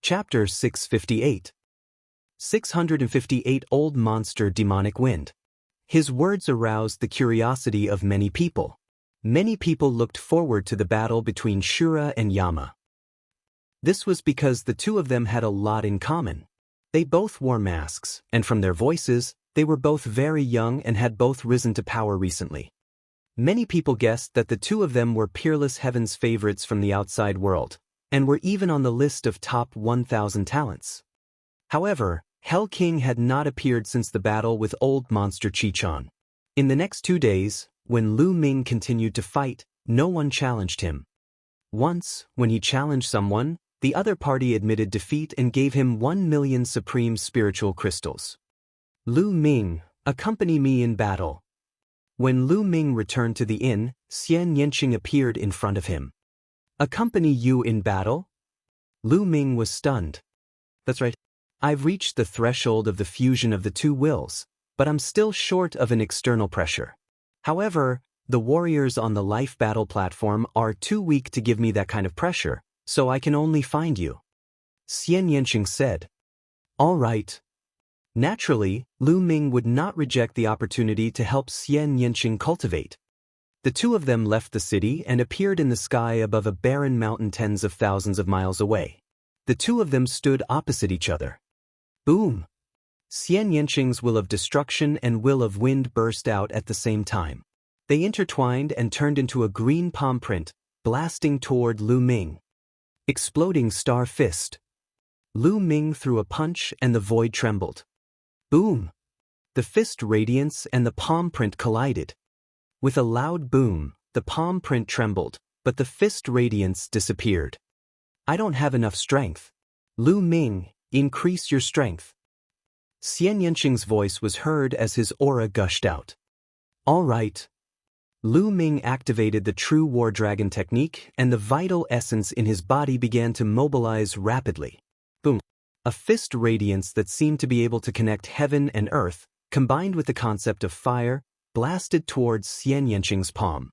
Chapter 658. 658 Old Monster Demonic Wind. His words aroused the curiosity of many people. Many people looked forward to the battle between Shura and Yama. This was because the two of them had a lot in common. They both wore masks, and from their voices, they were both very young and had both risen to power recently. Many people guessed that the two of them were Peerless Heaven's favorites from the outside world, and were even on the list of top 1,000 talents. However, Hell King had not appeared since the battle with Old Monster Chichon. In the next 2 days, when Lu Ming continued to fight, no one challenged him. Once, when he challenged someone, the other party admitted defeat and gave him 1 million supreme spiritual crystals. Lu Ming, accompany me in battle. When Lu Ming returned to the inn, Xian Yanqing appeared in front of him. Accompany you in battle? Lu Ming was stunned. That's right. I've reached the threshold of the fusion of the two wills, but I'm still short of an external pressure. However, the warriors on the life battle platform are too weak to give me that kind of pressure, so I can only find you. Xian Yanqing said. All right. Naturally, Lu Ming would not reject the opportunity to help Xian Yanqing cultivate. The two of them left the city and appeared in the sky above a barren mountain tens of thousands of miles away. The two of them stood opposite each other. Boom! Xian Yanqing's will of destruction and will of wind burst out at the same time. They intertwined and turned into a green palm print, blasting toward Lu Ming. Exploding Star Fist. Lu Ming threw a punch and the void trembled. Boom! The fist radiance and the palm print collided. With a loud boom, the palm print trembled, but the fist radiance disappeared. I don't have enough strength. Lu Ming, increase your strength. Xian Yanqing's voice was heard as his aura gushed out. All right. Lu Ming activated the true War Dragon technique and the vital essence in his body began to mobilize rapidly. Boom. A fist radiance that seemed to be able to connect heaven and earth, combined with the concept of fire, blasted towards Xian Yanqing's palm.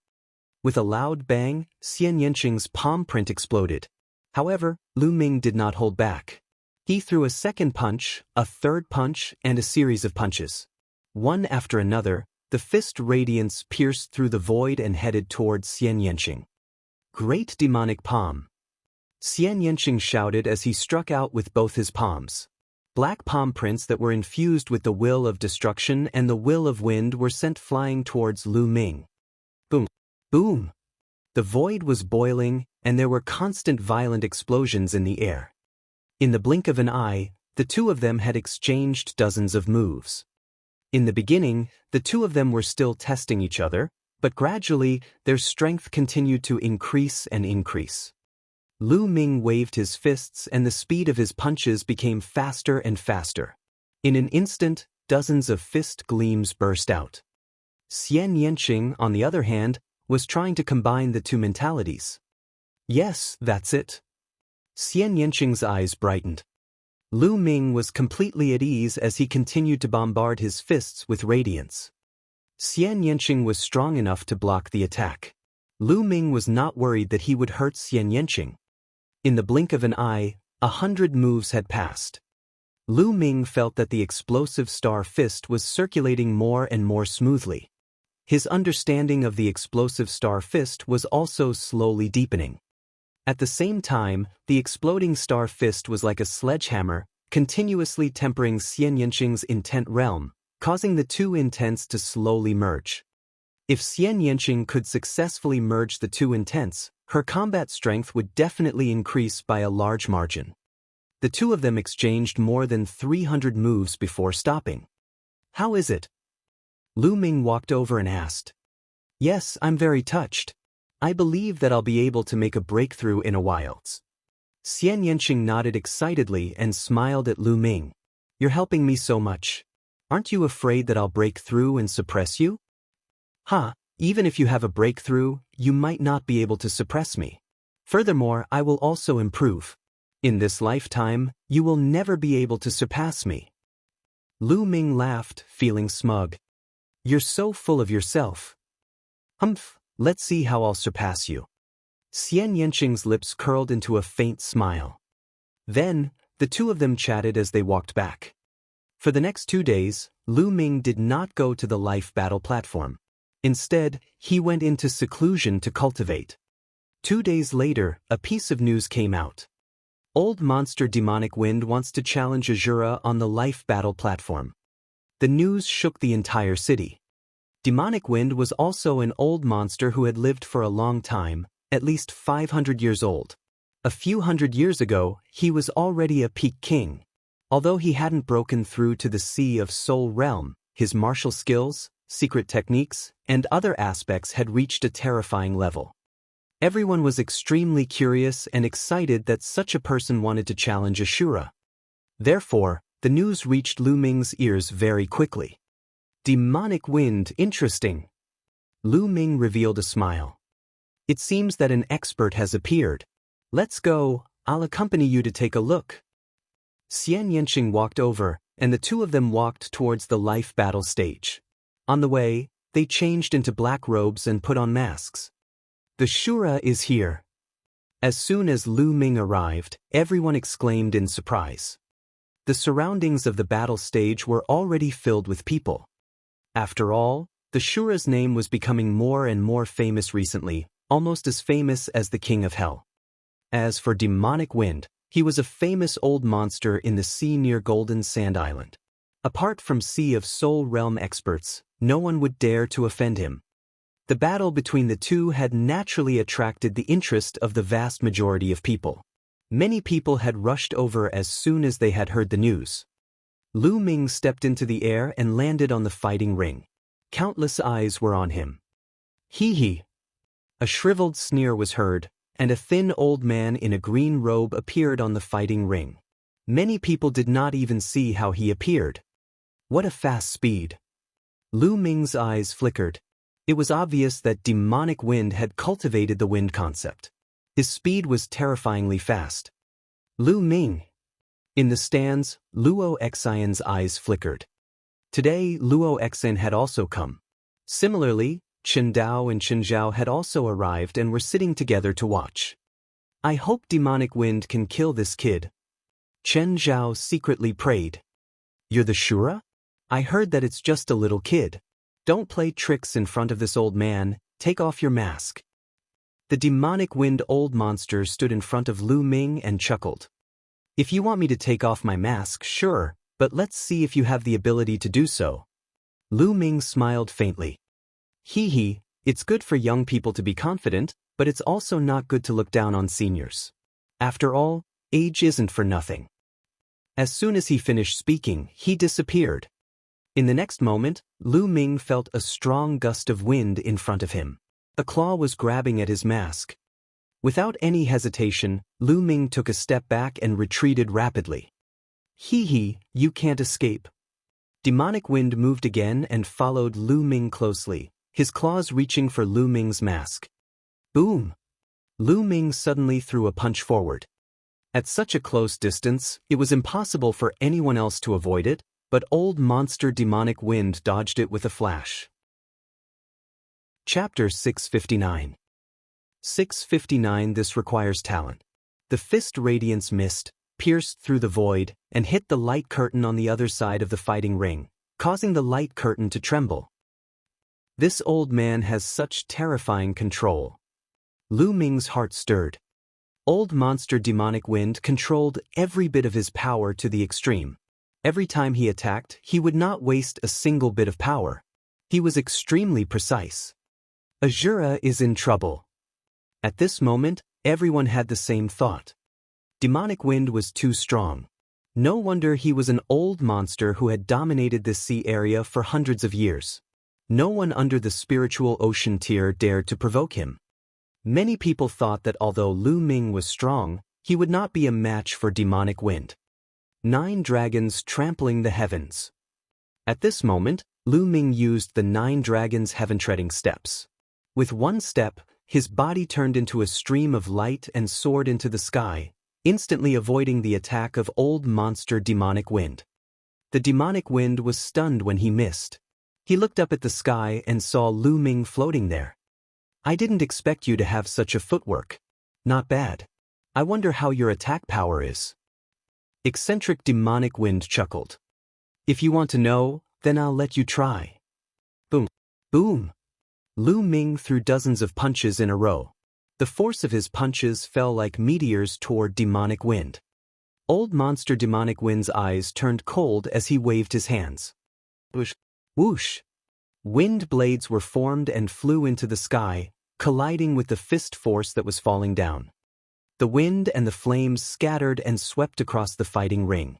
With a loud bang, Xian Yanqing's palm print exploded. However, Lu Ming did not hold back. He threw a second punch, a third punch, and a series of punches. One after another, the fist radiance pierced through the void and headed towards Xian Yanqing. Great demonic palm. Xian Yanqing shouted as he struck out with both his palms. Black palm prints that were infused with the will of destruction and the will of wind were sent flying towards Lu Ming. Boom! Boom! The void was boiling, and there were constant violent explosions in the air. In the blink of an eye, the two of them had exchanged dozens of moves. In the beginning, the two of them were still testing each other, but gradually, their strength continued to increase and increase. Lu Ming waved his fists and the speed of his punches became faster and faster. In an instant, dozens of fist gleams burst out. Xian Yanqing, on the other hand, was trying to combine the two mentalities. Yes, that's it. Xian Yanqing's eyes brightened. Lu Ming was completely at ease as he continued to bombard his fists with radiance. Xian Yanqing was strong enough to block the attack. Lu Ming was not worried that he would hurt Xian Yanqing. In the blink of an eye, 100 moves had passed. Lu Ming felt that the explosive star fist was circulating more and more smoothly. His understanding of the explosive star fist was also slowly deepening. At the same time, the exploding star fist was like a sledgehammer, continuously tempering Xian Yanqing's intent realm, causing the two intents to slowly merge. If Xian Yanqing could successfully merge the two intents, her combat strength would definitely increase by a large margin. The two of them exchanged more than 300 moves before stopping. How is it? Lu Ming walked over and asked. Yes, I'm very touched. I believe that I'll be able to make a breakthrough in a while. Xian Yanqing nodded excitedly and smiled at Lu Ming. You're helping me so much. Aren't you afraid that I'll break through and suppress you? Even if you have a breakthrough, you might not be able to suppress me. Furthermore, I will also improve. In this lifetime, you will never be able to surpass me. Lu Ming laughed, feeling smug. You're so full of yourself. Humph, let's see how I'll surpass you. Xian Yanqing's lips curled into a faint smile. Then, the two of them chatted as they walked back. For the next 2 days, Lu Ming did not go to the life battle platform. Instead, he went into seclusion to cultivate. 2 days later, a piece of news came out. Old monster Demonic Wind wants to challenge Azura on the life battle platform. The news shook the entire city. Demonic Wind was also an old monster who had lived for a long time, at least 500 years old. A few hundred years ago, he was already a peak king. Although he hadn't broken through to the Sea of Soul realm, his martial skills, secret techniques, and other aspects had reached a terrifying level. Everyone was extremely curious and excited that such a person wanted to challenge Ashura. Therefore, the news reached Lu Ming's ears very quickly. Demonic Wind, interesting. Lu Ming revealed a smile. It seems that an expert has appeared. Let's go, I'll accompany you to take a look. Xian Yanqing walked over, and the two of them walked towards the life battle stage. On the way, they changed into black robes and put on masks. The Shura is here. As soon as Lu Ming arrived, everyone exclaimed in surprise. The surroundings of the battle stage were already filled with people. After all, the Shura's name was becoming more and more famous recently, almost as famous as the King of Hell. As for Demonic Wind, he was a famous old monster in the sea near Golden Sand Island. Apart from Sea of Soul realm experts, no one would dare to offend him. The battle between the two had naturally attracted the interest of the vast majority of people. Many people had rushed over as soon as they had heard the news. Lu Ming stepped into the air and landed on the fighting ring. Countless eyes were on him. Hee hee. A shriveled sneer was heard, and a thin old man in a green robe appeared on the fighting ring. Many people did not even see how he appeared. What a fast speed. Lu Ming's eyes flickered. It was obvious that Demonic Wind had cultivated the wind concept. His speed was terrifyingly fast. Lu Ming. In the stands, Luo Xian's eyes flickered. Today, Luo Xian had also come. Similarly, Chen Dao and Chen Zhao had also arrived and were sitting together to watch. I hope Demonic Wind can kill this kid. Chen Zhao secretly prayed. You're the Shura? I heard that it's just a little kid. Don't play tricks in front of this old man, take off your mask. The Demonic Wind old monster stood in front of Lu Ming and chuckled. If you want me to take off my mask, sure, but let's see if you have the ability to do so. Lu Ming smiled faintly. Hee hee, it's good for young people to be confident, but it's also not good to look down on seniors. After all, age isn't for nothing. As soon as he finished speaking, he disappeared. In the next moment, Lu Ming felt a strong gust of wind in front of him. A claw was grabbing at his mask. Without any hesitation, Lu Ming took a step back and retreated rapidly. Hee hee, you can't escape. Demonic Wind moved again and followed Lu Ming closely, his claws reaching for Lu Ming's mask. Boom! Lu Ming suddenly threw a punch forward. At such a close distance, it was impossible for anyone else to avoid it, but old monster Demonic Wind dodged it with a flash. Chapter 659. 659. This requires talent. The fist radiance missed, pierced through the void, and hit the light curtain on the other side of the fighting ring, causing the light curtain to tremble. This old man has such terrifying control. Lu Ming's heart stirred. Old monster Demonic Wind controlled every bit of his power to the extreme. Every time he attacked, he would not waste a single bit of power. He was extremely precise. Azura is in trouble. At this moment, everyone had the same thought. Demonic Wind was too strong. No wonder he was an old monster who had dominated this sea area for hundreds of years. No one under the spiritual ocean tier dared to provoke him. Many people thought that although Lu Ming was strong, he would not be a match for Demonic Wind. 9 dragons trampling the heavens. At this moment, Lu Ming used the 9 dragons' heaven-treading steps. With one step, his body turned into a stream of light and soared into the sky, instantly avoiding the attack of old monster Demonic Wind. The Demonic Wind was stunned when he missed. He looked up at the sky and saw Lu Ming floating there. I didn't expect you to have such a footwork. Not bad. I wonder how your attack power is. Eccentric demonic wind chuckled. If you want to know, then I'll let you try. Boom. Boom. Lu Ming threw dozens of punches in a row. The force of his punches fell like meteors toward demonic wind. Old monster demonic wind's eyes turned cold as he waved his hands. Whoosh. Whoosh. Wind blades were formed and flew into the sky, colliding with the fist force that was falling down. The wind and the flames scattered and swept across the fighting ring.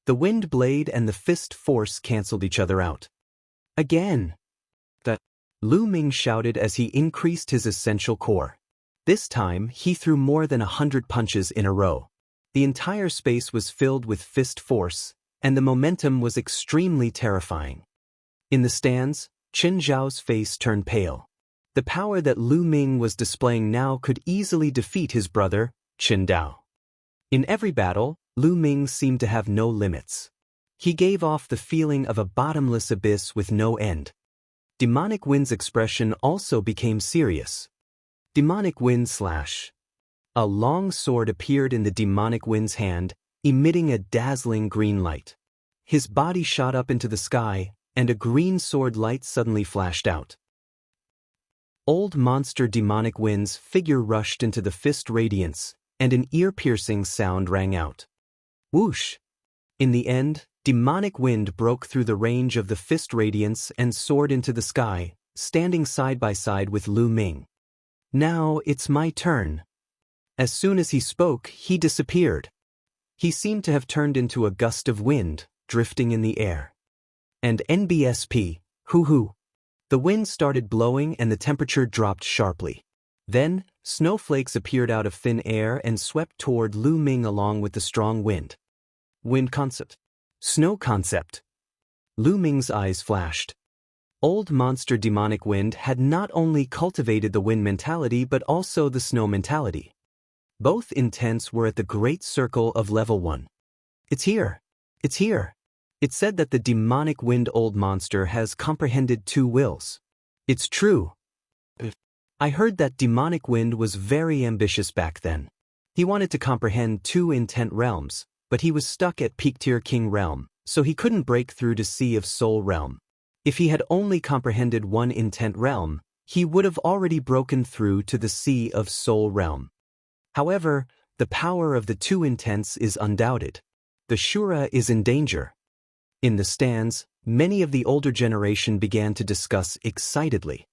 The wind blade and the fist force canceled each other out. Again! Lu Ming shouted as he increased his essential core. This time, he threw more than 100 punches in a row. The entire space was filled with fist force, and the momentum was extremely terrifying. In the stands, Qin Zhao's face turned pale. The power that Lu Ming was displaying now could easily defeat his brother, Qin Dao. In every battle, Lu Ming seemed to have no limits. He gave off the feeling of a bottomless abyss with no end. Demonic Wind's expression also became serious. Demonic Wind slash. A long sword appeared in the Demonic Wind's hand, emitting a dazzling green light. His body shot up into the sky, and a green sword light suddenly flashed out. Old monster Demonic Wind's figure rushed into the fist radiance, and an ear-piercing sound rang out. Whoosh! In the end, Demonic Wind broke through the range of the fist radiance and soared into the sky, standing side by side with Lu Ming. Now it's my turn. As soon as he spoke, he disappeared. He seemed to have turned into a gust of wind, drifting in the air. And NBSP, hoo-hoo. The wind started blowing and the temperature dropped sharply. Then, snowflakes appeared out of thin air and swept toward Lu Ming along with the strong wind. Wind concept. Snow concept. Lu Ming's eyes flashed. Old monster Demonic Wind had not only cultivated the wind mentality but also the snow mentality. Both intents were at the great circle of level 1. It's here. It's here. It said that the Demonic Wind old monster has comprehended 2 wills. It's true. I heard that Demonic Wind was very ambitious back then. He wanted to comprehend 2 intent realms, but he was stuck at Peak Tier King Realm, so he couldn't break through to Sea of Soul Realm. If he had only comprehended 1 intent realm, he would have already broken through to the Sea of Soul Realm. However, the power of the 2 intents is undoubted. The Shura is in danger. In the stands, many of the older generation began to discuss excitedly.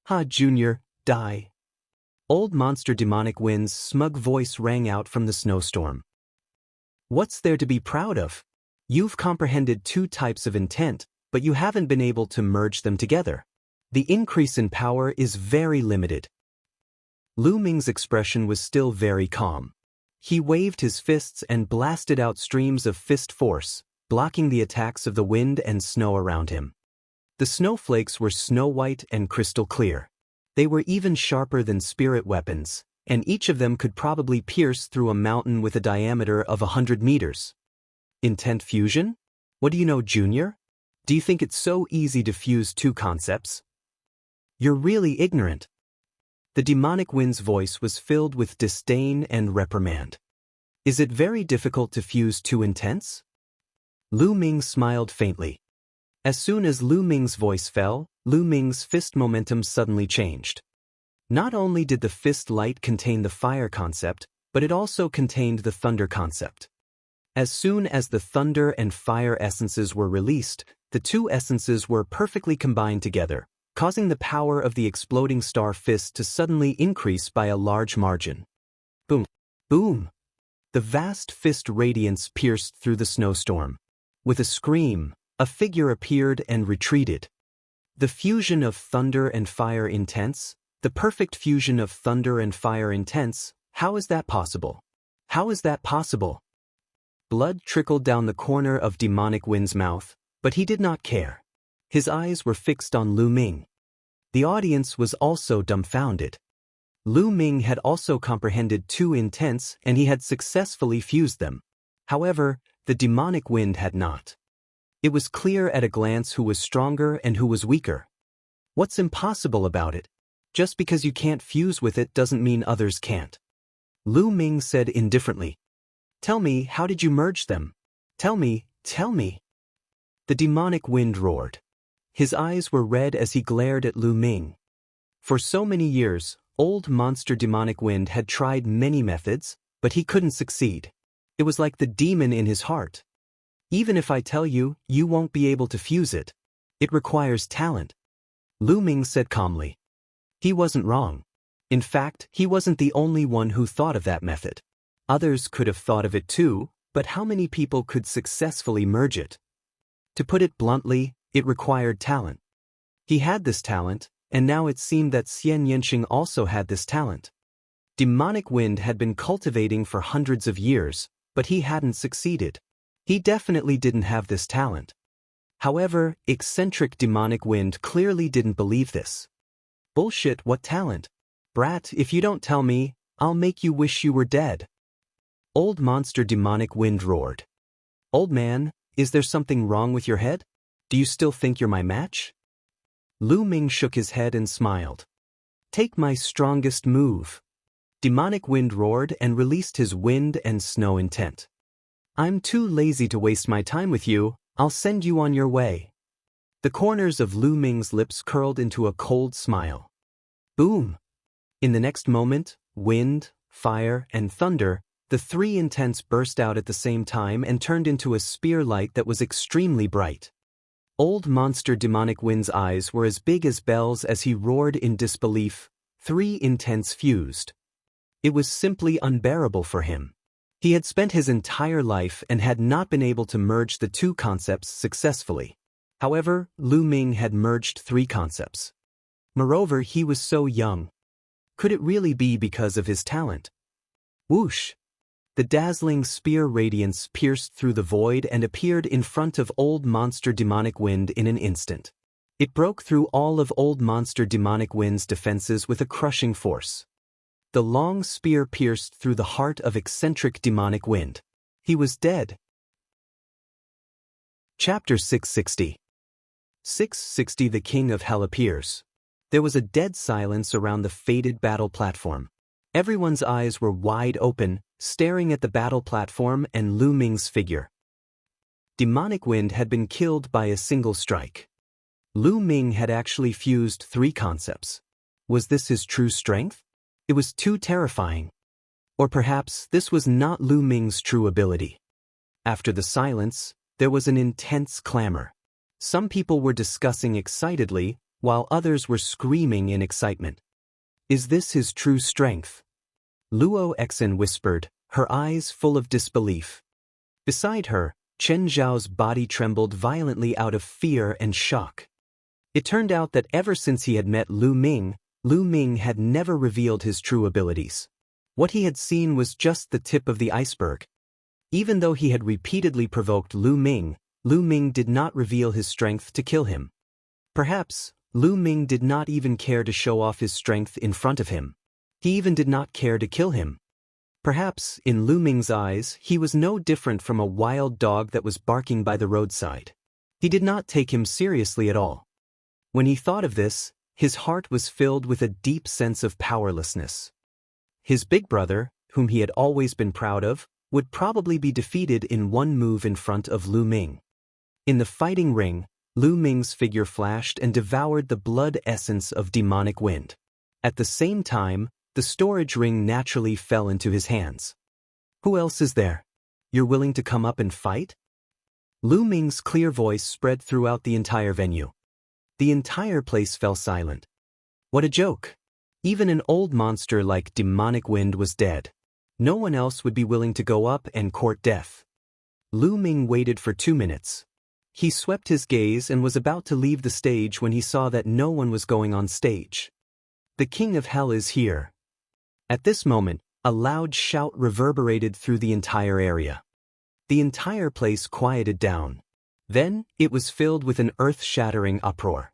Ha, Junior, die. Old monster Demonic Wind's smug voice rang out from the snowstorm. What's there to be proud of? You've comprehended 2 types of intent, but you haven't been able to merge them together. The increase in power is very limited. Lu Ming's expression was still very calm. He waved his fists and blasted out streams of fist force, blocking the attacks of the wind and snow around him. The snowflakes were snow-white and crystal clear. They were even sharper than spirit weapons, and each of them could probably pierce through a mountain with a diameter of 100 meters. Intent fusion? What do you know, Junior? Do you think it's so easy to fuse 2 concepts? You're really ignorant. The Demonic Wind's voice was filled with disdain and reprimand. Is it very difficult to fuse 2 intents? Lu Ming smiled faintly. As soon as Lu Ming's voice fell, Lu Ming's fist momentum suddenly changed. Not only did the fist light contain the fire concept, but it also contained the thunder concept. As soon as the thunder and fire essences were released, the 2 essences were perfectly combined together, causing the power of the exploding star fist to suddenly increase by a large margin. Boom! Boom! The vast fist radiance pierced through the snowstorm. With a scream, a figure appeared and retreated. The fusion of thunder and fire intents? The perfect fusion of thunder and fire intents, how is that possible? How is that possible? Blood trickled down the corner of Demonic Wind's mouth, but he did not care. His eyes were fixed on Lu Ming. The audience was also dumbfounded. Lu Ming had also comprehended 2 intents and he had successfully fused them. However, the Demonic Wind had not. It was clear at a glance who was stronger and who was weaker. What's impossible about it? Just because you can't fuse with it doesn't mean others can't. Lu Ming said indifferently. Tell me, how did you merge them? Tell me, tell me. The demonic wind roared. His eyes were red as he glared at Lu Ming. For so many years, old monster demonic wind had tried many methods, but he couldn't succeed. It was like the demon in his heart. Even if I tell you, you won't be able to fuse it. It requires talent. Lu Ming said calmly. He wasn't wrong. In fact, he wasn't the only one who thought of that method. Others could have thought of it too, but how many people could successfully merge it? To put it bluntly, it required talent. He had this talent, and now it seemed that Xian Yanqing also had this talent. Demonic wind had been cultivating for hundreds of years, but he hadn't succeeded. He definitely didn't have this talent. However, eccentric demonic wind clearly didn't believe this. Bullshit, what talent? Brat, if you don't tell me, I'll make you wish you were dead. Old monster demonic wind roared. Old man, is there something wrong with your head? Do you still think you're my match? Lu Ming shook his head and smiled. Take my strongest move. Demonic wind roared and released his wind and snow intent. I'm too lazy to waste my time with you, I'll send you on your way. The corners of Lu Ming's lips curled into a cold smile. Boom! In the next moment, wind, fire, and thunder, the three intents burst out at the same time and turned into a spear light that was extremely bright. Old monster demonic wind's eyes were as big as bells as he roared in disbelief. Three intents fused. It was simply unbearable for him. He had spent his entire life and had not been able to merge the two concepts successfully. However, Lu Ming had merged three concepts. Moreover, he was so young. Could it really be because of his talent? Whoosh! The dazzling spear radiance pierced through the void and appeared in front of old monster demonic wind in an instant. It broke through all of old monster demonic wind's defenses with a crushing force. The long spear pierced through the heart of eccentric demonic wind. He was dead. Chapter 660. 660 The King of Hell appears. There was a dead silence around the fated battle platform. Everyone's eyes were wide open, staring at the battle platform and Lu Ming's figure. Demonic wind had been killed by a single strike. Lu Ming had actually fused three concepts. Was this his true strength? It was too terrifying. Or perhaps this was not Lu Ming's true ability. After the silence, there was an intense clamor. Some people were discussing excitedly, while others were screaming in excitement. Is this his true strength? Luo Exen whispered, her eyes full of disbelief. Beside her, Chen Zhao's body trembled violently out of fear and shock. It turned out that ever since he had met Lu Ming had never revealed his true abilities. What he had seen was just the tip of the iceberg. Even though he had repeatedly provoked Lu Ming did not reveal his strength to kill him. Perhaps, Lu Ming did not even care to show off his strength in front of him. He even did not care to kill him. Perhaps, in Lu Ming's eyes, he was no different from a wild dog that was barking by the roadside. He did not take him seriously at all. When he thought of this, his heart was filled with a deep sense of powerlessness. His big brother, whom he had always been proud of, would probably be defeated in one move in front of Lu Ming. In the fighting ring, Lu Ming's figure flashed and devoured the blood essence of demonic wind. At the same time, the storage ring naturally fell into his hands. Who else is there? You're willing to come up and fight? Lu Ming's clear voice spread throughout the entire venue. The entire place fell silent. What a joke! Even an old monster like demonic wind was dead. No one else would be willing to go up and court death. Lu Ming waited for 2 minutes. He swept his gaze and was about to leave the stage when he saw that no one was going on stage. The King of Hell is here. At this moment, a loud shout reverberated through the entire area. The entire place quieted down. Then, it was filled with an earth-shattering uproar.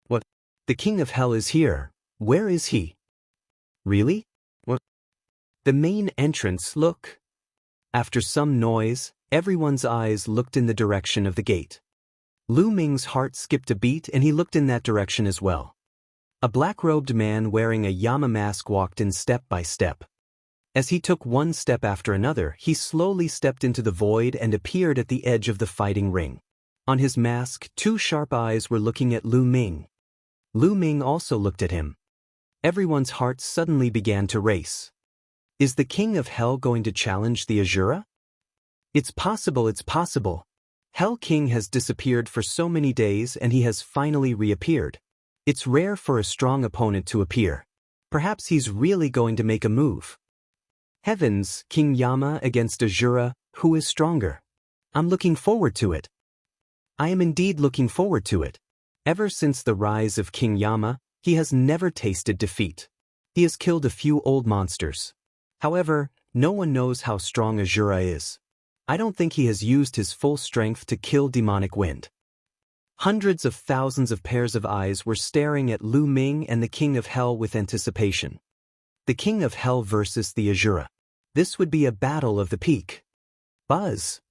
What? The King of Hell is here. Where is he? Really? What? The main entrance, look. After some noise, everyone's eyes looked in the direction of the gate. Lu Ming's heart skipped a beat and he looked in that direction as well. A black-robed man wearing a Yama mask walked in step by step. As he took one step after another, he slowly stepped into the void and appeared at the edge of the fighting ring. On his mask, two sharp eyes were looking at Lu Ming. Lu Ming also looked at him. Everyone's heart suddenly began to race. Is the King of Hell going to challenge the Asura? It's possible, it's possible. Hell King has disappeared for so many days and he has finally reappeared. It's rare for a strong opponent to appear. Perhaps he's really going to make a move. Heavens, King Yama against Asura, who is stronger? I'm looking forward to it. I am indeed looking forward to it. Ever since the rise of King Yama, he has never tasted defeat. He has killed a few old monsters. However, no one knows how strong Asura is. I don't think he has used his full strength to kill demonic wind. Hundreds of thousands of pairs of eyes were staring at Lu Ming and the King of Hell with anticipation. The King of Hell versus the Asura. This would be a battle of the peak. Buzz!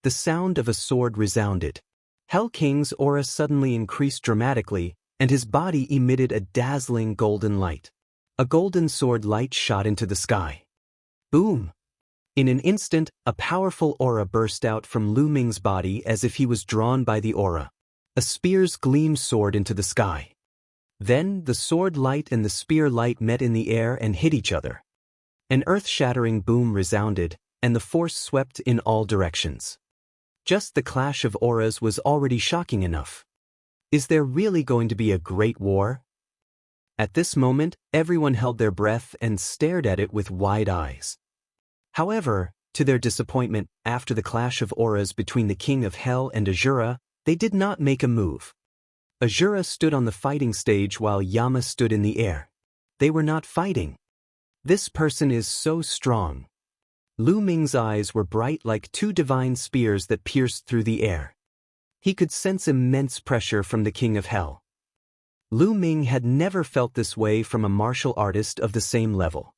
The sound of a sword resounded. Hell King's aura suddenly increased dramatically, and his body emitted a dazzling golden light. A golden sword light shot into the sky. Boom! In an instant, a powerful aura burst out from Lu Ming's body as if he was drawn by the aura. A spear's gleam soared into the sky. Then, the sword light and the spear light met in the air and hit each other. An earth-shattering boom resounded, and the force swept in all directions. Just the clash of auras was already shocking enough. Is there really going to be a great war? At this moment, everyone held their breath and stared at it with wide eyes. However, to their disappointment, after the clash of auras between the King of Hell and Asura, they did not make a move. Asura stood on the fighting stage while Yama stood in the air. They were not fighting. This person is so strong. Lu Ming's eyes were bright like two divine spears that pierced through the air. He could sense immense pressure from the King of Hell. Lu Ming had never felt this way from a martial artist of the same level.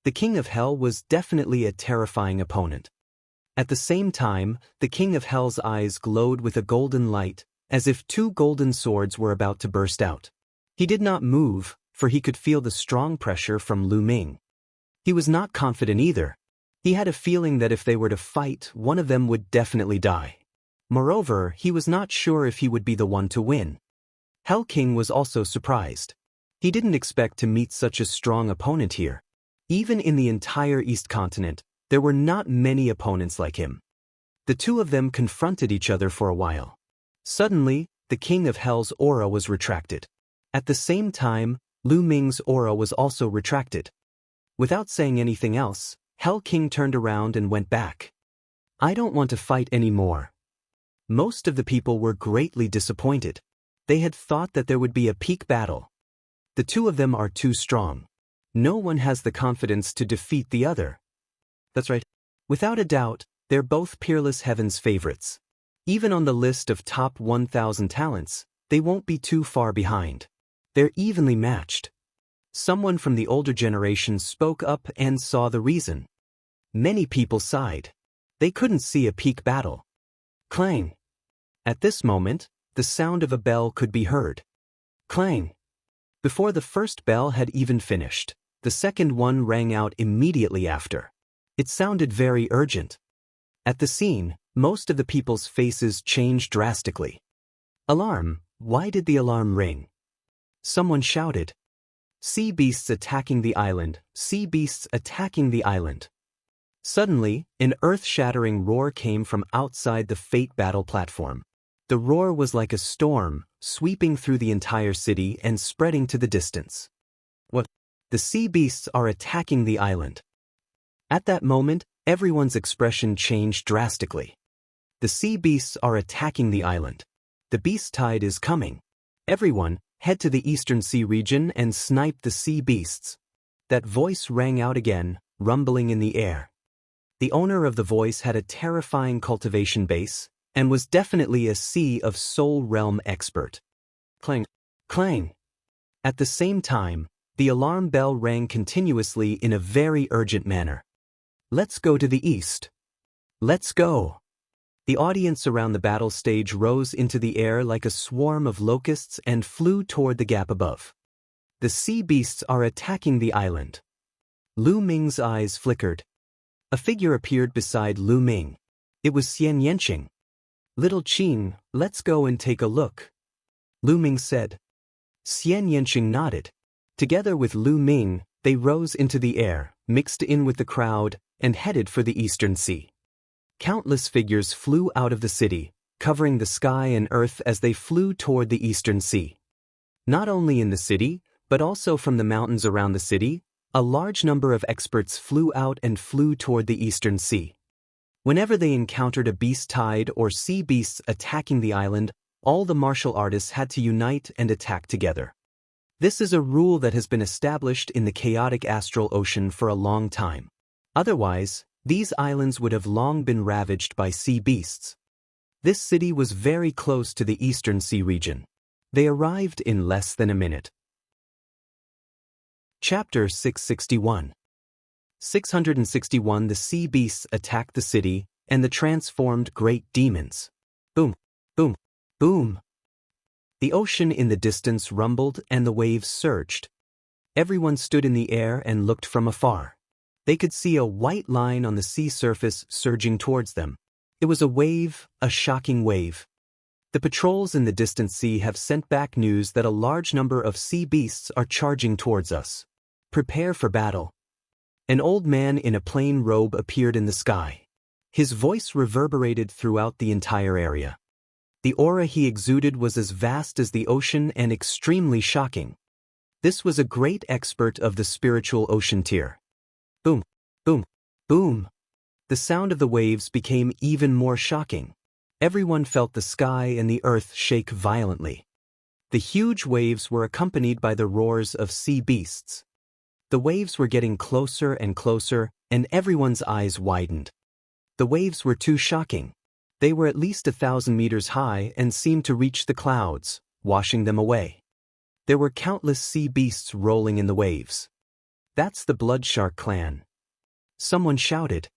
The King of Hell was definitely a terrifying opponent. At the same time, the King of Hell's eyes glowed with a golden light, as if two golden swords were about to burst out. He did not move, for he could feel the strong pressure from Lu Ming. He was not confident either. He had a feeling that if they were to fight, one of them would definitely die. Moreover, he was not sure if he would be the one to win. Hell King was also surprised. He didn't expect to meet such a strong opponent here. Even in the entire East Continent, there were not many opponents like him. The two of them confronted each other for a while. Suddenly, the King of Hell's aura was retracted. At the same time, Lu Ming's aura was also retracted. Without saying anything else, Hell King turned around and went back. I don't want to fight anymore. Most of the people were greatly disappointed. They had thought that there would be a peak battle. The two of them are too strong. No one has the confidence to defeat the other. That's right. Without a doubt, they're both Peerless Heaven's favorites. Even on the list of top 1,000 talents, they won't be too far behind. They're evenly matched. Someone from the older generation spoke up and saw the reason. Many people sighed. They couldn't see a peak battle. Clang. At this moment, the sound of a bell could be heard. Clang. Before the first bell had even finished, the second one rang out immediately after. It sounded very urgent. At the scene, most of the people's faces changed drastically. Alarm! Why did the alarm ring? Someone shouted. Sea beasts attacking the island, sea beasts attacking the island. Suddenly, an earth-shattering roar came from outside the Fate battle platform. The roar was like a storm, sweeping through the entire city and spreading to the distance. What? The sea beasts are attacking the island. At that moment, everyone's expression changed drastically. The sea beasts are attacking the island. The beast tide is coming. Everyone, head to the Eastern Sea region and snipe the sea beasts. That voice rang out again, rumbling in the air. The owner of the voice had a terrifying cultivation base, and was definitely a Sea of Soul Realm expert. Clang, clang. At the same time, the alarm bell rang continuously in a very urgent manner. Let's go to the east. Let's go. The audience around the battle stage rose into the air like a swarm of locusts and flew toward the gap above. The sea beasts are attacking the island. Lu Ming's eyes flickered. A figure appeared beside Lu Ming. It was Xian Yanqing. Little Qing, let's go and take a look, Lu Ming said. Xian Yanqing nodded. Together with Lu Ming, they rose into the air, mixed in with the crowd, and headed for the Eastern Sea. Countless figures flew out of the city, covering the sky and earth as they flew toward the Eastern Sea. Not only in the city, but also from the mountains around the city, a large number of experts flew out and flew toward the Eastern Sea. Whenever they encountered a beast tide or sea beasts attacking the island, all the martial artists had to unite and attack together. This is a rule that has been established in the chaotic astral ocean for a long time. Otherwise, these islands would have long been ravaged by sea beasts. This city was very close to the Eastern Sea region. They arrived in less than a minute. Chapter 661. 661 The sea beasts attacked the city, and the transformed great demons. Boom, boom, boom. The ocean in the distance rumbled and the waves surged. Everyone stood in the air and looked from afar. They could see a white line on the sea surface surging towards them. It was a wave, a shocking wave. The patrols in the distant sea have sent back news that a large number of sea beasts are charging towards us. Prepare for battle. An old man in a plain robe appeared in the sky. His voice reverberated throughout the entire area. The aura he exuded was as vast as the ocean and extremely shocking. This was a great expert of the spiritual ocean tier. Boom, boom, boom. The sound of the waves became even more shocking. Everyone felt the sky and the earth shake violently. The huge waves were accompanied by the roars of sea beasts. The waves were getting closer and closer, and everyone's eyes widened. The waves were too shocking. They were at least 1,000 meters high and seemed to reach the clouds, washing them away. There were countless sea beasts rolling in the waves. That's the Blood Shark clan. Someone shouted.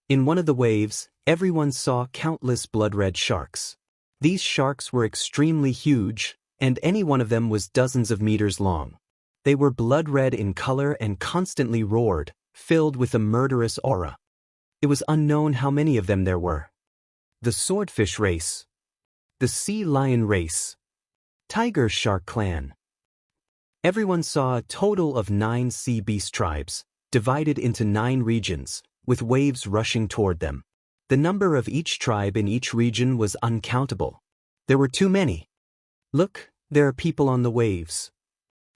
In one of the waves, everyone saw countless blood-red sharks. These sharks were extremely huge, and any one of them was dozens of meters long. They were blood-red in color and constantly roared, filled with a murderous aura. It was unknown how many of them there were. The Swordfish Race. The Sea Lion Race. Tiger Shark Clan. Everyone saw a total of 9 sea beast tribes, divided into 9 regions, with waves rushing toward them. The number of each tribe in each region was uncountable. There were too many. Look, there are people on the waves.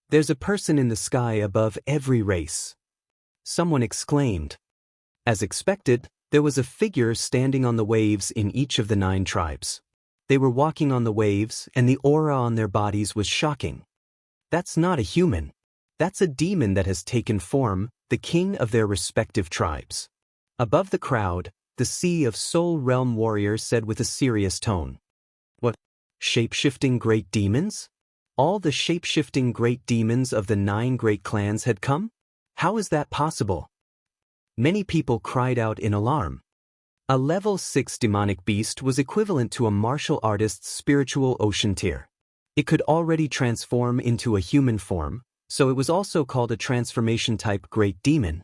There's a person in the sky above every race. Someone exclaimed. As expected, there was a figure standing on the waves in each of the 9 tribes. They were walking on the waves, and the aura on their bodies was shocking. That's not a human. That's a demon that has taken form, the king of their respective tribes. Above the crowd, the Sea of Soul Realm warrior said with a serious tone. What? Shape-shifting great demons? All the shape-shifting great demons of the 9 great clans had come? How is that possible? Many people cried out in alarm. A level 6 demonic beast was equivalent to a martial artist's spiritual ocean tier. It could already transform into a human form, so it was also called a transformation-type great demon.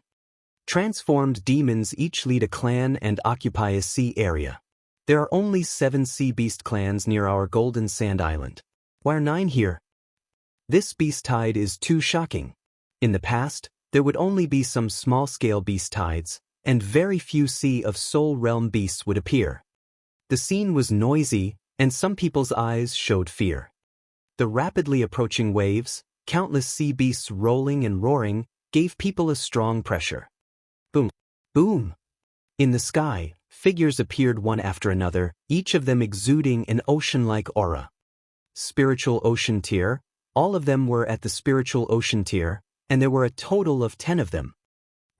Transformed demons each lead a clan and occupy a sea area. There are only 7 sea beast clans near our Golden Sand Island. Why are 9 here? This beast tide is too shocking. In the past, there would only be some small-scale beast tides, and very few Sea of Soul Realm beasts would appear. The scene was noisy, and some people's eyes showed fear. The rapidly approaching waves, countless sea beasts rolling and roaring, gave people a strong pressure. Boom, boom. In the sky, figures appeared one after another, each of them exuding an ocean-like aura. Spiritual ocean tier. All of them were at the spiritual ocean tier, and there were a total of 10 of them.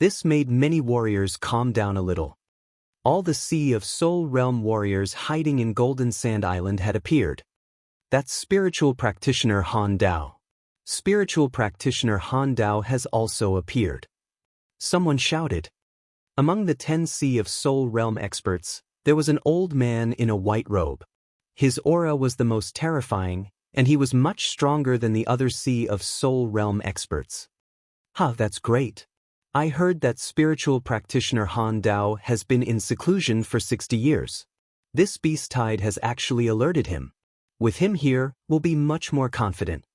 This made many warriors calm down a little. All the Sea of Soul Realm warriors hiding in Golden Sand Island had appeared. That's Spiritual Practitioner Han Dao. Spiritual Practitioner Han Dao has also appeared. Someone shouted. Among the 10 Sea of Soul Realm experts, there was an old man in a white robe. His aura was the most terrifying, and he was much stronger than the other Sea of Soul Realm experts. That's great. I heard that spiritual practitioner Han Dao has been in seclusion for 60 years. This beast tide has actually alerted him. With him here, we'll be much more confident.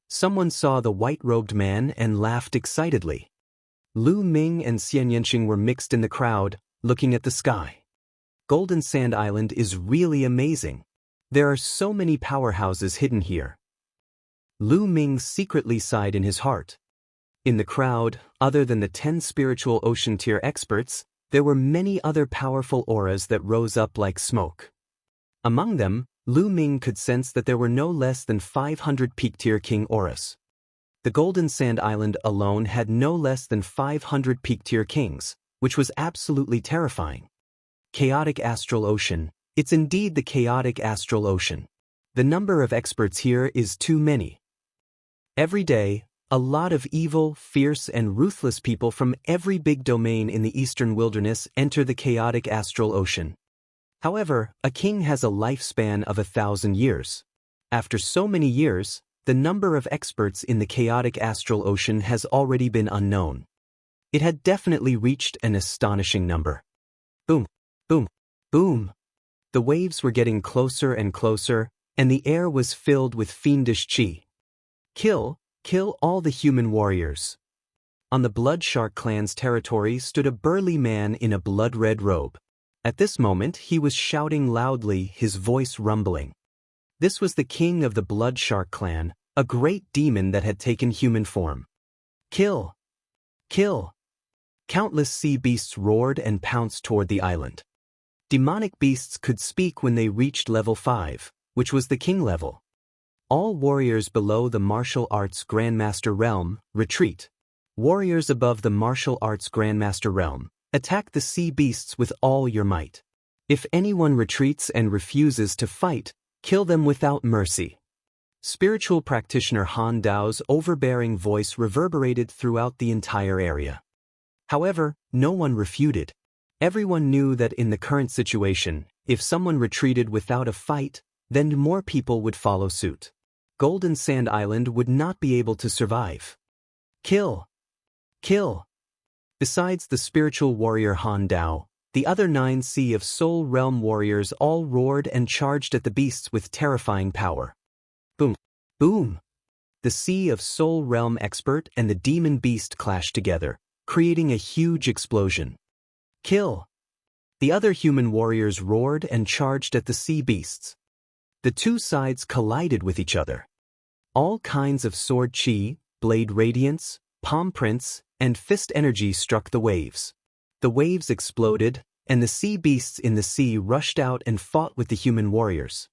Someone saw the white-robed man and laughed excitedly. Lu Ming and Xian Yanqing were mixed in the crowd, looking at the sky. Golden Sand Island is really amazing. There are so many powerhouses hidden here. Lu Ming secretly sighed in his heart. In the crowd, other than the 10 spiritual ocean tier experts, there were many other powerful auras that rose up like smoke. Among them, Lu Ming could sense that there were no less than 500 peak tier king auras. The Golden Sand Island alone had no less than 500 peak tier kings, which was absolutely terrifying. Chaotic Astral Ocean, it's indeed the chaotic astral ocean. The number of experts here is too many. Every day, a lot of evil, fierce, and ruthless people from every big domain in the eastern wilderness enter the chaotic astral ocean. However, a king has a lifespan of 1,000 years. After so many years, the number of experts in the chaotic astral ocean has already been unknown. It had definitely reached an astonishing number. Boom, boom, boom. The waves were getting closer and closer, and the air was filled with fiendish chi. Kill all the human warriors. On the Blood Shark clan's territory stood a burly man in a blood-red robe. At this moment, he was shouting loudly, his voice rumbling. This was the king of the Blood Shark clan, a great demon that had taken human form. Kill! Kill! Countless sea beasts roared and pounced toward the island. Demonic beasts could speak when they reached level 5, which was the king level. All warriors below the martial arts Grandmaster realm, retreat. Warriors above the martial arts Grandmaster realm, attack the sea beasts with all your might. If anyone retreats and refuses to fight, kill them without mercy. Spiritual practitioner Han Dao's overbearing voice reverberated throughout the entire area. However, no one refuted. Everyone knew that in the current situation, if someone retreated without a fight, then more people would follow suit. Golden Sand Island would not be able to survive. Kill! Kill! Besides the spiritual warrior Han Dao, the other 9 Sea of Soul Realm warriors all roared and charged at the beasts with terrifying power. Boom! Boom! The Sea of Soul Realm expert and the demon beast clashed together, creating a huge explosion. Kill! The other human warriors roared and charged at the sea beasts. The two sides collided with each other. All kinds of sword chi, blade radiance, palm prints, and fist energy struck the waves. The waves exploded, and the sea beasts in the sea rushed out and fought with the human warriors.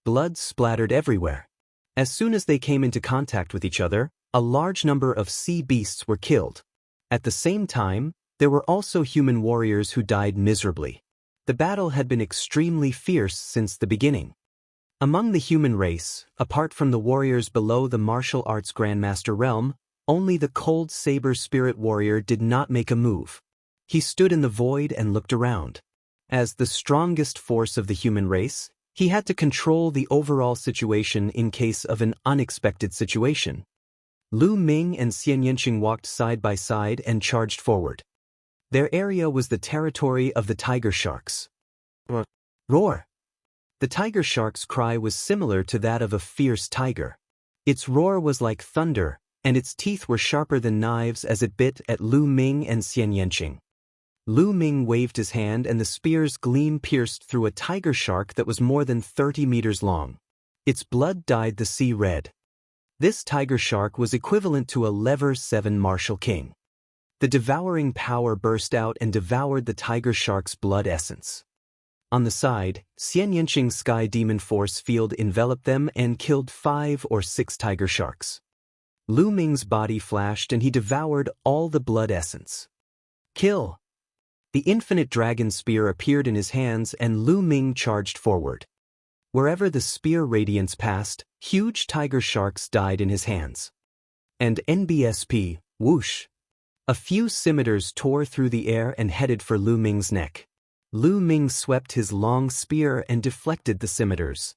Blood splattered everywhere. As soon as they came into contact with each other, a large number of sea beasts were killed. At the same time, there were also human warriors who died miserably. The battle had been extremely fierce since the beginning. Among the human race, apart from the warriors below the martial arts Grandmaster realm, only the cold saber spirit warrior did not make a move. He stood in the void and looked around. As the strongest force of the human race, he had to control the overall situation in case of an unexpected situation. Lu Ming and Xian Yanqing walked side by side and charged forward. Their area was the territory of the tiger sharks. Roar! The tiger shark's cry was similar to that of a fierce tiger. Its roar was like thunder, and its teeth were sharper than knives as it bit at Lu Ming and Xian Yanqing. Lu Ming waved his hand and the spear's gleam pierced through a tiger shark that was more than 30 meters long. Its blood dyed the sea red. This tiger shark was equivalent to a level 7 martial king. The devouring power burst out and devoured the tiger shark's blood essence. On the side, Xian Yanqing's sky demon force field enveloped them and killed 5 or 6 tiger sharks. Lu Ming's body flashed and he devoured all the blood essence. Kill! The infinite dragon spear appeared in his hands and Lu Ming charged forward. Wherever the spear radiance passed, huge tiger sharks died in his hands. And NBSP, whoosh! A few scimitars tore through the air and headed for Lu Ming's neck. Lu Ming swept his long spear and deflected the scimitars.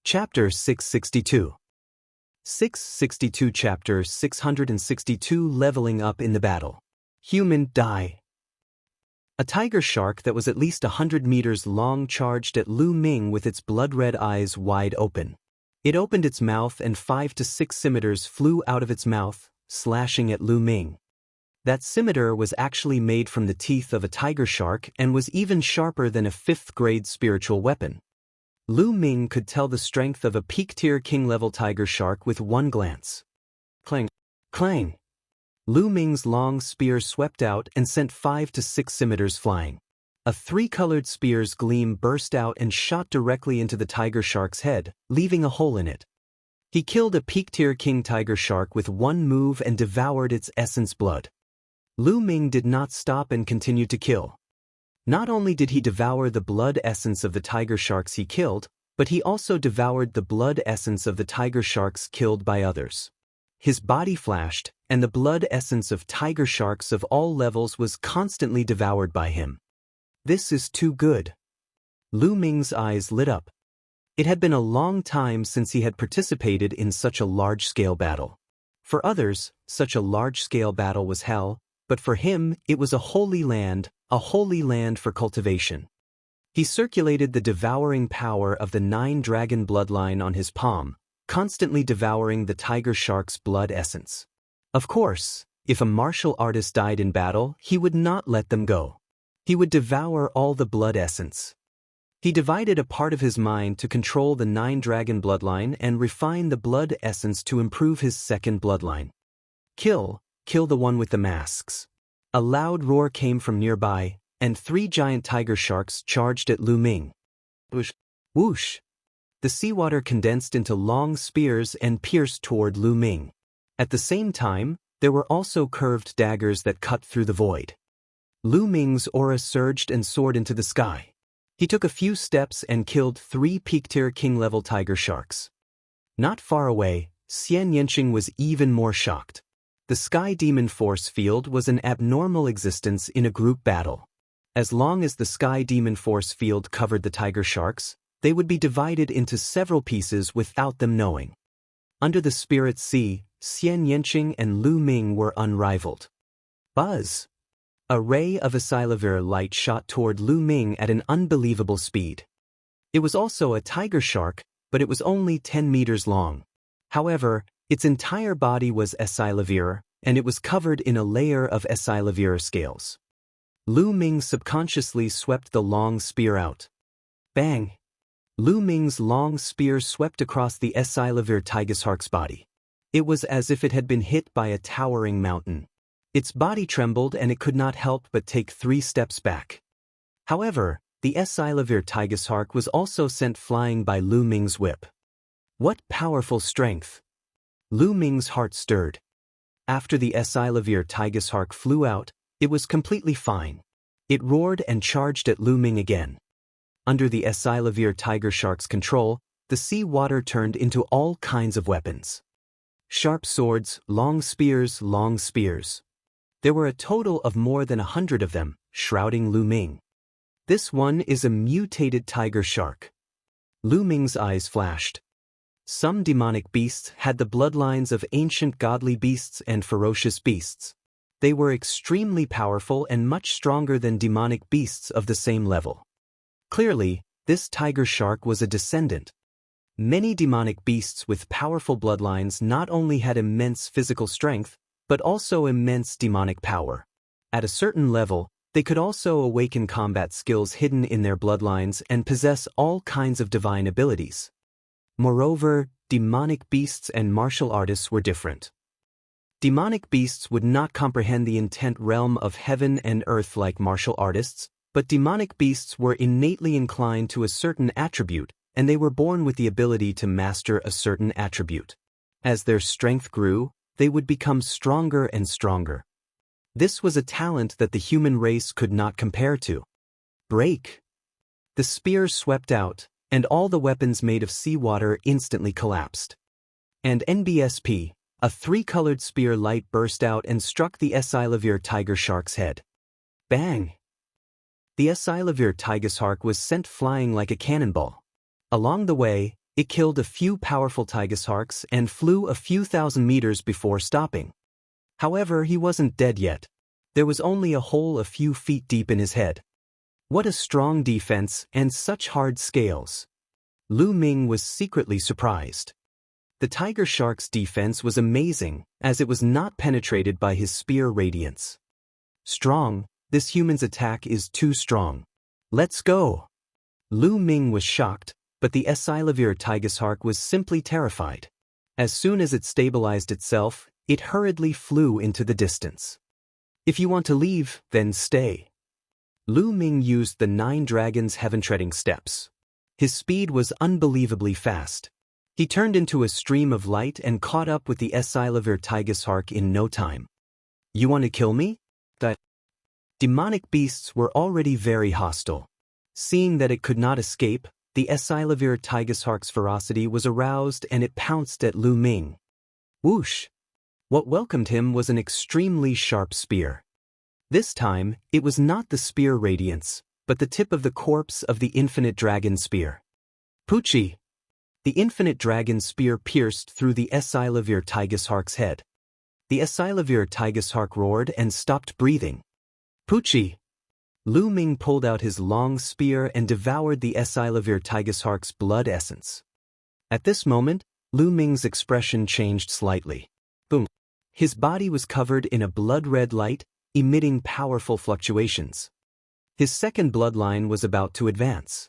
Chapter 662. 662 Chapter 662 Leveling Up in the Battle. Human Die. A tiger shark that was at least 100 meters long charged at Lu Ming with its blood-red eyes wide open. It opened its mouth and 5 to 6 scimitars flew out of its mouth, slashing at Lu Ming. That scimitar was actually made from the teeth of a tiger shark and was even sharper than a 5th-grade spiritual weapon. Lu Ming could tell the strength of a peak-tier king-level tiger shark with one glance. Clang! Clang! Lu Ming's long spear swept out and sent 5 to 6 scimitars flying. A 3-colored spear's gleam burst out and shot directly into the tiger shark's head, leaving a hole in it. He killed a peak-tier king tiger shark with one move and devoured its essence blood. Lu Ming did not stop and continued to kill. Not only did he devour the blood essence of the tiger sharks he killed, but he also devoured the blood essence of the tiger sharks killed by others. His body flashed, and the blood essence of tiger sharks of all levels was constantly devoured by him. This is too good. Lu Ming's eyes lit up. It had been a long time since he had participated in such a large-scale battle. For others, such a large-scale battle was hell, but for him it was a holy land for cultivation. He circulated the devouring power of the 9-dragon bloodline on his palm, constantly devouring the tiger shark's blood essence. Of course, if a martial artist died in battle, he would not let them go. He would devour all the blood essence. He divided a part of his mind to control the 9-dragon bloodline and refine the blood essence to improve his 2nd bloodline. Kill the one with the masks. A loud roar came from nearby, and 3 giant tiger sharks charged at Lu Ming. Whoosh! Whoosh! The seawater condensed into long spears and pierced toward Lu Ming. At the same time, there were also curved daggers that cut through the void. Lu Ming's aura surged and soared into the sky. He took a few steps and killed 3 peak-tier king-level tiger sharks. Not far away, Xian Yanqing was even more shocked. The Sky Demon Force Field was an abnormal existence in a group battle. As long as the Sky Demon Force Field covered the tiger sharks, they would be divided into several pieces without them knowing. Under the Spirit Sea, Xian Yanqing and Lu Ming were unrivaled. Buzz! A ray of Asilavir light shot toward Lu Ming at an unbelievable speed. It was also a tiger shark, but it was only 10 meters long. However, its entire body was Asilavir, and it was covered in a layer of Asilavir scales. Lu Ming subconsciously swept the long spear out. Bang! Lu Ming's long spear swept across the Asilavir tiger shark's body. It was as if it had been hit by a towering mountain. Its body trembled and it could not help but take 3 steps back. However, the Asilavir tiger shark was also sent flying by Lu Ming's whip. What powerful strength! Lu Ming's heart stirred. After the Asilavir tiger shark flew out, it was completely fine. It roared and charged at Lu Ming again. Under the Asilavir tiger shark's control, the sea water turned into all kinds of weapons. Sharp swords, long spears. There were a total of more than 100 of them, shrouding Lu Ming. This one is a mutated tiger shark. Lu Ming's eyes flashed. Some demonic beasts had the bloodlines of ancient godly beasts and ferocious beasts. They were extremely powerful and much stronger than demonic beasts of the same level. Clearly, this tiger shark was a descendant. Many demonic beasts with powerful bloodlines not only had immense physical strength, but also immense demonic power. At a certain level, they could also awaken combat skills hidden in their bloodlines and possess all kinds of divine abilities. Moreover, demonic beasts and martial artists were different. Demonic beasts would not comprehend the intent realm of heaven and earth like martial artists, but demonic beasts were innately inclined to a certain attribute, and they were born with the ability to master a certain attribute. As their strength grew, they would become stronger and stronger. This was a talent that the human race could not compare to. Break! The spear swept out, and all the weapons made of seawater instantly collapsed. And NBSP, a 3-colored spear light burst out and struck the Asilavir tiger shark's head. Bang! The Asilavir tiger shark was sent flying like a cannonball. Along the way, It killed a few powerful tiger sharks and flew a few thousand meters before stopping. However, he wasn't dead yet. There was only a hole a few feet deep in his head. What a strong defense and such hard scales. Lu Ming was secretly surprised. The tiger shark's defense was amazing, as it was not penetrated by his spear radiance. Strong, this human's attack is too strong. Let's go. Lu Ming was shocked, but the Esilavir tiger shark was simply terrified. As soon as it stabilized itself, it hurriedly flew into the distance. If you want to leave, then stay. Lu Ming used the 9 dragons' heaven-treading steps. His speed was unbelievably fast. He turned into a stream of light and caught up with the Esilavir tiger shark in no time. You want to kill me? The demonic beasts were already very hostile. Seeing that it could not escape, the Esilavir tiger shark's ferocity was aroused and it pounced at Lu Ming. Whoosh! What welcomed him was an extremely sharp spear. This time, it was not the spear radiance, but the tip of the corpse of the infinite dragon spear. Poochie! The infinite dragon spear pierced through the Esilavir tiger shark's head. The Esilavir tiger shark roared and stopped breathing. Poochie! Lu Ming pulled out his long spear and devoured the Esilavir tiger shark's blood essence. At this moment, Lu Ming's expression changed slightly. Boom! His body was covered in a blood-red light, emitting powerful fluctuations. His second bloodline was about to advance.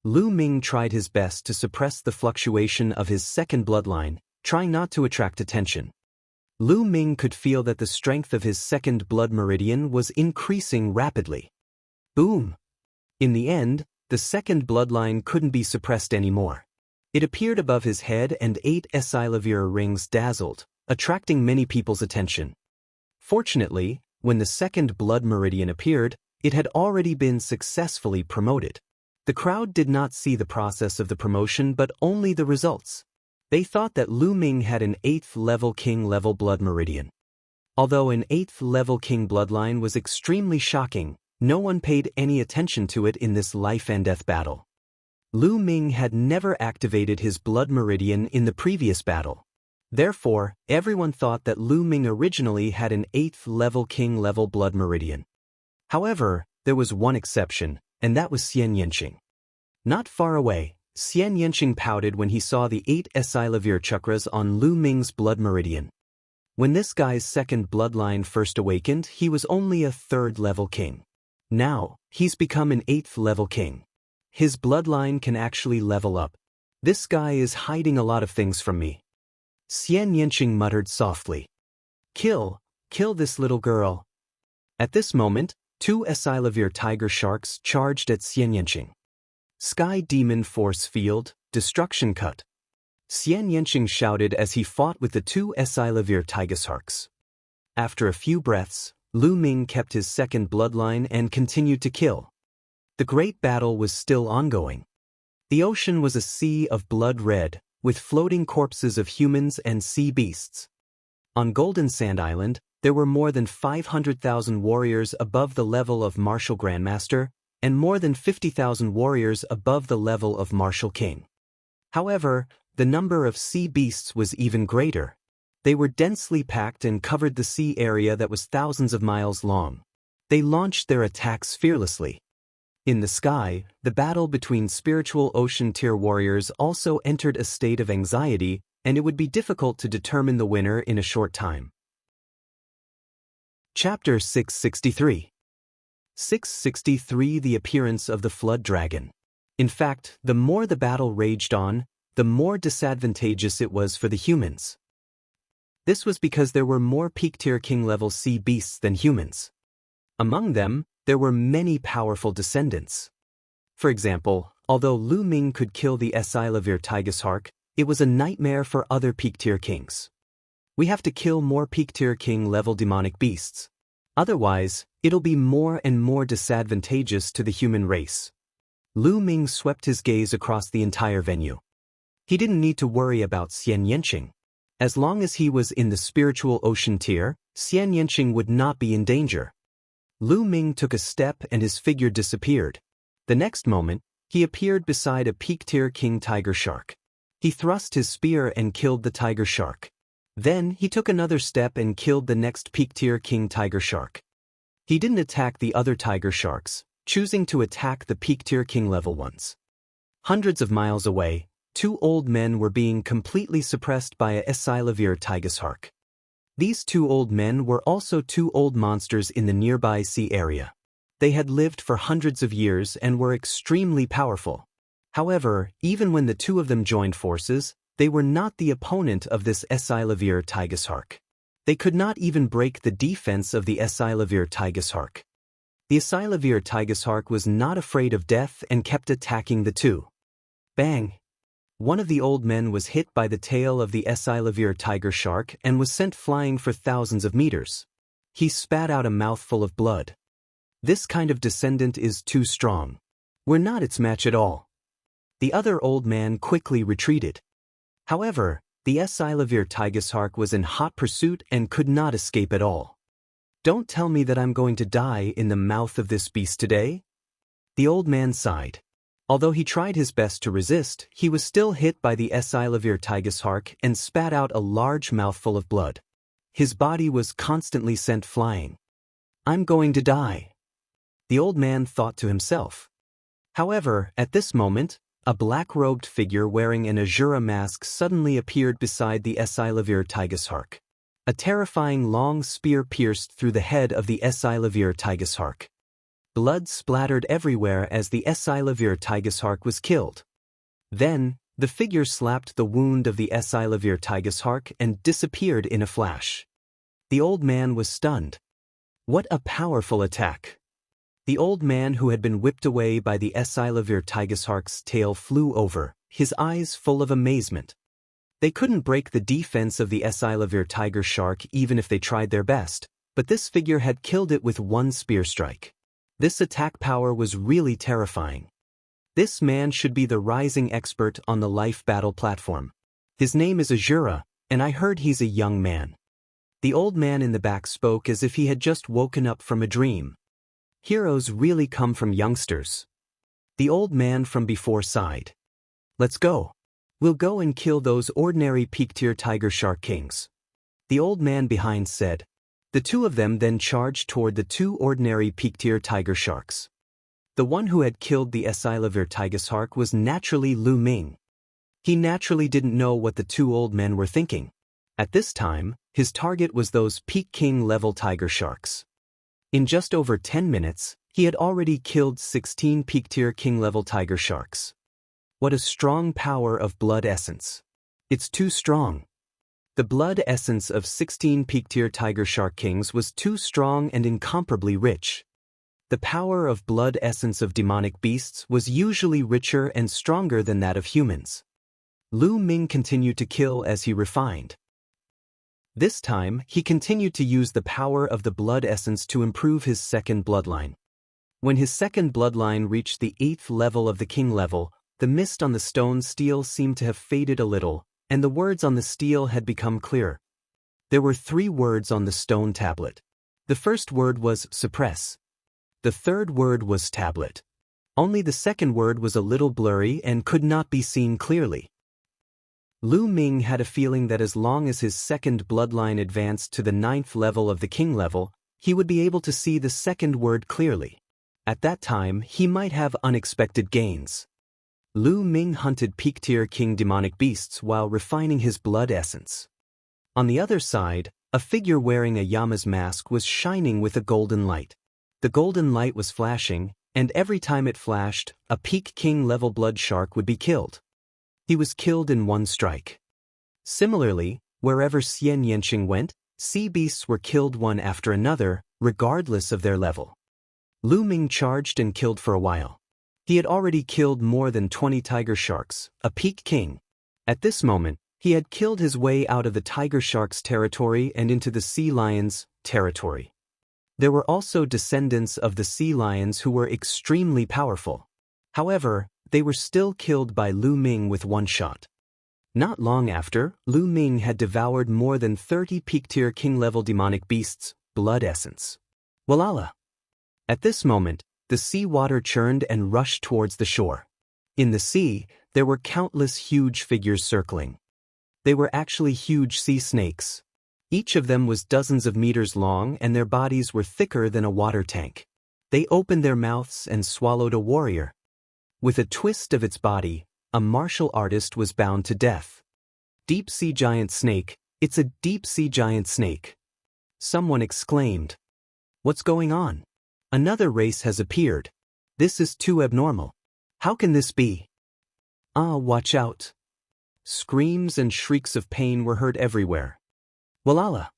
Lu Ming tried his best to suppress the fluctuation of his second bloodline, trying not to attract attention. Lu Ming could feel that the strength of his second blood meridian was increasing rapidly. Boom! In the end, the second bloodline couldn't be suppressed anymore. It appeared above his head and 8 Esilavir rings dazzled, attracting many people's attention. Fortunately, when the second blood meridian appeared, it had already been successfully promoted. The crowd did not see the process of the promotion but only the results. They thought that Lu Ming had an 8th level king level blood meridian. Although an 8th level king bloodline was extremely shocking, no one paid any attention to it in this life and death battle. Lu Ming had never activated his blood meridian in the previous battle. Therefore, everyone thought that Lu Ming originally had an 8th level king level blood meridian. However, there was one exception, and that was Xian Yanqing. Not far away, Xian Yanqing pouted when he saw the 8 Esilavir chakras on Lu Ming's blood meridian. When this guy's second bloodline first awakened, he was only a 3rd level king. Now, he's become an 8th level king. His bloodline can actually level up. This guy is hiding a lot of things from me. Xian Yanqing muttered softly. Kill this little girl. At this moment, 2 Esilavir tiger sharks charged at Xian Yanqing. Sky Demon Force Field, Destruction Cut. Xian Yanqing shouted as he fought with the 2 Esilavir tiger sharks. After a few breaths, Lu Ming kept his second bloodline and continued to kill. The great battle was still ongoing. The ocean was a sea of blood red, with floating corpses of humans and sea beasts. On Golden Sand Island, there were more than 500,000 warriors above the level of Martial Grandmaster, and more than 50,000 warriors above the level of Martial King. However, the number of sea beasts was even greater. They were densely packed and covered the sea area that was thousands of miles long. They launched their attacks fearlessly. In the sky, the battle between spiritual ocean tier warriors also entered a state of anxiety, and it would be difficult to determine the winner in a short time. Chapter 663. 663 The Appearance of the Flood Dragon. In fact, the more the battle raged on, the more disadvantageous it was for the humans. This was because there were more peak-tier king-level sea beasts than humans. Among them, there were many powerful descendants. For example, although Lu Ming could kill the Esilavir tiger shark, it was a nightmare for other peak-tier kings. We have to kill more peak-tier king-level demonic beasts. Otherwise, it'll be more and more disadvantageous to the human race. Lu Ming swept his gaze across the entire venue. He didn't need to worry about Xian Yanqing. As long as he was in the spiritual ocean tier, Xian Yanqing would not be in danger. Lu Ming took a step and his figure disappeared. The next moment, he appeared beside a peak-tier king tiger shark. He thrust his spear and killed the tiger shark. Then he took another step and killed the next peak-tier king tiger shark. He didn't attack the other tiger sharks, choosing to attack the peak-tier king level ones. Hundreds of miles away, two old men were being completely suppressed by a Esilavir tiger shark. These two old men were also two old monsters in the nearby sea area. They had lived for hundreds of years and were extremely powerful. However, even when the two of them joined forces, they were not the opponent of this Esilavir tiger shark. They could not even break the defense of the Esilavir tiger shark. The Esilavir tiger shark was not afraid of death and kept attacking the two. Bang! One of the old men was hit by the tail of the Esilavir tiger shark and was sent flying for thousands of meters. He spat out a mouthful of blood. This kind of descendant is too strong. We're not its match at all. The other old man quickly retreated. However, the Esilavir tiger shark was in hot pursuit and could not escape at all. Don't tell me that I'm going to die in the mouth of this beast today? The old man sighed. Although he tried his best to resist, he was still hit by the Esilavir tiger shark and spat out a large mouthful of blood. His body was constantly sent flying. I'm going to die, the old man thought to himself. However, at this moment, a black-robed figure wearing an Azura mask suddenly appeared beside the Esilavir tiger shark. A terrifying long spear pierced through the head of the Esilavir tiger shark. Blood splattered everywhere as the Esilavir tiger shark was killed. Then, the figure slapped the wound of the Esilavir tiger shark and disappeared in a flash. The old man was stunned. What a powerful attack! The old man who had been whipped away by the Esilavir tiger shark's tail flew over, his eyes full of amazement. They couldn't break the defense of the Esilavir tiger shark even if they tried their best, but this figure had killed it with one spear strike. This attack power was really terrifying. This man should be the rising expert on the life battle platform. His name is Azura, and I heard he's a young man. The old man in the back spoke as if he had just woken up from a dream. Heroes really come from youngsters. The old man from before sighed. Let's go. We'll go and kill those ordinary peak-tier tiger shark kings. The old man behind said. The two of them then charged toward the two ordinary peak-tier tiger sharks. The one who had killed the Esilavir tiger shark was naturally Lu Ming. He naturally didn't know what the two old men were thinking. At this time, his target was those peak king level tiger sharks. In just over 10 minutes, he had already killed 16 peak-tier king-level tiger sharks. What a strong power of blood essence. It's too strong. The blood essence of 16 peak-tier tiger shark kings was too strong and incomparably rich. The power of blood essence of demonic beasts was usually richer and stronger than that of humans. Lu Ming continued to kill as he refined. This time, he continued to use the power of the blood essence to improve his second bloodline. When his second bloodline reached the 8th level of the king level, the mist on the stone steel seemed to have faded a little, and the words on the steel had become clearer. There were 3 words on the stone tablet. The first word was suppress. The third word was tablet. Only the second word was a little blurry and could not be seen clearly. Lu Ming had a feeling that as long as his second bloodline advanced to the 9th level of the king level, he would be able to see the second word clearly. At that time, he might have unexpected gains. Lu Ming hunted peak-tier king demonic beasts while refining his blood essence. On the other side, a figure wearing a Yama's mask was shining with a golden light. The golden light was flashing, and every time it flashed, a peak king level blood shark would be killed. He was killed in one strike. Similarly, wherever Xian Yanqing went, sea beasts were killed one after another, regardless of their level. Lu Ming charged and killed for a while. He had already killed more than 20 tiger sharks, a peak king. At this moment, he had killed his way out of the tiger shark's territory and into the sea lion's territory. There were also descendants of the sea lions who were extremely powerful. However, they were still killed by Lu Ming with one shot. Not long after, Lu Ming had devoured more than 30 peak-tier king-level demonic beasts' blood essence. Walala! At this moment, the sea water churned and rushed towards the shore. In the sea, there were countless huge figures circling. They were actually huge sea snakes. Each of them was dozens of meters long and their bodies were thicker than a water tank. They opened their mouths and swallowed a warrior. With a twist of its body, a martial artist was bound to death. Deep sea giant snake, it's a deep sea giant snake. Someone exclaimed. What's going on? Another race has appeared. This is too abnormal. How can this be? Ah, watch out. Screams and shrieks of pain were heard everywhere. Walala.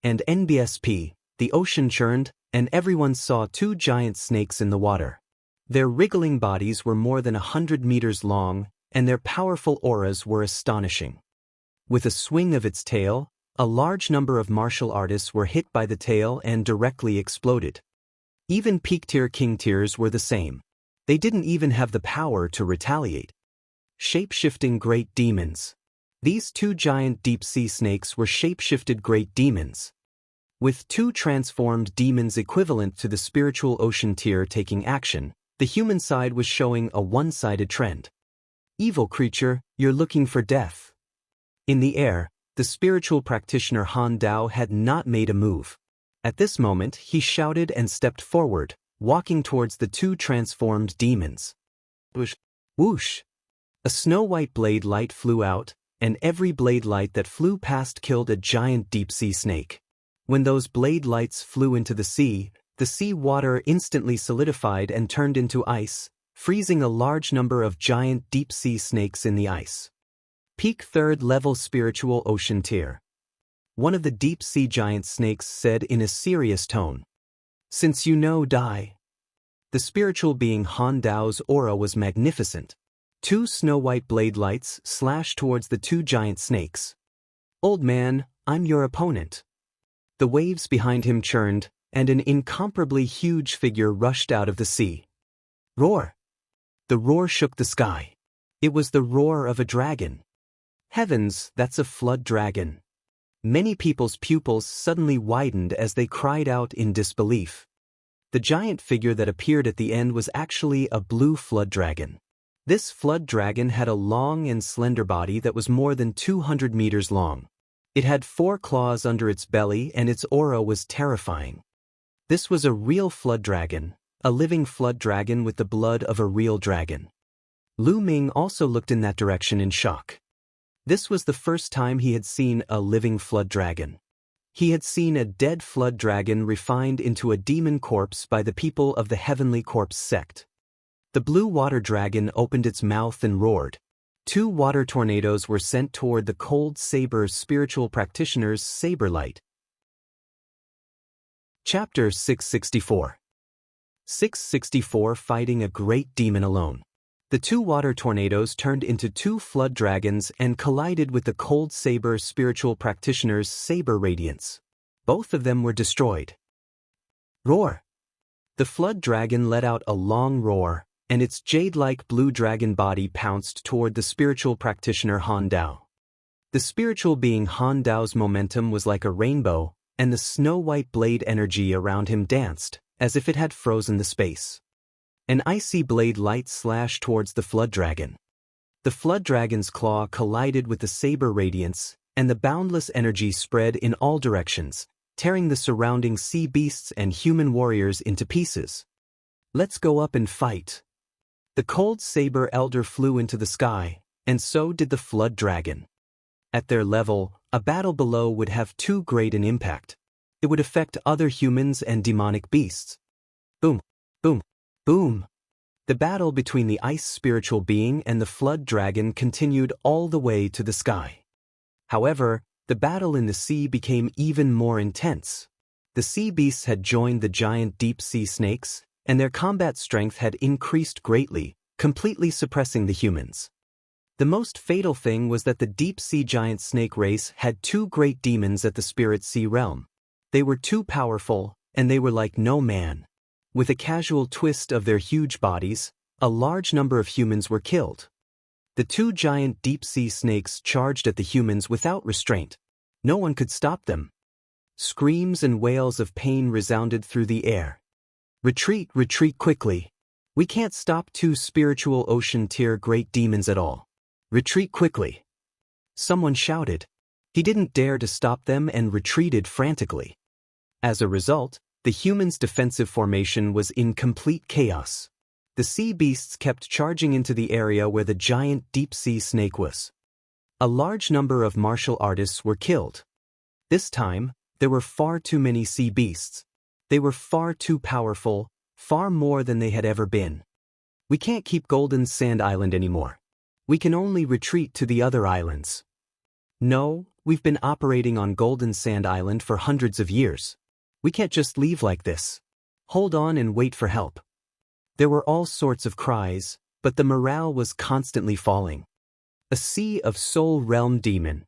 And NBSP, the ocean churned, and everyone saw two giant snakes in the water. Their wriggling bodies were more than 100 meters long, and their powerful auras were astonishing. With a swing of its tail, a large number of martial artists were hit by the tail and directly exploded. Even peak-tier king-tiers were the same. They didn't even have the power to retaliate. Shape-shifting great demons. These two giant deep-sea snakes were shape-shifted great demons. With two transformed demons equivalent to the spiritual ocean tier taking action, the human side was showing a one-sided trend. Evil creature, you're looking for death. In the air, the spiritual practitioner Han Dao had not made a move. At this moment, he shouted and stepped forward, walking towards the two transformed demons. Whoosh! Whoosh! A snow-white blade light flew out, and every blade light that flew past killed a giant deep-sea snake. When those blade lights flew into the sea water instantly solidified and turned into ice, freezing a large number of giant deep-sea snakes in the ice. Peak third-level spiritual ocean tier. One of the deep-sea giant snakes said in a serious tone. Since you know, die. The spiritual being Han Dao's aura was magnificent. Two snow-white blade lights slashed towards the two giant snakes. Old man, I'm your opponent. The waves behind him churned, and an incomparably huge figure rushed out of the sea. Roar! The roar shook the sky. It was the roar of a dragon. Heavens, that's a flood dragon. Many people's pupils suddenly widened as they cried out in disbelief. The giant figure that appeared at the end was actually a blue flood dragon. This flood dragon had a long and slender body that was more than 200 meters long. It had 4 claws under its belly and its aura was terrifying. This was a real flood dragon, a living flood dragon with the blood of a real dragon. Lu Ming also looked in that direction in shock. This was the first time he had seen a living flood dragon. He had seen a dead flood dragon refined into a demon corpse by the people of the Heavenly Corpse sect. The blue water dragon opened its mouth and roared. 2 water tornadoes were sent toward the cold saber spiritual practitioner's saber light. Chapter 664. 664 Fighting a Great Demon Alone. The 2 water tornadoes turned into 2 flood dragons and collided with the cold saber spiritual practitioner's saber radiance. Both of them were destroyed. Roar! The flood dragon let out a long roar, and its jade-like blue dragon body pounced toward the spiritual practitioner Han Dao. The spiritual being Han Dao's momentum was like a rainbow, and the snow-white blade energy around him danced, as if it had frozen the space. An icy blade light slashed towards the flood dragon. The flood dragon's claw collided with the saber radiance, and the boundless energy spread in all directions, tearing the surrounding sea beasts and human warriors into pieces. Let's go up and fight. The cold saber elder flew into the sky, and so did the flood dragon. At their level, a battle below would have too great an impact. It would affect other humans and demonic beasts. Boom, boom, boom. The battle between the ice spiritual being and the flood dragon continued all the way to the sky. However, the battle in the sea became even more intense. The sea beasts had joined the giant deep sea snakes, and their combat strength had increased greatly, completely suppressing the humans. The most fatal thing was that the deep-sea giant snake race had 2 great demons at the spirit sea realm. They were too powerful, and they were like no man. With a casual twist of their huge bodies, a large number of humans were killed. The 2 giant deep-sea snakes charged at the humans without restraint. No one could stop them. Screams and wails of pain resounded through the air. Retreat, retreat quickly. We can't stop two spiritual ocean tier great demons at all. Retreat quickly. Someone shouted. He didn't dare to stop them and retreated frantically. As a result, the humans' defensive formation was in complete chaos. The sea beasts kept charging into the area where the giant deep-sea snake was. A large number of martial artists were killed. This time, there were far too many sea beasts. They were far too powerful, far more than they had ever been. We can't keep Golden Sand Island anymore. We can only retreat to the other islands. No, we've been operating on Golden Sand Island for hundreds of years. We can't just leave like this. Hold on and wait for help. There were all sorts of cries, but the morale was constantly falling. A sea of soul realm demon.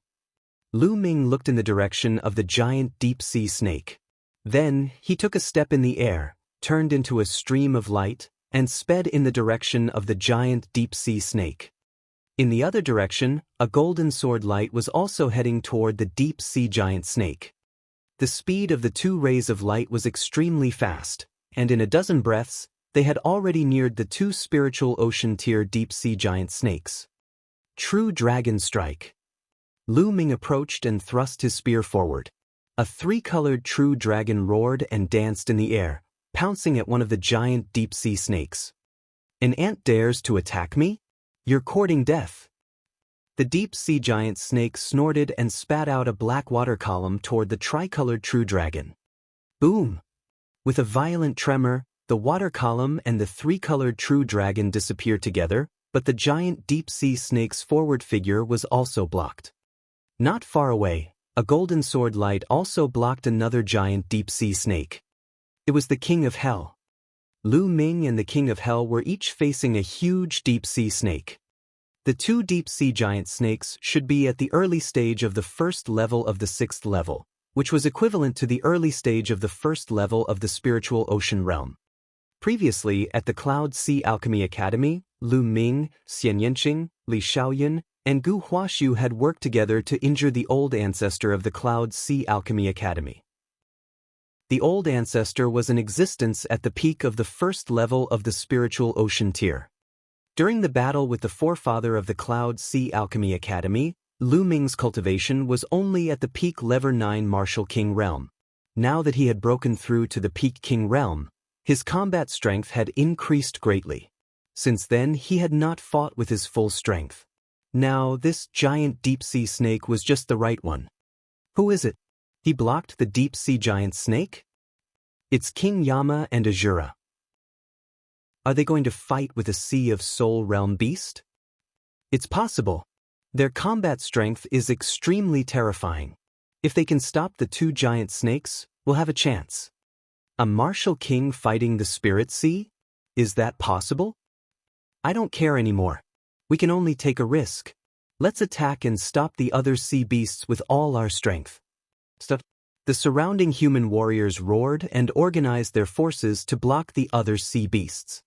Lu Ming looked in the direction of the giant deep-sea snake. Then, he took a step in the air, turned into a stream of light, and sped in the direction of the giant deep-sea snake. In the other direction, a golden sword light was also heading toward the deep-sea giant snake. The speed of the two rays of light was extremely fast, and in a dozen breaths, they had already neared the two spiritual ocean-tier deep-sea giant snakes. True Dragon Strike. Lu Ming approached and thrust his spear forward. A three-colored true dragon roared and danced in the air, pouncing at one of the giant deep-sea snakes. An ant dares to attack me? You're courting death. The deep-sea giant snake snorted and spat out a black water column toward the tricolored true dragon. Boom! With a violent tremor, the water column and the three-colored true dragon disappeared together, but the giant deep-sea snake's forward figure was also blocked. Not far away, a golden sword light also blocked another giant deep-sea snake. It was the King of Hell. Lu Ming and the King of Hell were each facing a huge deep-sea snake. The two deep-sea giant snakes should be at the early stage of the first level of the sixth level, which was equivalent to the early stage of the first level of the spiritual ocean realm. Previously, at the Cloud Sea Alchemy Academy, Lu Ming, Xian Yanqing, Li Shaoyan, and Gu Huaxiu had worked together to injure the old ancestor of the Cloud Sea Alchemy Academy. The old ancestor was in existence at the peak of the first level of the spiritual ocean tier. During the battle with the forefather of the Cloud Sea Alchemy Academy, Lu Ming's cultivation was only at the peak level 9 Martial King realm. Now that he had broken through to the peak King realm, his combat strength had increased greatly. Since then, he had not fought with his full strength. Now, this giant deep-sea snake was just the right one. Who is it? He blocked the deep-sea giant snake? It's King Yama and Azura. Are they going to fight with a sea of soul realm beast? It's possible. Their combat strength is extremely terrifying. If they can stop the two giant snakes, we'll have a chance. A martial king fighting the spirit sea? Is that possible? I don't care anymore. We can only take a risk. Let's attack and stop the other sea beasts with all our strength. The surrounding human warriors roared and organized their forces to block the other sea beasts.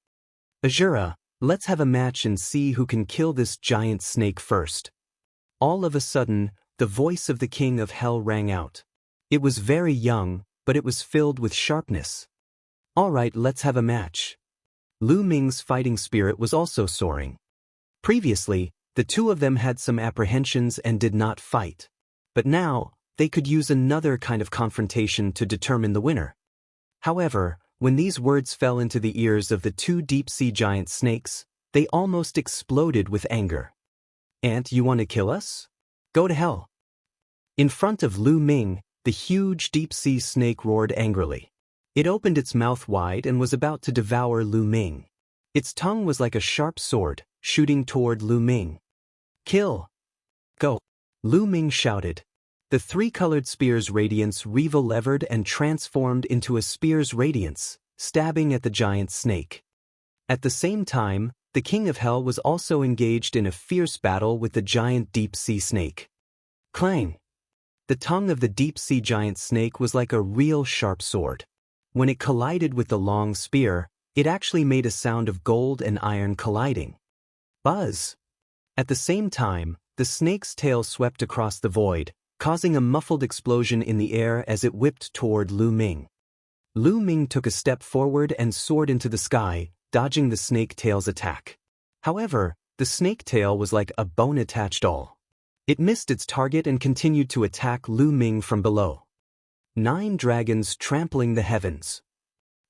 Azura, let's have a match and see who can kill this giant snake first. All of a sudden, the voice of the King of Hell rang out. It was very young, but it was filled with sharpness. All right, let's have a match. Lu Ming's fighting spirit was also soaring. Previously, the two of them had some apprehensions and did not fight. But now, they could use another kind of confrontation to determine the winner. However, when these words fell into the ears of the two deep-sea giant snakes, they almost exploded with anger. Ant, you want to kill us? Go to hell. In front of Lu Ming, the huge deep-sea snake roared angrily. It opened its mouth wide and was about to devour Lu Ming. Its tongue was like a sharp sword, shooting toward Lu Ming. Kill! Go! Lu Ming shouted. The three-colored spear's radiance revel-levered and transformed into a spear's radiance, stabbing at the giant snake. At the same time, the King of Hell was also engaged in a fierce battle with the giant deep-sea snake. Clang! The tongue of the deep-sea giant snake was like a real sharp sword. When it collided with the long spear, it actually made a sound of gold and iron colliding. Buzz! At the same time, the snake's tail swept across the void, causing a muffled explosion in the air as it whipped toward Lu Ming. Lu Ming took a step forward and soared into the sky, dodging the snake tail's attack. However, the snake tail was like a bone-attached awl. It missed its target and continued to attack Lu Ming from below. 9 dragons trampling the heavens.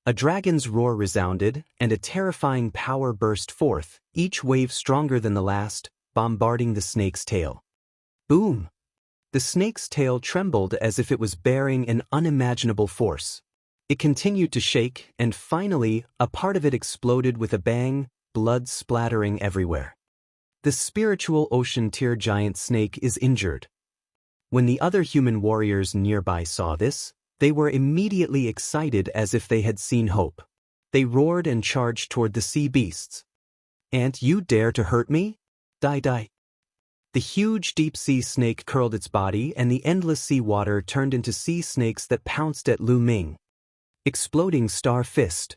A dragon's roar resounded, and a terrifying power burst forth, each wave stronger than the last, bombarding the snake's tail. Boom! The snake's tail trembled as if it was bearing an unimaginable force. It continued to shake, and finally, a part of it exploded with a bang, blood splattering everywhere. The spiritual ocean tier giant snake is injured. When the other human warriors nearby saw this, they were immediately excited as if they had seen hope. They roared and charged toward the sea beasts. "And you dare to hurt me? Die die." The huge deep-sea snake curled its body and the endless sea water turned into sea snakes that pounced at Lu Ming. Exploding star fist.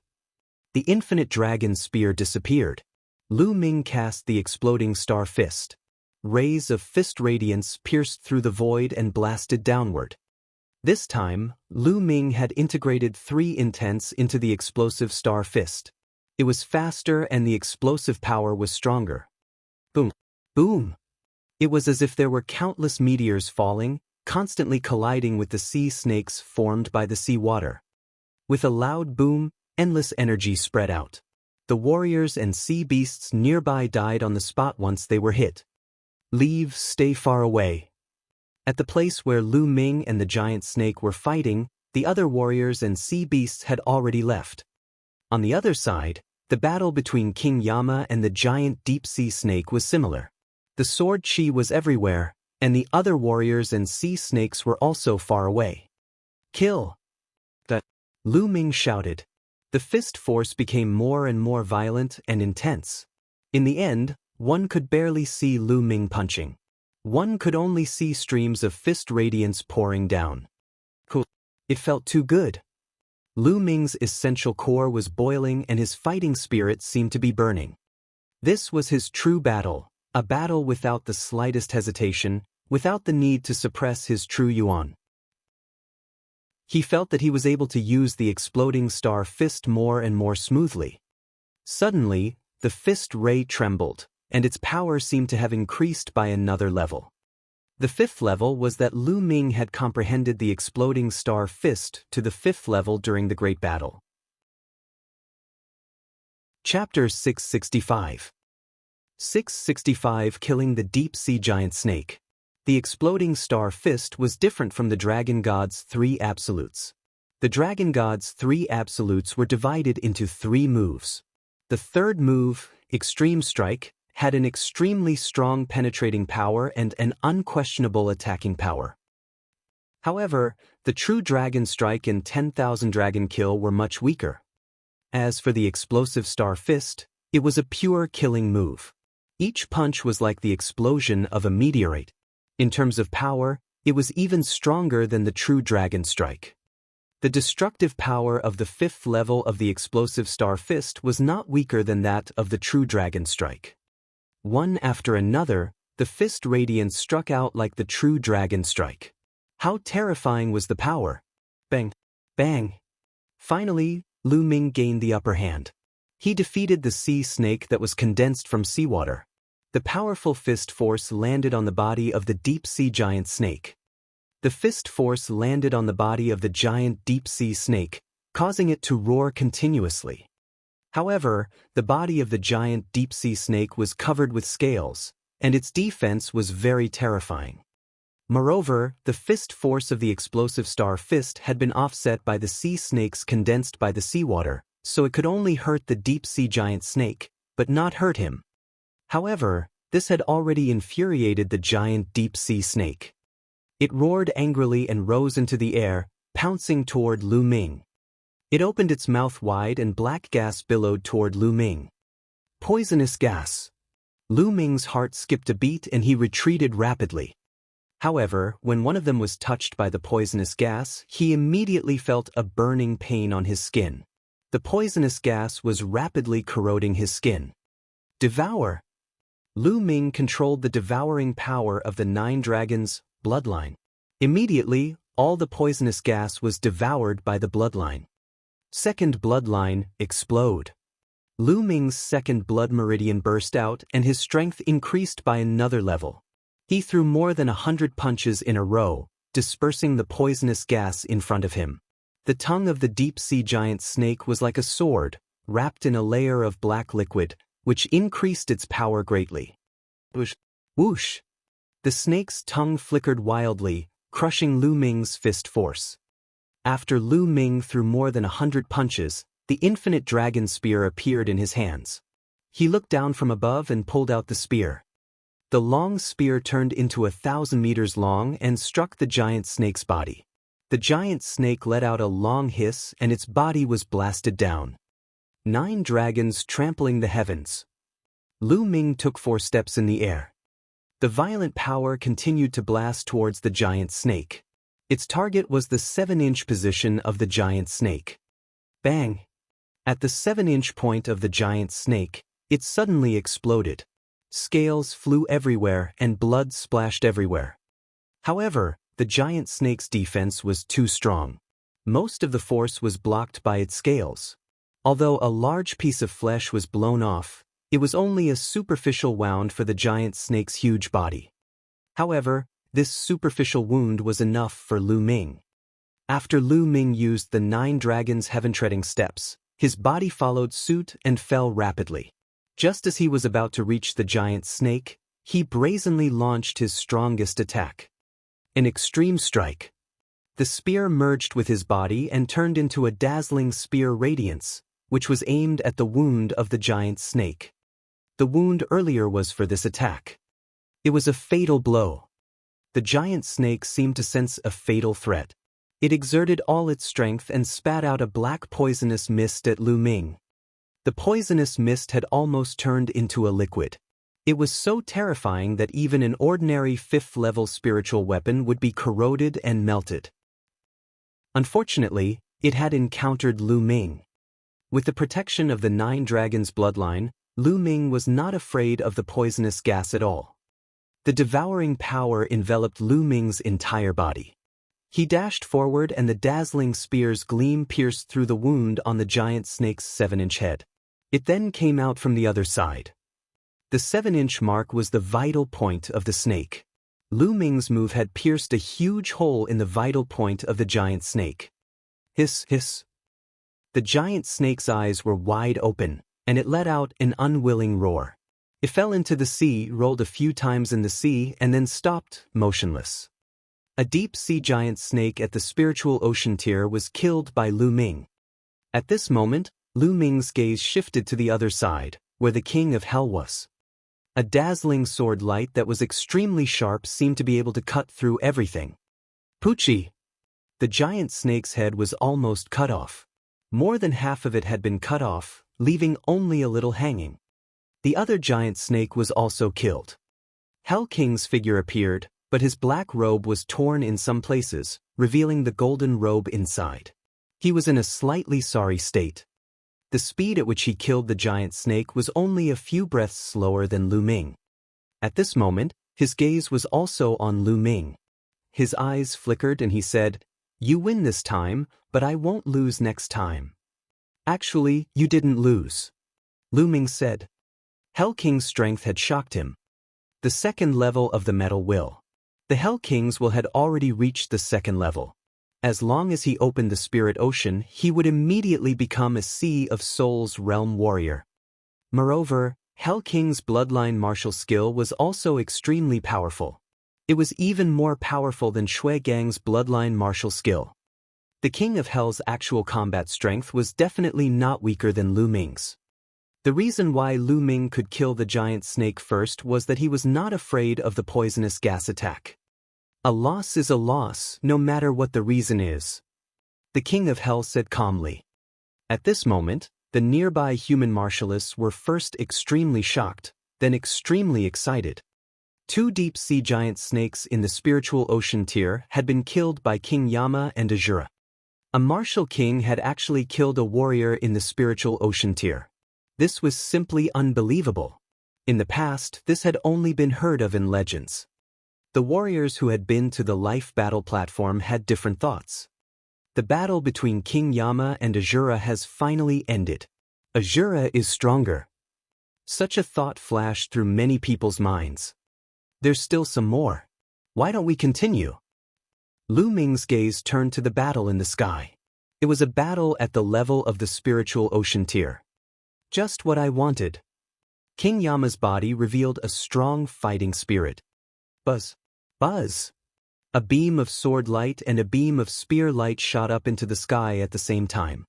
The infinite dragon spear disappeared. Lu Ming cast the exploding star fist. Rays of fist radiance pierced through the void and blasted downward. This time, Lu Ming had integrated 3 intents into the explosive star fist. It was faster and the explosive power was stronger. Boom! Boom! It was as if there were countless meteors falling, constantly colliding with the sea snakes formed by the sea water. With a loud boom, endless energy spread out. The warriors and sea beasts nearby died on the spot once they were hit. Leave, stay far away. At the place where Lu Ming and the giant snake were fighting, the other warriors and sea beasts had already left. On the other side, the battle between King Yama and the giant deep-sea snake was similar. The sword chi was everywhere, and the other warriors and sea snakes were also far away. "Kill!" Lu Ming shouted. The fist force became more and more violent and intense. In the end, one could barely see Lu Ming punching. One could only see streams of fist radiance pouring down. Cool. It felt too good. Lu Ming's essential core was boiling and his fighting spirit seemed to be burning. This was his true battle, a battle without the slightest hesitation, without the need to suppress his true yuan. He felt that he was able to use the exploding star fist more and more smoothly. Suddenly, the fist ray trembled, and its power seemed to have increased by another level. The 5th level was that Lu Ming had comprehended the exploding star fist to the 5th level during the Great Battle. Chapter 665. 665 Killing the Deep-Sea Giant Snake. The exploding star fist was different from the Dragon God's 3 absolutes. The Dragon God's 3 absolutes were divided into 3 moves. The 3rd move, Extreme Strike, had an extremely strong penetrating power and an unquestionable attacking power. However, the True Dragon Strike and 10,000 Dragon Kill were much weaker. As for the explosive star fist, it was a pure killing move. Each punch was like the explosion of a meteorite. In terms of power, it was even stronger than the True Dragon Strike. The destructive power of the 5th level of the explosive star fist was not weaker than that of the True Dragon Strike. One after another, the fist radiance struck out like the True Dragon Strike. How terrifying was the power! Bang! Bang! Finally, Lu Ming gained the upper hand. He defeated the sea snake that was condensed from seawater. The powerful fist force landed on the body of the deep-sea giant snake. The fist force landed on the body of the giant deep-sea snake, causing it to roar continuously. However, the body of the giant deep-sea snake was covered with scales, and its defense was very terrifying. Moreover, the fist force of the explosive star fist had been offset by the sea snakes condensed by the seawater, so it could only hurt the deep-sea giant snake, but not hurt him. However, this had already infuriated the giant deep-sea snake. It roared angrily and rose into the air, pouncing toward Lu Ming. It opened its mouth wide and black gas billowed toward Lu Ming. Poisonous gas. Lu Ming's heart skipped a beat and he retreated rapidly. However, when one of them was touched by the poisonous gas, he immediately felt a burning pain on his skin. The poisonous gas was rapidly corroding his skin. Devour. Lu Ming controlled the devouring power of the 9 dragons' bloodline. Immediately, all the poisonous gas was devoured by the bloodline. Second bloodline, explode. Lu Ming's second blood meridian burst out and his strength increased by another level. He threw more than 100 punches in a row, dispersing the poisonous gas in front of him. The tongue of the deep-sea giant snake was like a sword, wrapped in a layer of black liquid, which increased its power greatly. Whoosh! Whoosh! The snake's tongue flickered wildly, crushing Lu Ming's fist force. After Lu Ming threw more than 100 punches, the infinite dragon spear appeared in his hands. He looked down from above and pulled out the spear. The long spear turned into 1,000 meters long and struck the giant snake's body. The giant snake let out a long hiss and its body was blasted down. 9 dragons trampling the heavens. Lu Ming took 4 steps in the air. The violent power continued to blast towards the giant snake. Its target was the 7-inch position of the giant snake. Bang! At the 7-inch point of the giant snake, it suddenly exploded. Scales flew everywhere and blood splashed everywhere. However, the giant snake's defense was too strong. Most of the force was blocked by its scales. Although a large piece of flesh was blown off, it was only a superficial wound for the giant snake's huge body. However, this superficial wound was enough for Lu Ming. After Lu Ming used the 9 dragons' heaven-treading steps, his body followed suit and fell rapidly. Just as he was about to reach the giant snake, he brazenly launched his strongest attack. An extreme strike. The spear merged with his body and turned into a dazzling spear radiance, which was aimed at the wound of the giant snake. The wound earlier was for this attack. It was a fatal blow. The giant snake seemed to sense a fatal threat. It exerted all its strength and spat out a black poisonous mist at Lu Ming. The poisonous mist had almost turned into a liquid. It was so terrifying that even an ordinary 5th-level spiritual weapon would be corroded and melted. Unfortunately, it had encountered Lu Ming. With the protection of the 9 dragons' bloodline, Lu Ming was not afraid of the poisonous gas at all. The devouring power enveloped Lu Ming's entire body. He dashed forward and the dazzling spear's gleam pierced through the wound on the giant snake's 7-inch head. It then came out from the other side. The 7-inch mark was the vital point of the snake. Lu Ming's move had pierced a huge hole in the vital point of the giant snake. Hiss, hiss. The giant snake's eyes were wide open, and it let out an unwilling roar. It fell into the sea, rolled a few times in the sea, and then stopped, motionless. A deep-sea giant snake at the spiritual ocean tier was killed by Lu Ming. At this moment, Lu Ming's gaze shifted to the other side, where the king of hell was. A dazzling sword light that was extremely sharp seemed to be able to cut through everything. Poochie! The giant snake's head was almost cut off. More than half of it had been cut off, leaving only a little hanging. The other giant snake was also killed. Hell King's figure appeared, but his black robe was torn in some places, revealing the golden robe inside. He was in a slightly sorry state. The speed at which he killed the giant snake was only a few breaths slower than Lu Ming. At this moment, his gaze was also on Lu Ming. His eyes flickered and he said, "You win this time, but I won't lose next time." "Actually, you didn't lose," Lu Ming said. Hell King's strength had shocked him. The 2nd level of the metal will. The Hell King's will had already reached the 2nd level. As long as he opened the spirit ocean, he would immediately become a Sea of Souls realm warrior. Moreover, Hell King's bloodline martial skill was also extremely powerful. It was even more powerful than Shui Gang's bloodline martial skill. The King of Hell's actual combat strength was definitely not weaker than Lu Ming's. The reason why Lu Ming could kill the giant snake first was that he was not afraid of the poisonous gas attack. A loss is a loss, no matter what the reason is, the King of Hell said calmly. At this moment, the nearby human martialists were first extremely shocked, then extremely excited. 2 deep-sea giant snakes in the spiritual ocean tier had been killed by King Yama and Azura. A martial king had actually killed a warrior in the spiritual ocean tier. This was simply unbelievable. In the past, this had only been heard of in legends. The warriors who had been to the life battle platform had different thoughts. The battle between King Yama and Azura has finally ended. Azura is stronger. Such a thought flashed through many people's minds. There's still some more. Why don't we continue? Lu Ming's gaze turned to the battle in the sky. It was a battle at the level of the spiritual ocean tier. Just what I wanted. King Yama's body revealed a strong fighting spirit. Buzz. Buzz. A beam of sword light and a beam of spear light shot up into the sky at the same time.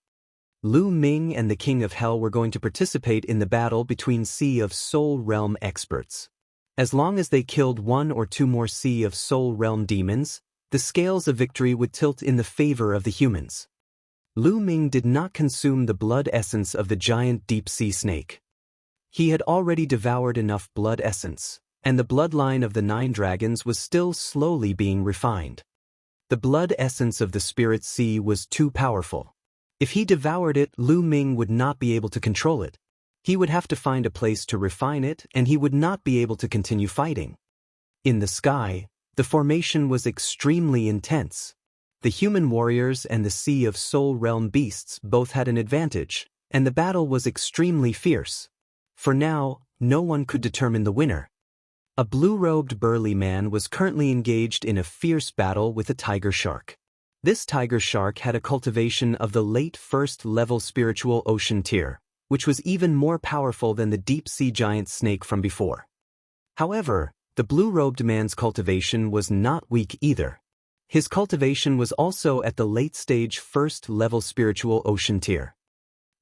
Lu Ming and the King of Hell were going to participate in the battle between Sea of Soul Realm experts. As long as they killed one or two more Sea of Soul Realm demons, the scales of victory would tilt in the favor of the humans. Lu Ming did not consume the blood essence of the giant deep-sea snake. He had already devoured enough blood essence, and the bloodline of the 9 dragons was still slowly being refined. The blood essence of the spirit sea was too powerful. If he devoured it, Lu Ming would not be able to control it. He would have to find a place to refine it, and he would not be able to continue fighting. In the sky, the formation was extremely intense. The human warriors and the Sea of Soul Realm beasts both had an advantage, and the battle was extremely fierce. For now, no one could determine the winner. A blue-robed burly man was currently engaged in a fierce battle with a tiger shark. This tiger shark had a cultivation of the late first-level spiritual ocean tier, which was even more powerful than the deep-sea giant snake from before. However, the blue-robed man's cultivation was not weak either. His cultivation was also at the late-stage first-level spiritual ocean tier.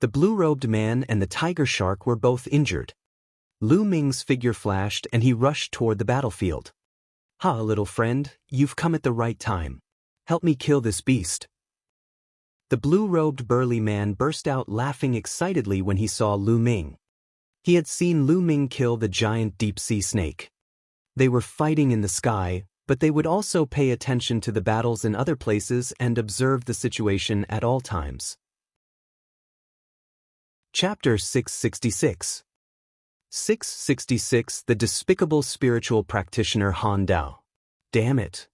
The blue-robed man and the tiger shark were both injured. Lu Ming's figure flashed and he rushed toward the battlefield. "Ha, little friend, you've come at the right time. Help me kill this beast." The blue-robed burly man burst out laughing excitedly when he saw Lu Ming. He had seen Lu Ming kill the giant deep-sea snake. They were fighting in the sky, but they would also pay attention to the battles in other places and observe the situation at all times. Chapter 666. 666 The Despicable Spiritual Practitioner Han Dao. Damn it.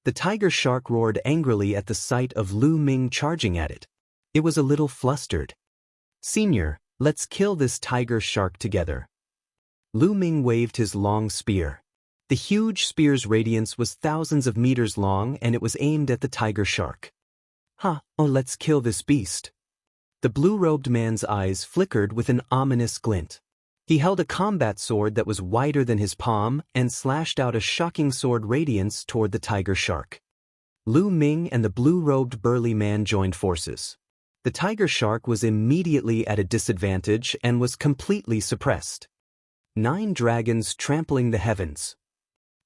The tiger shark roared angrily at the sight of Lu Ming charging at it. It was a little flustered. "Senior, let's kill this tiger shark together." Lu Ming waved his long spear. The huge spear's radiance was thousands of meters long and it was aimed at the tiger shark. "Oh, let's kill this beast." The blue-robed man's eyes flickered with an ominous glint. He held a combat sword that was wider than his palm and slashed out a shocking sword radiance toward the tiger shark. Lu Ming and the blue-robed burly man joined forces. The tiger shark was immediately at a disadvantage and was completely suppressed. 9 dragons trampling the heavens.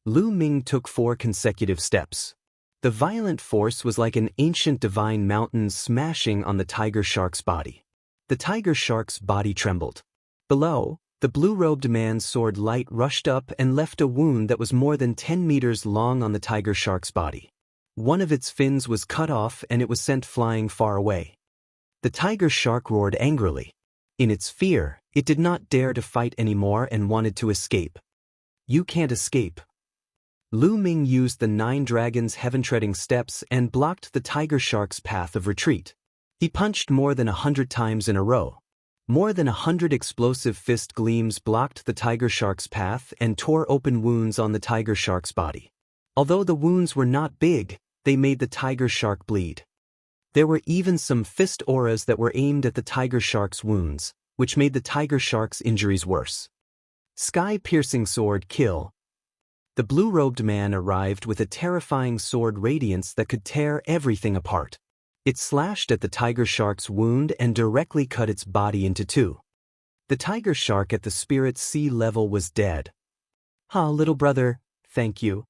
Lu Ming took 4 consecutive steps. The violent force was like an ancient divine mountain smashing on the tiger shark's body. The tiger shark's body trembled. Below, the blue-robed man's sword light rushed up and left a wound that was more than 10 meters long on the tiger shark's body. One of its fins was cut off and it was sent flying far away. The tiger shark roared angrily. In its fear, it did not dare to fight anymore and wanted to escape. "You can't escape." Lu Ming used the 9 dragons' heaven-treading steps and blocked the tiger shark's path of retreat. He punched more than 100 times in a row. More than 100 explosive fist gleams blocked the tiger shark's path and tore open wounds on the tiger shark's body. Although the wounds were not big, they made the tiger shark bleed. There were even some fist auras that were aimed at the tiger shark's wounds, which made the tiger shark's injuries worse. Sky-piercing sword kill. The blue-robed man arrived with a terrifying sword radiance that could tear everything apart. It slashed at the tiger shark's wound and directly cut its body into 2. The tiger shark at the spirit sea level was dead. Little brother, thank you."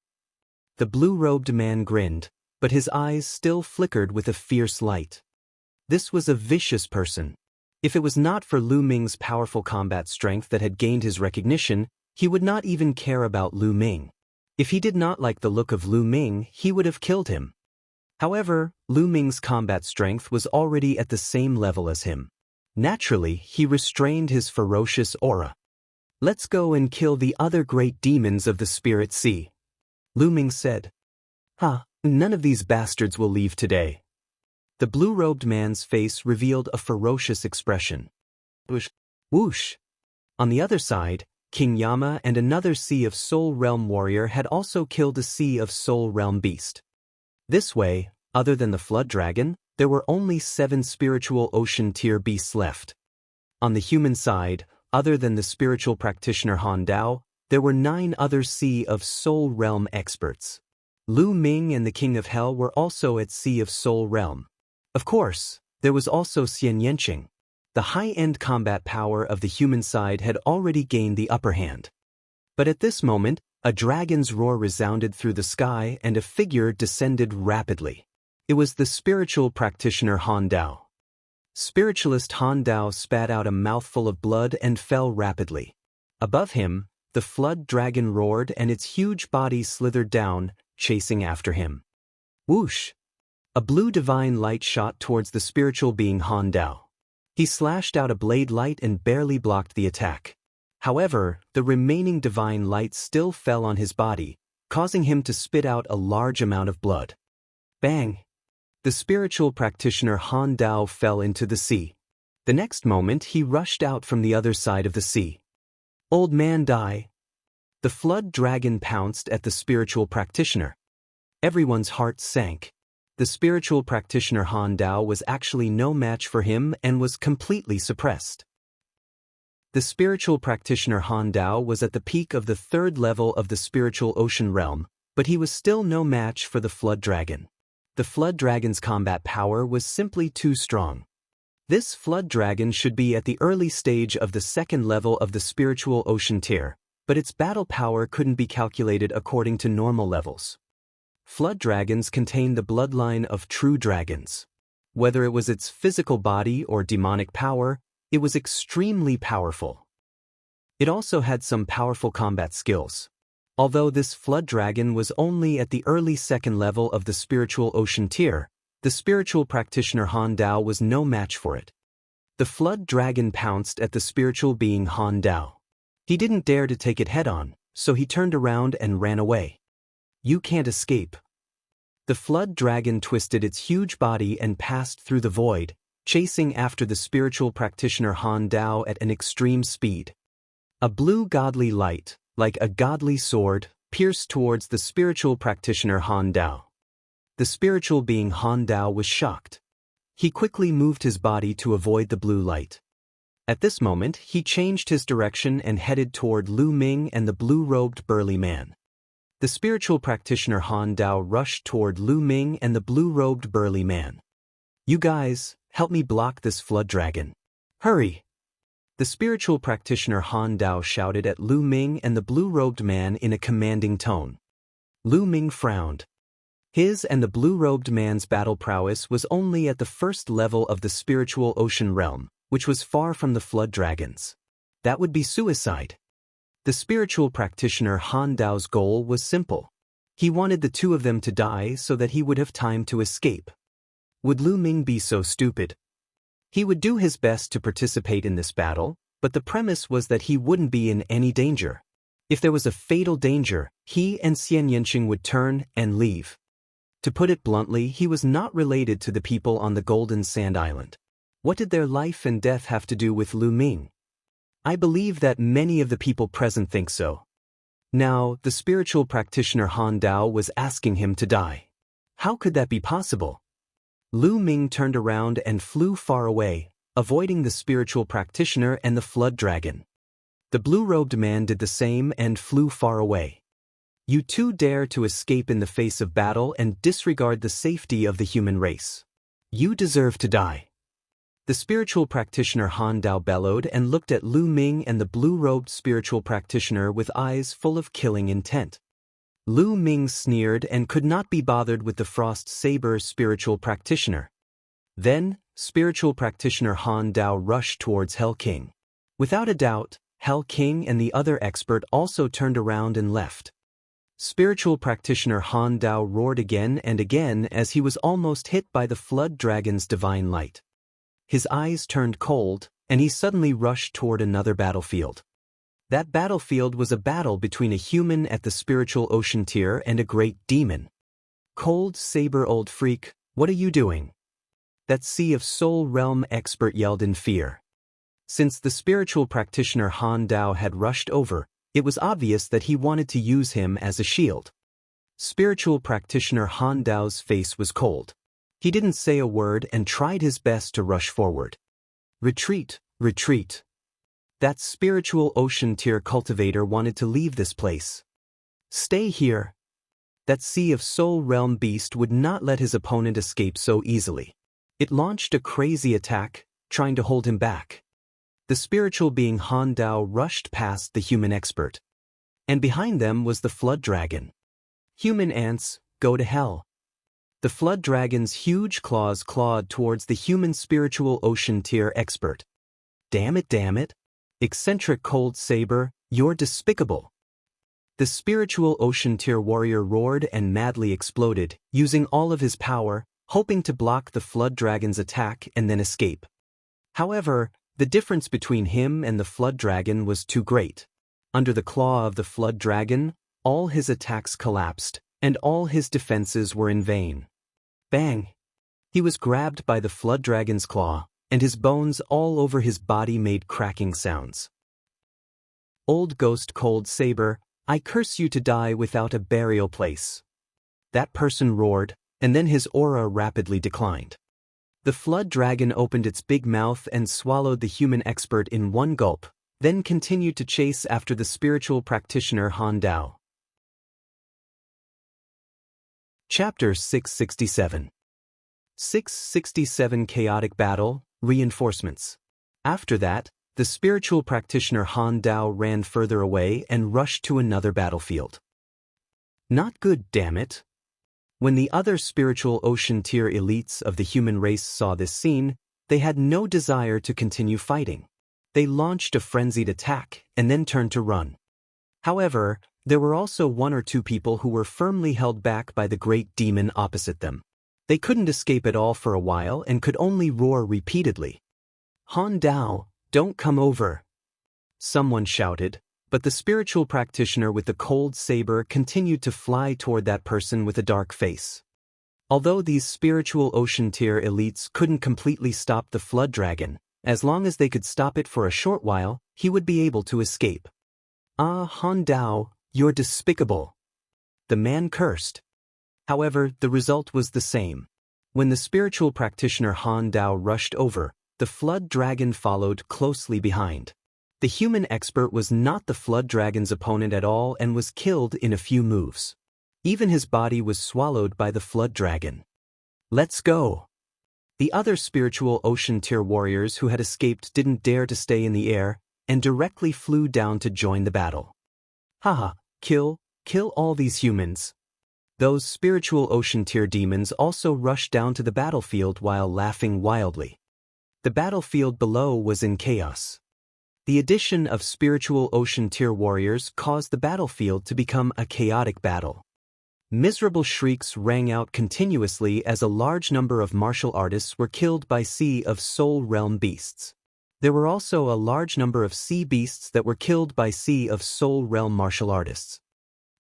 The blue-robed man grinned, but his eyes still flickered with a fierce light. This was a vicious person. If it was not for Lu Ming's powerful combat strength that had gained his recognition, he would not even care about Lu Ming. If he did not like the look of Lu Ming, he would have killed him. However, Lu Ming's combat strength was already at the same level as him. Naturally, he restrained his ferocious aura. "Let's go and kill the other great demons of the spirit sea," Lu Ming said. None of these bastards will leave today." The blue-robed man's face revealed a ferocious expression. Whoosh! Whoosh! On the other side, King Yama and another Sea of Soul Realm warrior had also killed a Sea of Soul Realm beast. This way, other than the Flood Dragon, there were only 7 spiritual ocean tier beasts left. On the human side, other than the spiritual practitioner Han Dao, there were 9 other Sea of Soul Realm experts. Lu Ming and the King of Hell were also at Sea of Soul Realm. Of course, there was also Xian Yanqing. The high-end combat power of the human side had already gained the upper hand. But at this moment, a dragon's roar resounded through the sky and a figure descended rapidly. It was the spiritual practitioner Han Dao. Spiritualist Han Dao spat out a mouthful of blood and fell rapidly. Above him, the flood dragon roared and its huge body slithered down, chasing after him. Whoosh! A blue divine light shot towards the spiritual being Han Dao. He slashed out a blade light and barely blocked the attack. However, the remaining divine light still fell on his body, causing him to spit out a large amount of blood. Bang! The spiritual practitioner Han Dao fell into the sea. The next moment he rushed out from the other side of the sea. Old man die! The flood dragon pounced at the spiritual practitioner. Everyone's heart sank. The spiritual practitioner Han Dao was actually no match for him and was completely suppressed. The spiritual practitioner Han Dao was at the peak of the 3rd level of the spiritual ocean realm, but he was still no match for the flood dragon. The flood dragon's combat power was simply too strong. This flood dragon should be at the early stage of the 2nd level of the spiritual ocean tier, but its battle power couldn't be calculated according to normal levels. Flood dragons contain the bloodline of true dragons. Whether it was its physical body or demonic power, it was extremely powerful. It also had some powerful combat skills. Although this flood dragon was only at the early 2nd level of the spiritual ocean tier, the spiritual practitioner Han Dao was no match for it. The flood dragon pounced at the spiritual being Han Dao. He didn't dare to take it head-on, so he turned around and ran away. You can't escape. The flood dragon twisted its huge body and passed through the void, chasing after the spiritual practitioner Han Dao at an extreme speed. A blue godly light, like a godly sword, pierced towards the spiritual practitioner Han Dao. The spiritual being Han Dao was shocked. He quickly moved his body to avoid the blue light. At this moment, he changed his direction and headed toward Lu Ming and the blue-robed burly man. The spiritual practitioner Han Dao rushed toward Lu Ming and the blue-robed burly man. You guys, help me block this flood dragon. Hurry! The spiritual practitioner Han Dao shouted at Lu Ming and the blue-robed man in a commanding tone. Lu Ming frowned. His and the blue-robed man's battle prowess was only at the 1st level of the spiritual ocean realm, which was far from the flood dragons. That would be suicide. The spiritual practitioner Han Dao's goal was simple. He wanted the 2 of them to die so that he would have time to escape. Would Lu Ming be so stupid? He would do his best to participate in this battle, but the premise was that he wouldn't be in any danger. If there was a fatal danger, he and Xian Yanqing would turn and leave. To put it bluntly, he was not related to the people on the Golden Sand Island. What did their life and death have to do with Lu Ming? I believe that many of the people present think so. Now, the spiritual practitioner Han Dao was asking him to die. How could that be possible? Lu Ming turned around and flew far away, avoiding the spiritual practitioner and the flood dragon. The blue-robed man did the same and flew far away. You 2 dare to escape in the face of battle and disregard the safety of the human race. You deserve to die. The spiritual practitioner Han Dao bellowed and looked at Lu Ming and the blue-robed spiritual practitioner with eyes full of killing intent. Lu Ming sneered and could not be bothered with the Frost Saber spiritual practitioner. Then, spiritual practitioner Han Dao rushed towards Hell King. Without a doubt, Hell King and the other expert also turned around and left. Spiritual practitioner Han Dao roared again and again as he was almost hit by the flood dragon's divine light. His eyes turned cold, and he suddenly rushed toward another battlefield. That battlefield was a battle between a human at the spiritual ocean tier and a great demon. Cold Saber old freak, what are you doing? That Sea of Soul Realm expert yelled in fear. Since the spiritual practitioner Han Dao had rushed over, it was obvious that he wanted to use him as a shield. Spiritual practitioner Han Dao's face was cold. He didn't say a word and tried his best to rush forward. Retreat, retreat. That spiritual ocean tier cultivator wanted to leave this place. Stay here. That sea of soul realm beast would not let his opponent escape so easily. It launched a crazy attack, trying to hold him back. The spiritual being Han Dao rushed past the human expert. And behind them was the flood dragon. Human ants, go to hell. The flood dragon's huge claws clawed towards the human spiritual ocean tier expert. Damn it. Eccentric cold saber, you're despicable. The spiritual ocean tier warrior roared and madly exploded, using all of his power, hoping to block the flood dragon's attack and then escape. However, the difference between him and the flood dragon was too great. Under the claw of the flood dragon, all his attacks collapsed, and all his defenses were in vain. Bang! He was grabbed by the flood dragon's claw, and his bones all over his body made cracking sounds. Old ghost cold saber, I curse you to die without a burial place. That person roared, and then his aura rapidly declined. The flood dragon opened its big mouth and swallowed the human expert in one gulp, then continued to chase after the spiritual practitioner Han Dao. Chapter 667. 667 Chaotic Battle, Reinforcements. After that, the spiritual practitioner Han Dao ran further away and rushed to another battlefield. Not good, damn it. When the other spiritual ocean tier elites of the human race saw this scene, they had no desire to continue fighting. They launched a frenzied attack and then turned to run. However, there were also one or two people who were firmly held back by the great demon opposite them. They couldn't escape at all for a while and could only roar repeatedly. Han Dao, don't come over. Someone shouted, but the spiritual practitioner with the cold saber continued to fly toward that person with a dark face. Although these spiritual ocean tier elites couldn't completely stop the flood dragon, as long as they could stop it for a short while, he would be able to escape. Ah, Han Dao, you're despicable. The man cursed. However, the result was the same. When the spiritual practitioner Han Dao rushed over, the flood dragon followed closely behind. The human expert was not the flood dragon's opponent at all and was killed in a few moves. Even his body was swallowed by the flood dragon. Let's go. The other spiritual ocean tier warriors who had escaped didn't dare to stay in the air and directly flew down to join the battle. Haha, kill all these humans. Those spiritual ocean tier demons also rushed down to the battlefield while laughing wildly. The battlefield below was in chaos. The addition of spiritual ocean tier warriors caused the battlefield to become a chaotic battle. Miserable shrieks rang out continuously as a large number of martial artists were killed by sea of soul realm beasts. There were also a large number of sea beasts that were killed by sea of soul realm martial artists.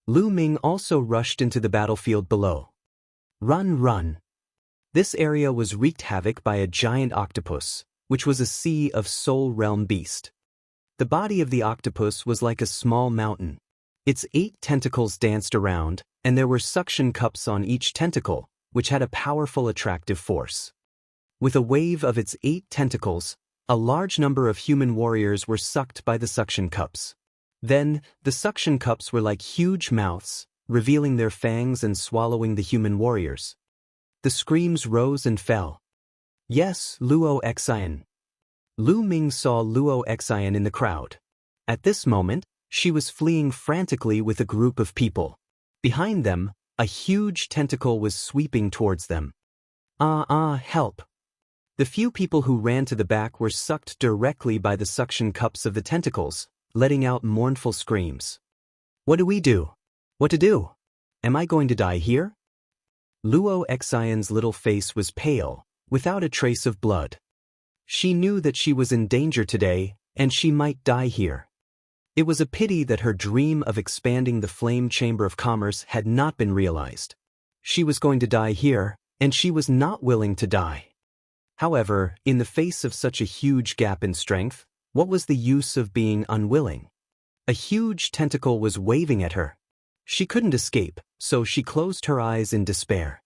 Lu Ming also rushed into the battlefield below. Run! This area was wreaked havoc by a giant octopus, which was a sea of soul realm beast. The body of the octopus was like a small mountain. Its 8 tentacles danced around, and there were suction cups on each tentacle, which had a powerful attractive force. With a wave of its 8 tentacles, a large number of human warriors were sucked by the suction cups. Then, the suction cups were like huge mouths, revealing their fangs and swallowing the human warriors. The screams rose and fell. Yes, Luo Xian. Lu Ming saw Luo Xian in the crowd. At this moment, she was fleeing frantically with a group of people. Behind them, a huge tentacle was sweeping towards them. Help! The few people who ran to the back were sucked directly by the suction cups of the tentacles, letting out mournful screams. What do we do? What to do? Am I going to die here? Luo Xian's little face was pale, without a trace of blood. She knew that she was in danger today, and she might die here. It was a pity that her dream of expanding the Flame Chamber of Commerce had not been realized. She was going to die here, and she was not willing to die. However, in the face of such a huge gap in strength, What was the use of being unwilling? A huge tentacle was waving at her. She couldn't escape, so she closed her eyes in despair.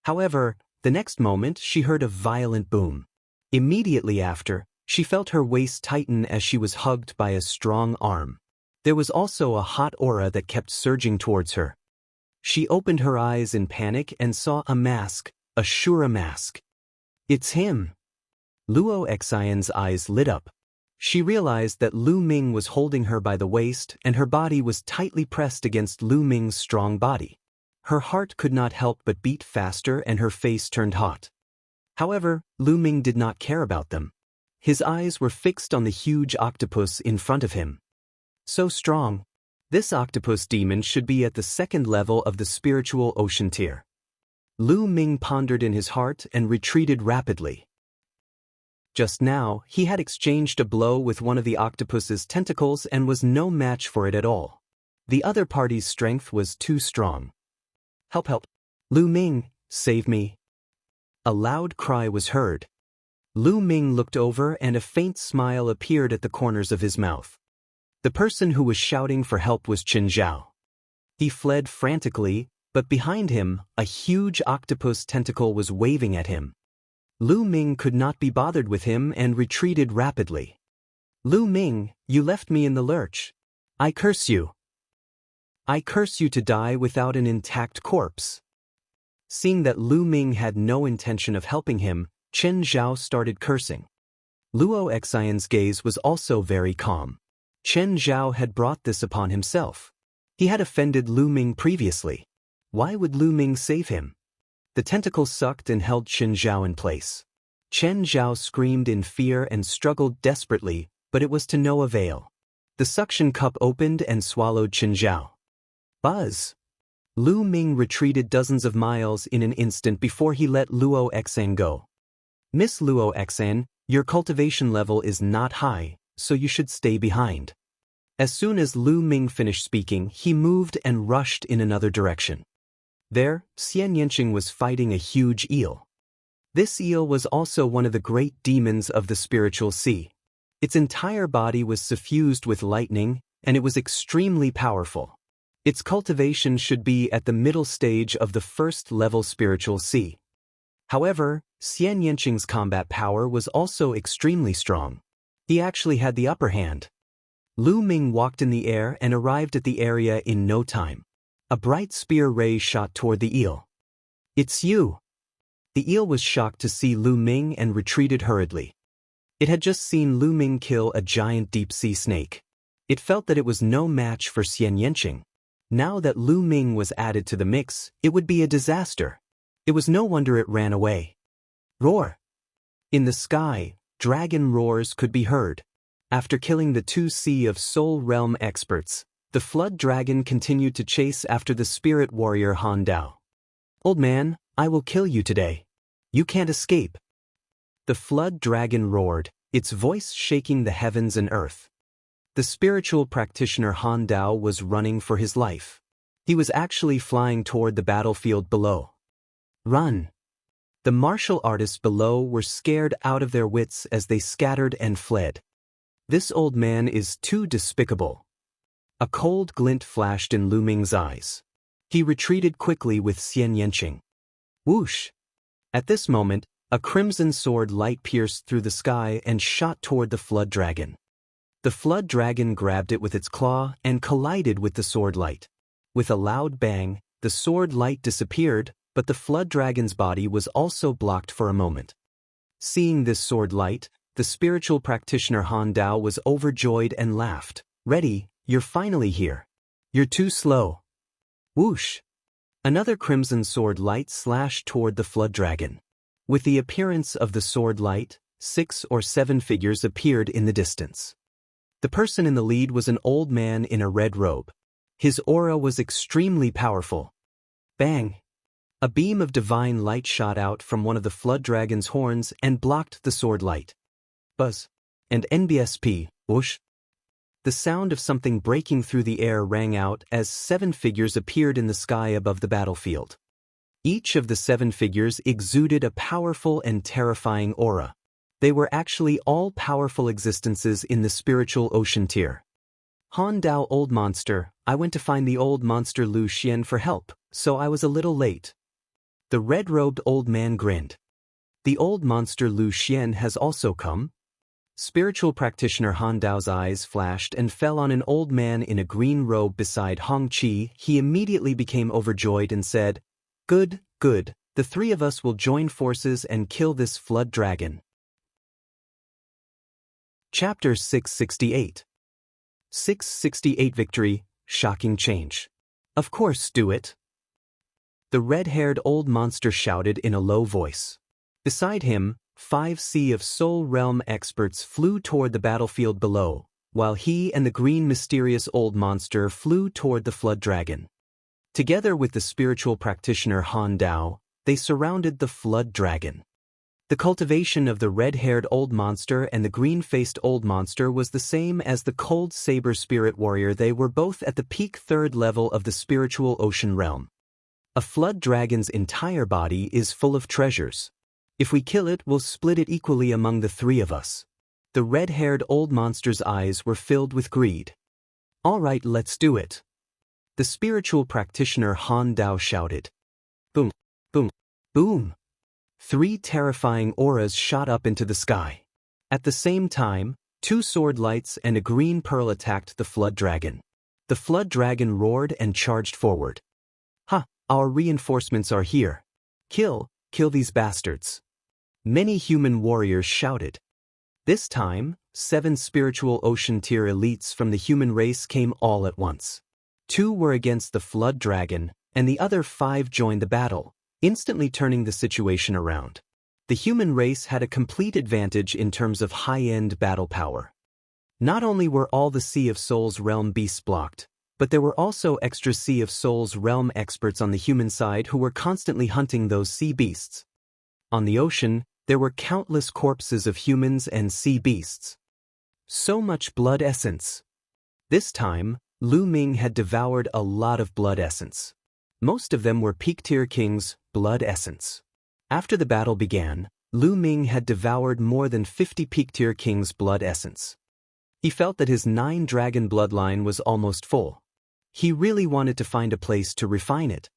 However, the next moment she heard a violent boom. Immediately after, she felt her waist tighten as she was hugged by a strong arm. There was also a hot aura that kept surging towards her. She opened her eyes in panic and saw a mask, a Shura mask. It's him! Luo Xian's eyes lit up. She realized that Lu Ming was holding her by the waist and her body was tightly pressed against Lu Ming's strong body. Her heart could not help but beat faster and her face turned hot. However, Lu Ming did not care about them. His eyes were fixed on the huge octopus in front of him. So strong. This octopus demon should be at the second level of the spiritual ocean tier. Lu Ming pondered in his heart and retreated rapidly. Just now, he had exchanged a blow with one of the octopus's tentacles and was no match for it at all. The other party's strength was too strong. Help, help! Lu Ming, save me! A loud cry was heard. Lu Ming looked over and a faint smile appeared at the corners of his mouth. The person who was shouting for help was Qin Zhao. He fled frantically, but behind him, a huge octopus tentacle was waving at him. Lu Ming could not be bothered with him and retreated rapidly. Lu Ming, you left me in the lurch. I curse you. I curse you to die without an intact corpse. Seeing that Lu Ming had no intention of helping him, Qin Zhao started cursing. Luo Xian's gaze was also very calm. Qin Zhao had brought this upon himself. He had offended Lu Ming previously. Why would Lu Ming save him? The tentacle sucked and held Qin Zhao in place. Qin Zhao screamed in fear and struggled desperately, but it was to no avail. The suction cup opened and swallowed Qin Zhao. Buzz! Lu Ming retreated dozens of miles in an instant before he let Luo Xian go. Miss Luo Xian, your cultivation level is not high, so you should stay behind. As soon as Lu Ming finished speaking, he moved and rushed in another direction. There, Xian Yanqing was fighting a huge eel. This eel was also one of the great demons of the spiritual sea. Its entire body was suffused with lightning, and it was extremely powerful. Its cultivation should be at the middle stage of the first-level spiritual sea. However, Xian Yanqing's combat power was also extremely strong. He actually had the upper hand. Lu Ming walked in the air and arrived at the area in no time. A bright spear ray shot toward the eel. It's you! The eel was shocked to see Lu Ming and retreated hurriedly. It had just seen Lu Ming kill a giant deep-sea snake. It felt that it was no match for Xian Yanqing. Now that Lu Ming was added to the mix, it would be a disaster. It was no wonder it ran away. Roar! In the sky, dragon roars could be heard. After killing the 2 Sea of Soul Realm experts, the flood dragon continued to chase after the spirit warrior Han Dao. Old man, I will kill you today. You can't escape. The flood dragon roared, its voice shaking the heavens and earth. The spiritual practitioner Han Dao was running for his life. He was actually flying toward the battlefield below. Run! The martial artists below were scared out of their wits as they scattered and fled. This old man is too despicable. A cold glint flashed in Lu Ming's eyes. He retreated quickly with Xian Yanqing. Whoosh! At this moment, a crimson sword light pierced through the sky and shot toward the flood dragon. The flood dragon grabbed it with its claw and collided with the sword light. With a loud bang, the sword light disappeared, but the flood dragon's body was also blocked for a moment. Seeing this sword light, the spiritual practitioner Han Dao was overjoyed and laughed. Ready, you're finally here. You're too slow. Whoosh! Another crimson sword light slashed toward the flood dragon. With the appearance of the sword light, 6 or 7 figures appeared in the distance. The person in the lead was an old man in a red robe. His aura was extremely powerful. Bang! A beam of divine light shot out from one of the flood dragon's horns and blocked the sword light. Buzz! And NBSP, whoosh! The sound of something breaking through the air rang out as 7 figures appeared in the sky above the battlefield. Each of the 7 figures exuded a powerful and terrifying aura. They were actually all-powerful existences in the spiritual ocean tier. Han Dao, old monster, I went to find the old monster Lu Xian for help, so I was a little late. The red-robed old man grinned. The old monster Lu Xian has also come? Spiritual practitioner Han Dao's eyes flashed and fell on an old man in a green robe beside Hong Qi. He immediately became overjoyed and said, "Good, good, the three of us will join forces and kill this flood dragon." Chapter 668. 668 Victory, Shocking Change. Of course, do it. The red-haired old monster shouted in a low voice. Beside him, 5 Sea of Soul Realm experts flew toward the battlefield below, while he and the green mysterious old monster flew toward the flood dragon. Together with the spiritual practitioner Han Dao, they surrounded the flood dragon. The cultivation of the red-haired old monster and the green-faced old monster was the same as the cold saber spirit warrior. They were both at the peak 3rd level of the spiritual ocean realm. A flood dragon's entire body is full of treasures. If we kill it, we'll split it equally among the 3 of us. The red-haired old monster's eyes were filled with greed. All right, let's do it. The spiritual practitioner Han Dao shouted. Boom, boom, boom. 3 terrifying auras shot up into the sky. At the same time, 2 sword lights and a green pearl attacked the flood dragon. The flood dragon roared and charged forward. Ha, our reinforcements are here. Kill these bastards. Many human warriors shouted. This time, 7 spiritual ocean tier elites from the human race came all at once. 2 were against the flood dragon, and the other 5 joined the battle, instantly turning the situation around. The human race had a complete advantage in terms of high-end battle power. Not only were all the Sea of Souls realm beasts blocked, but there were also extra Sea of Souls realm experts on the human side who were constantly hunting those sea beasts. On the ocean, there were countless corpses of humans and sea beasts. So much blood essence. This time, Lu Ming had devoured a lot of blood essence. Most of them were peak-tier kings' blood essence. After the battle began, Lu Ming had devoured more than 50 peak-tier kings' blood essence. He felt that his 9-dragon bloodline was almost full. He really wanted to find a place to refine it.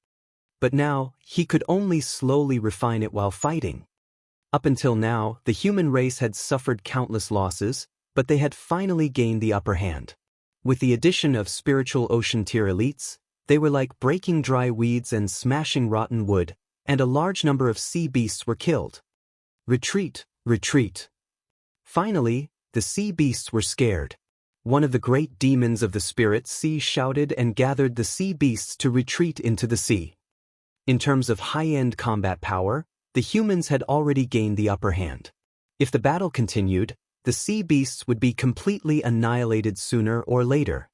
But now, he could only slowly refine it while fighting. Up until now, the human race had suffered countless losses, but they had finally gained the upper hand. With the addition of spiritual ocean tier elites, they were like breaking dry weeds and smashing rotten wood, and a large number of sea beasts were killed. Retreat, retreat. Finally, the sea beasts were scared. One of the great demons of the spirit sea shouted and gathered the sea beasts to retreat into the sea. In terms of high-end combat power, the humans had already gained the upper hand. If the battle continued, the sea beasts would be completely annihilated sooner or later.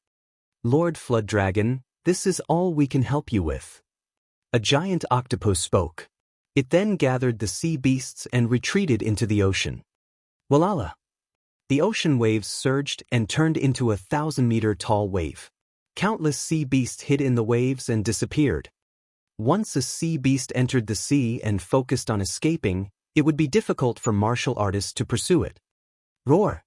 Lord Flood Dragon, this is all we can help you with. A giant octopus spoke. It then gathered the sea beasts and retreated into the ocean. Walala! The ocean waves surged and turned into a 1,000-meter-tall wave. Countless sea beasts hid in the waves and disappeared. Once a sea beast entered the sea and focused on escaping, it would be difficult for martial artists to pursue it. Roar!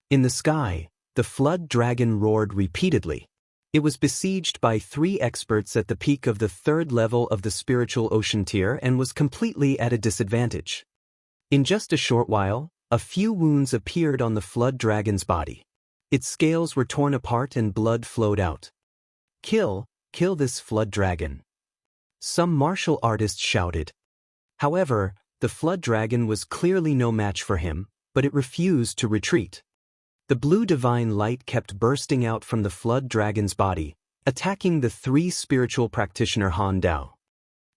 In the sky, the flood dragon roared repeatedly. It was besieged by 3 experts at the peak of the 3rd level of the spiritual ocean tier and was completely at a disadvantage. In just a short while, a few wounds appeared on the flood dragon's body. Its scales were torn apart and blood flowed out. Kill this flood dragon. Some martial artists shouted. However, the flood dragon was clearly no match for him, but it refused to retreat. The blue divine light kept bursting out from the flood dragon's body, attacking the 3 spiritual practitioner Han Dao.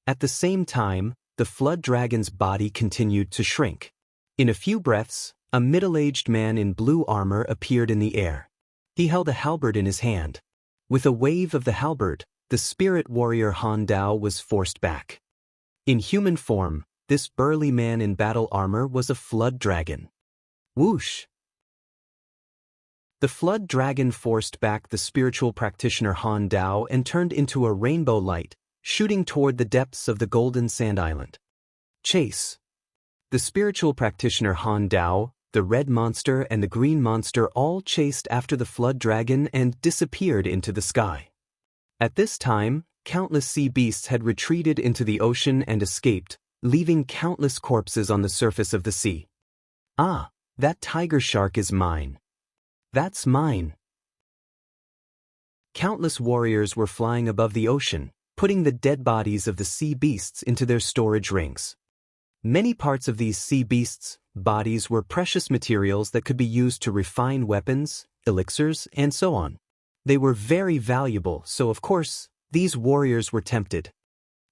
At the same time, the flood dragon's body continued to shrink. In a few breaths, a middle-aged man in blue armor appeared in the air. He held a halberd in his hand. With a wave of the halberd, the spirit warrior Han Dao was forced back. In human form, this burly man in battle armor was a flood dragon. Whoosh! The flood dragon forced back the spiritual practitioner Han Dao and turned into a rainbow light, shooting toward the depths of the golden sand island. Chase! The spiritual practitioner Han Dao, the red monster and the green monster all chased after the flood dragon and disappeared into the sky. At this time, countless sea beasts had retreated into the ocean and escaped, leaving countless corpses on the surface of the sea. Ah, that tiger shark is mine. That's mine. Countless warriors were flying above the ocean, putting the dead bodies of the sea beasts into their storage rings. Many parts of these sea beasts' bodies were precious materials that could be used to refine weapons, elixirs, and so on. They were very valuable, so of course, these warriors were tempted.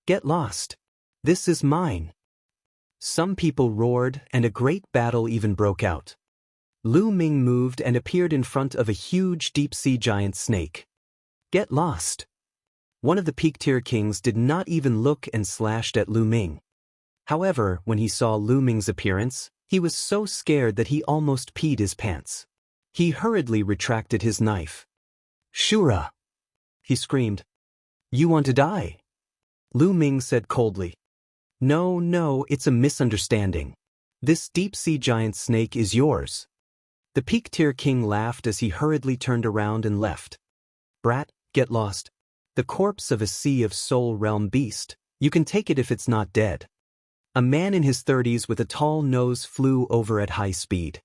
Get lost. This is mine. Some people roared, and a great battle even broke out. Lu Ming moved and appeared in front of a huge deep-sea giant snake. Get lost. One of the peak-tier kings did not even look and slashed at Lu Ming. However, when he saw Lu Ming's appearance, he was so scared that he almost peed his pants. He hurriedly retracted his knife. Shura! He screamed. You want to die? Lu Ming said coldly. No, it's a misunderstanding. This deep-sea giant snake is yours. The peak-tier king laughed as he hurriedly turned around and left. Brat, get lost. The corpse of a Sea of Soul realm beast. You can take it if it's not dead. A man in his 30s with a tall nose flew over at high speed.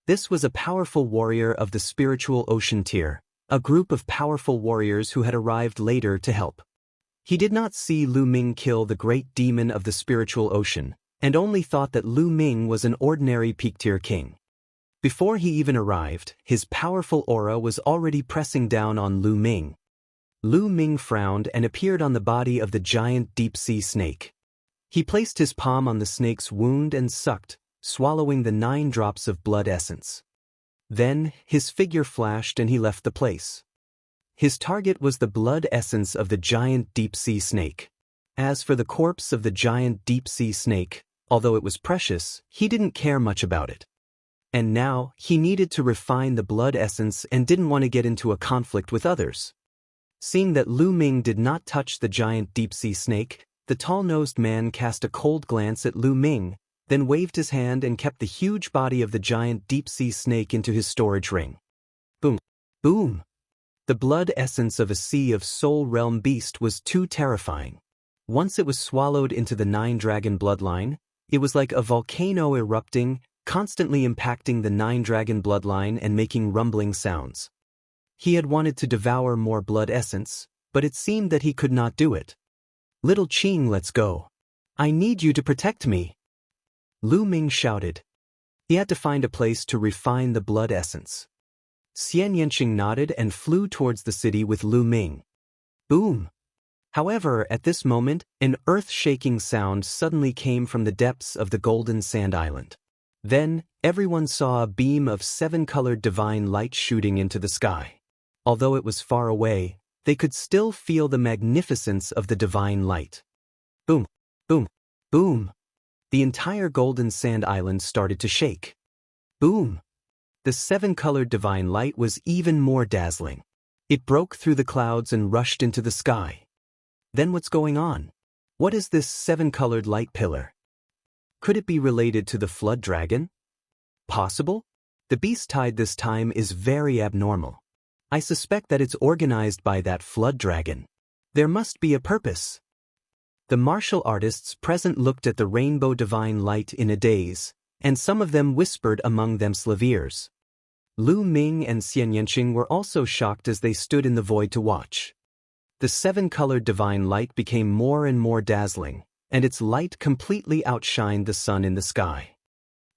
This was a powerful warrior of the spiritual ocean tier, a group of powerful warriors who had arrived later to help. He did not see Lu Ming kill the great demon of the spiritual ocean, and only thought that Lu Ming was an ordinary peak-tier king. Before he even arrived, his powerful aura was already pressing down on Lu Ming. Lu Ming frowned and appeared on the body of the giant deep-sea snake. He placed his palm on the snake's wound and sucked, swallowing the 9 drops of blood essence. Then, his figure flashed and he left the place. His target was the blood essence of the giant deep-sea snake. As for the corpse of the giant deep-sea snake, although it was precious, he didn't care much about it. And now, he needed to refine the blood essence and didn't want to get into a conflict with others. Seeing that Lu Ming did not touch the giant deep-sea snake, the tall-nosed man cast a cold glance at Lu Ming, then waved his hand and kept the huge body of the giant deep-sea snake into his storage ring. Boom! Boom! The blood essence of a Sea of Soul realm beast was too terrifying. Once it was swallowed into the 9-dragon bloodline, it was like a volcano erupting, constantly impacting the 9-dragon bloodline and making rumbling sounds. He had wanted to devour more blood essence, but it seemed that he could not do it. Little Qing, let's go. I need you to protect me. Lu Ming shouted. He had to find a place to refine the blood essence. Xian Yanqing nodded and flew towards the city with Lu Ming. Boom! However, at this moment, an earth-shaking sound suddenly came from the depths of the Golden Sand Island. Then, everyone saw a beam of 7-colored divine light shooting into the sky. Although it was far away, they could still feel the magnificence of the divine light. Boom! Boom! Boom! The entire Golden Sand Island started to shake. Boom! The 7-colored divine light was even more dazzling. It broke through the clouds and rushed into the sky. Then what's going on? What is this 7-colored light pillar? Could it be related to the flood dragon? Possible? The beast tide this time is very abnormal. I suspect that it's organized by that flood dragon. There must be a purpose. The martial artists present looked at the rainbow divine light in a daze, and some of them whispered among themselves ears. Lu Ming and Xian Yanqing were also shocked as they stood in the void to watch. The 7-colored divine light became more and more dazzling, and its light completely outshined the sun in the sky.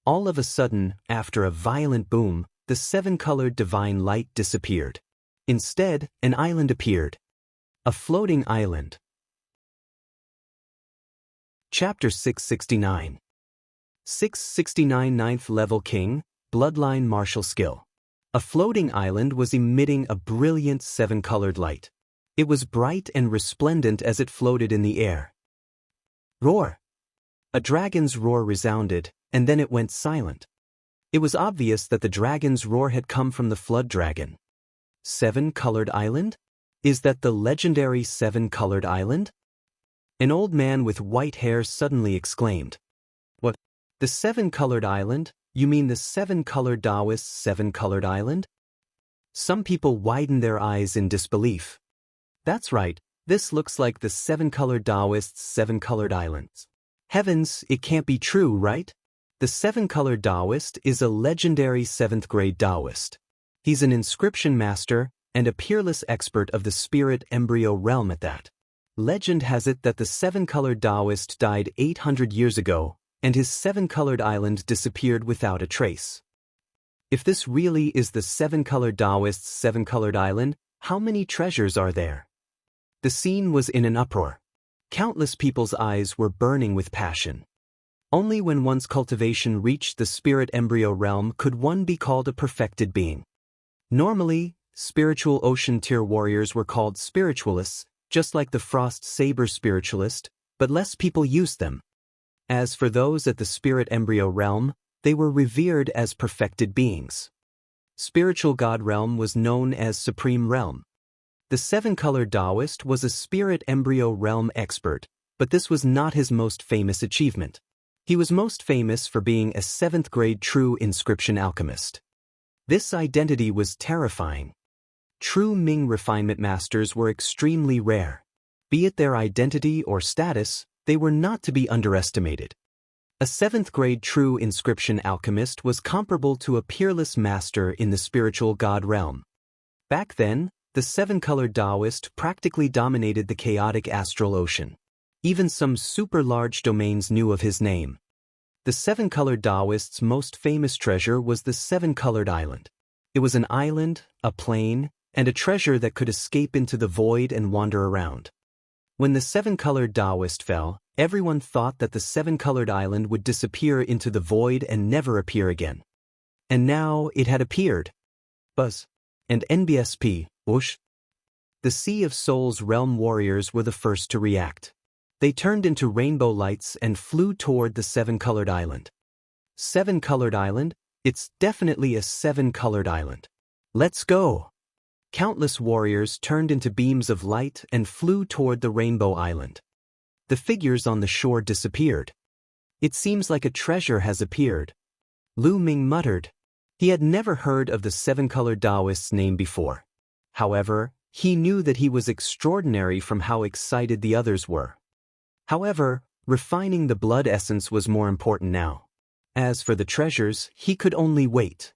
All of a sudden, after a violent boom, the 7-colored divine light disappeared. Instead, an island appeared. A floating island. Chapter 669. 669 9th Level King, Bloodline Martial Skill. A floating island was emitting a brilliant 7-colored light. It was bright and resplendent as it floated in the air. Roar! A dragon's roar resounded, and then it went silent. It was obvious that the dragon's roar had come from the flood dragon. 7-colored island? Is that the legendary 7-colored island? An old man with white hair suddenly exclaimed. What? The seven-colored island? You mean the seven-colored Taoist seven-colored island? Some people widen their eyes in disbelief. That's right, this looks like the seven-colored Taoist's seven-colored islands. Heavens, it can't be true, right? The seven-colored Taoist is a legendary 7th-grade Taoist. He's an inscription master and a peerless expert of the spirit embryo realm at that. Legend has it that the seven-colored Taoist died 800 years ago, and his seven-colored island disappeared without a trace. If this really is the seven-colored Taoist's seven-colored island, how many treasures are there? The scene was in an uproar. Countless people's eyes were burning with passion. Only when one's cultivation reached the spirit embryo realm could one be called a perfected being. Normally, spiritual ocean tier warriors were called spiritualists, just like the frost saber spiritualist, but less people used them. As for those at the spirit embryo realm, they were revered as perfected beings. Spiritual God realm was known as Supreme Realm. The seven-colored Taoist was a spirit embryo realm expert, but this was not his most famous achievement. He was most famous for being a 7th-grade true inscription alchemist. This identity was terrifying. True Ming refinement masters were extremely rare. Be it their identity or status, they were not to be underestimated. A 7th-grade true inscription alchemist was comparable to a peerless master in the spiritual God realm. Back then, the seven-colored Taoist practically dominated the chaotic astral ocean. Even some super-large domains knew of his name. The seven-colored Taoist's most famous treasure was the seven-colored island. It was an island, a plane, and a treasure that could escape into the void and wander around. When the seven-colored Taoist fell, everyone thought that the seven-colored island would disappear into the void and never appear again. And now it had appeared. Buzz. And NBSP, whoosh. The Sea of Souls realm warriors were the first to react. They turned into rainbow lights and flew toward the seven-colored island. Seven-colored island? It's definitely a seven-colored island. Let's go! Countless warriors turned into beams of light and flew toward the rainbow island. The figures on the shore disappeared. It seems like a treasure has appeared. Lu Ming muttered. He had never heard of the seven-colored Taoist's name before. However, he knew that he was extraordinary from how excited the others were. However, refining the blood essence was more important now. As for the treasures, he could only wait.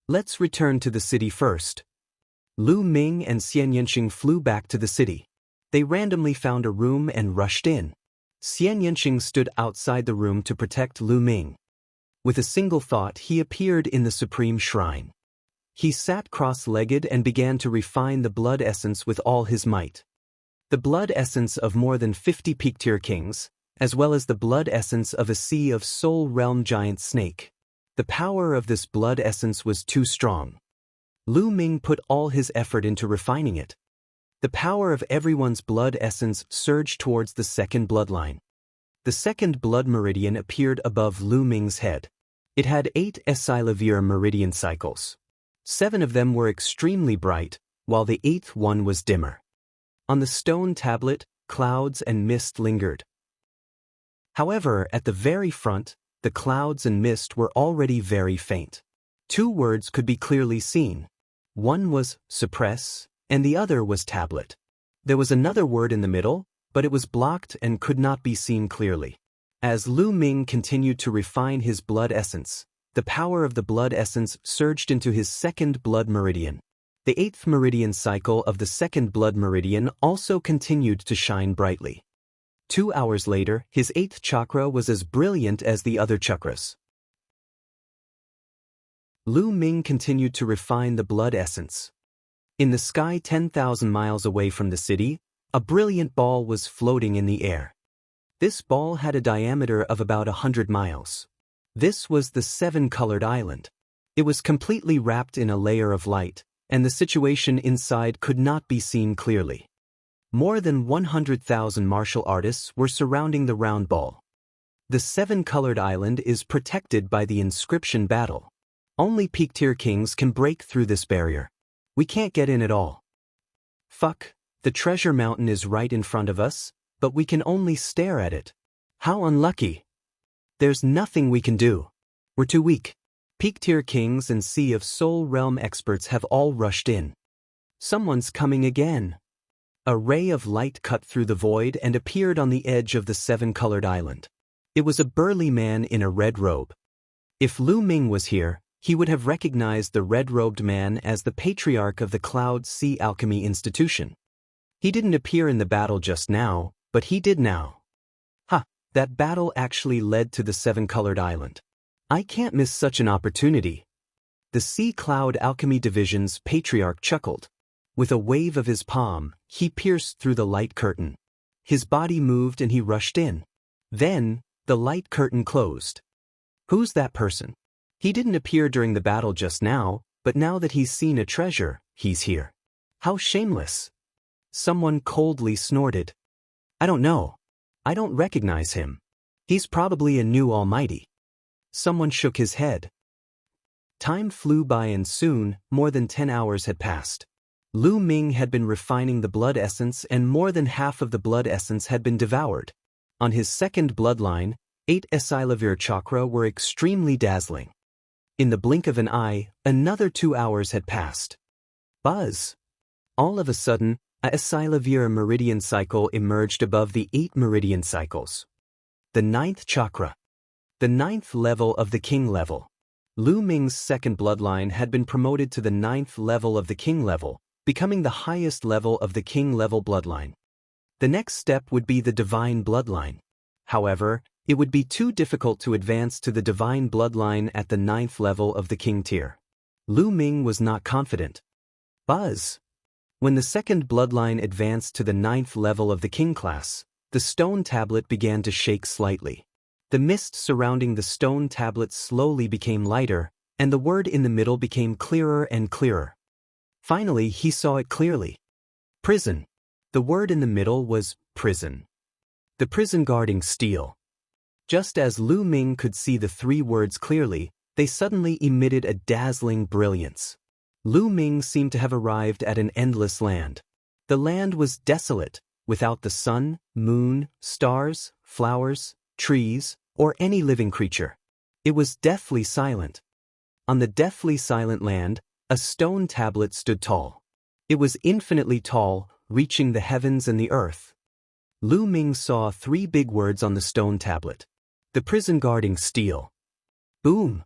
Let's return to the city first. Lu Ming and Xian Yanqing flew back to the city. They randomly found a room and rushed in. Xian Yanqing stood outside the room to protect Lu Ming. With a single thought, he appeared in the Supreme Shrine. He sat cross-legged and began to refine the blood essence with all his might. The blood essence of more than 50 peak-tier kings, as well as the blood essence of a Sea of Soul realm giant snake. The power of this blood essence was too strong. Lu Ming put all his effort into refining it. The power of everyone's blood essence surged towards the second bloodline. The second blood meridian appeared above Lu Ming's head. It had 8 Esilavir meridian cycles. 7 of them were extremely bright, while the 8th one was dimmer. On the stone tablet, clouds and mist lingered. However, at the very front, the clouds and mist were already very faint. 2 words could be clearly seen. One was suppress, and the other was tablet. There was another word in the middle, but it was blocked and could not be seen clearly. As Lu Ming continued to refine his blood essence, the power of the blood essence surged into his second blood meridian. The 8th meridian cycle of the second blood meridian also continued to shine brightly. 2 hours later, his 8th chakra was as brilliant as the other chakras. Lu Ming continued to refine the blood essence. In the sky 10,000 miles away from the city, a brilliant ball was floating in the air. This ball had a diameter of about 100 miles. This was the seven-colored island. It was completely wrapped in a layer of light, and the situation inside could not be seen clearly. More than 100,000 martial artists were surrounding the round ball. The seven-colored island is protected by the inscription battle. Only peak-tier kings can break through this barrier. We can't get in at all. Fuck, the treasure mountain is right in front of us, but we can only stare at it. How unlucky. There's nothing we can do. We're too weak. Peak-tier kings and Sea of Soul realm experts have all rushed in. Someone's coming again. A ray of light cut through the void and appeared on the edge of the seven-colored island. It was a burly man in a red robe. If Lu Ming was here, he would have recognized the red-robed man as the patriarch of the Cloud Sea Alchemy Institution. He didn't appear in the battle just now, but he did now. That battle actually led to the seven-colored island. I can't miss such an opportunity. The Sea Cloud Alchemy Division's patriarch chuckled. With a wave of his palm, he pierced through the light curtain. His body moved and he rushed in. Then, the light curtain closed. Who's that person? He didn't appear during the battle just now, but now that he's seen a treasure, he's here. How shameless. Someone coldly snorted. I don't know. I don't recognize him. He's probably a new almighty. Someone shook his head. Time flew by and soon, more than 10 hours had passed. Lu Ming had been refining the blood essence and more than half of the blood essence had been devoured. On his second bloodline, 8 Esilavir chakra were extremely dazzling. In the blink of an eye, another 2 hours had passed. Buzz! All of a sudden, a Esilavir meridian cycle emerged above the 8 meridian cycles. The 9th chakra. The 9th level of the king level. Lu Ming's second bloodline had been promoted to the 9th level of the king level, becoming the highest level of the king level bloodline. The next step would be the divine bloodline. However, it would be too difficult to advance to the divine bloodline at the 9th level of the king tier. Lu Ming was not confident. Buzz! When the second bloodline advanced to the 9th level of the king class, the stone tablet began to shake slightly. The mist surrounding the stone tablet slowly became lighter, and the word in the middle became clearer and clearer. Finally, he saw it clearly. Prison. The word in the middle was prison. The prison guarding steel. Just as Lu Ming could see the 3 words clearly, they suddenly emitted a dazzling brilliance. Lu Ming seemed to have arrived at an endless land. The land was desolate, without the sun, moon, stars, flowers, trees, or any living creature. It was deathly silent. On the deathly silent land, a stone tablet stood tall. It was infinitely tall, reaching the heavens and the earth. Lu Ming saw 3 big words on the stone tablet. The prison guarding steel. Boom!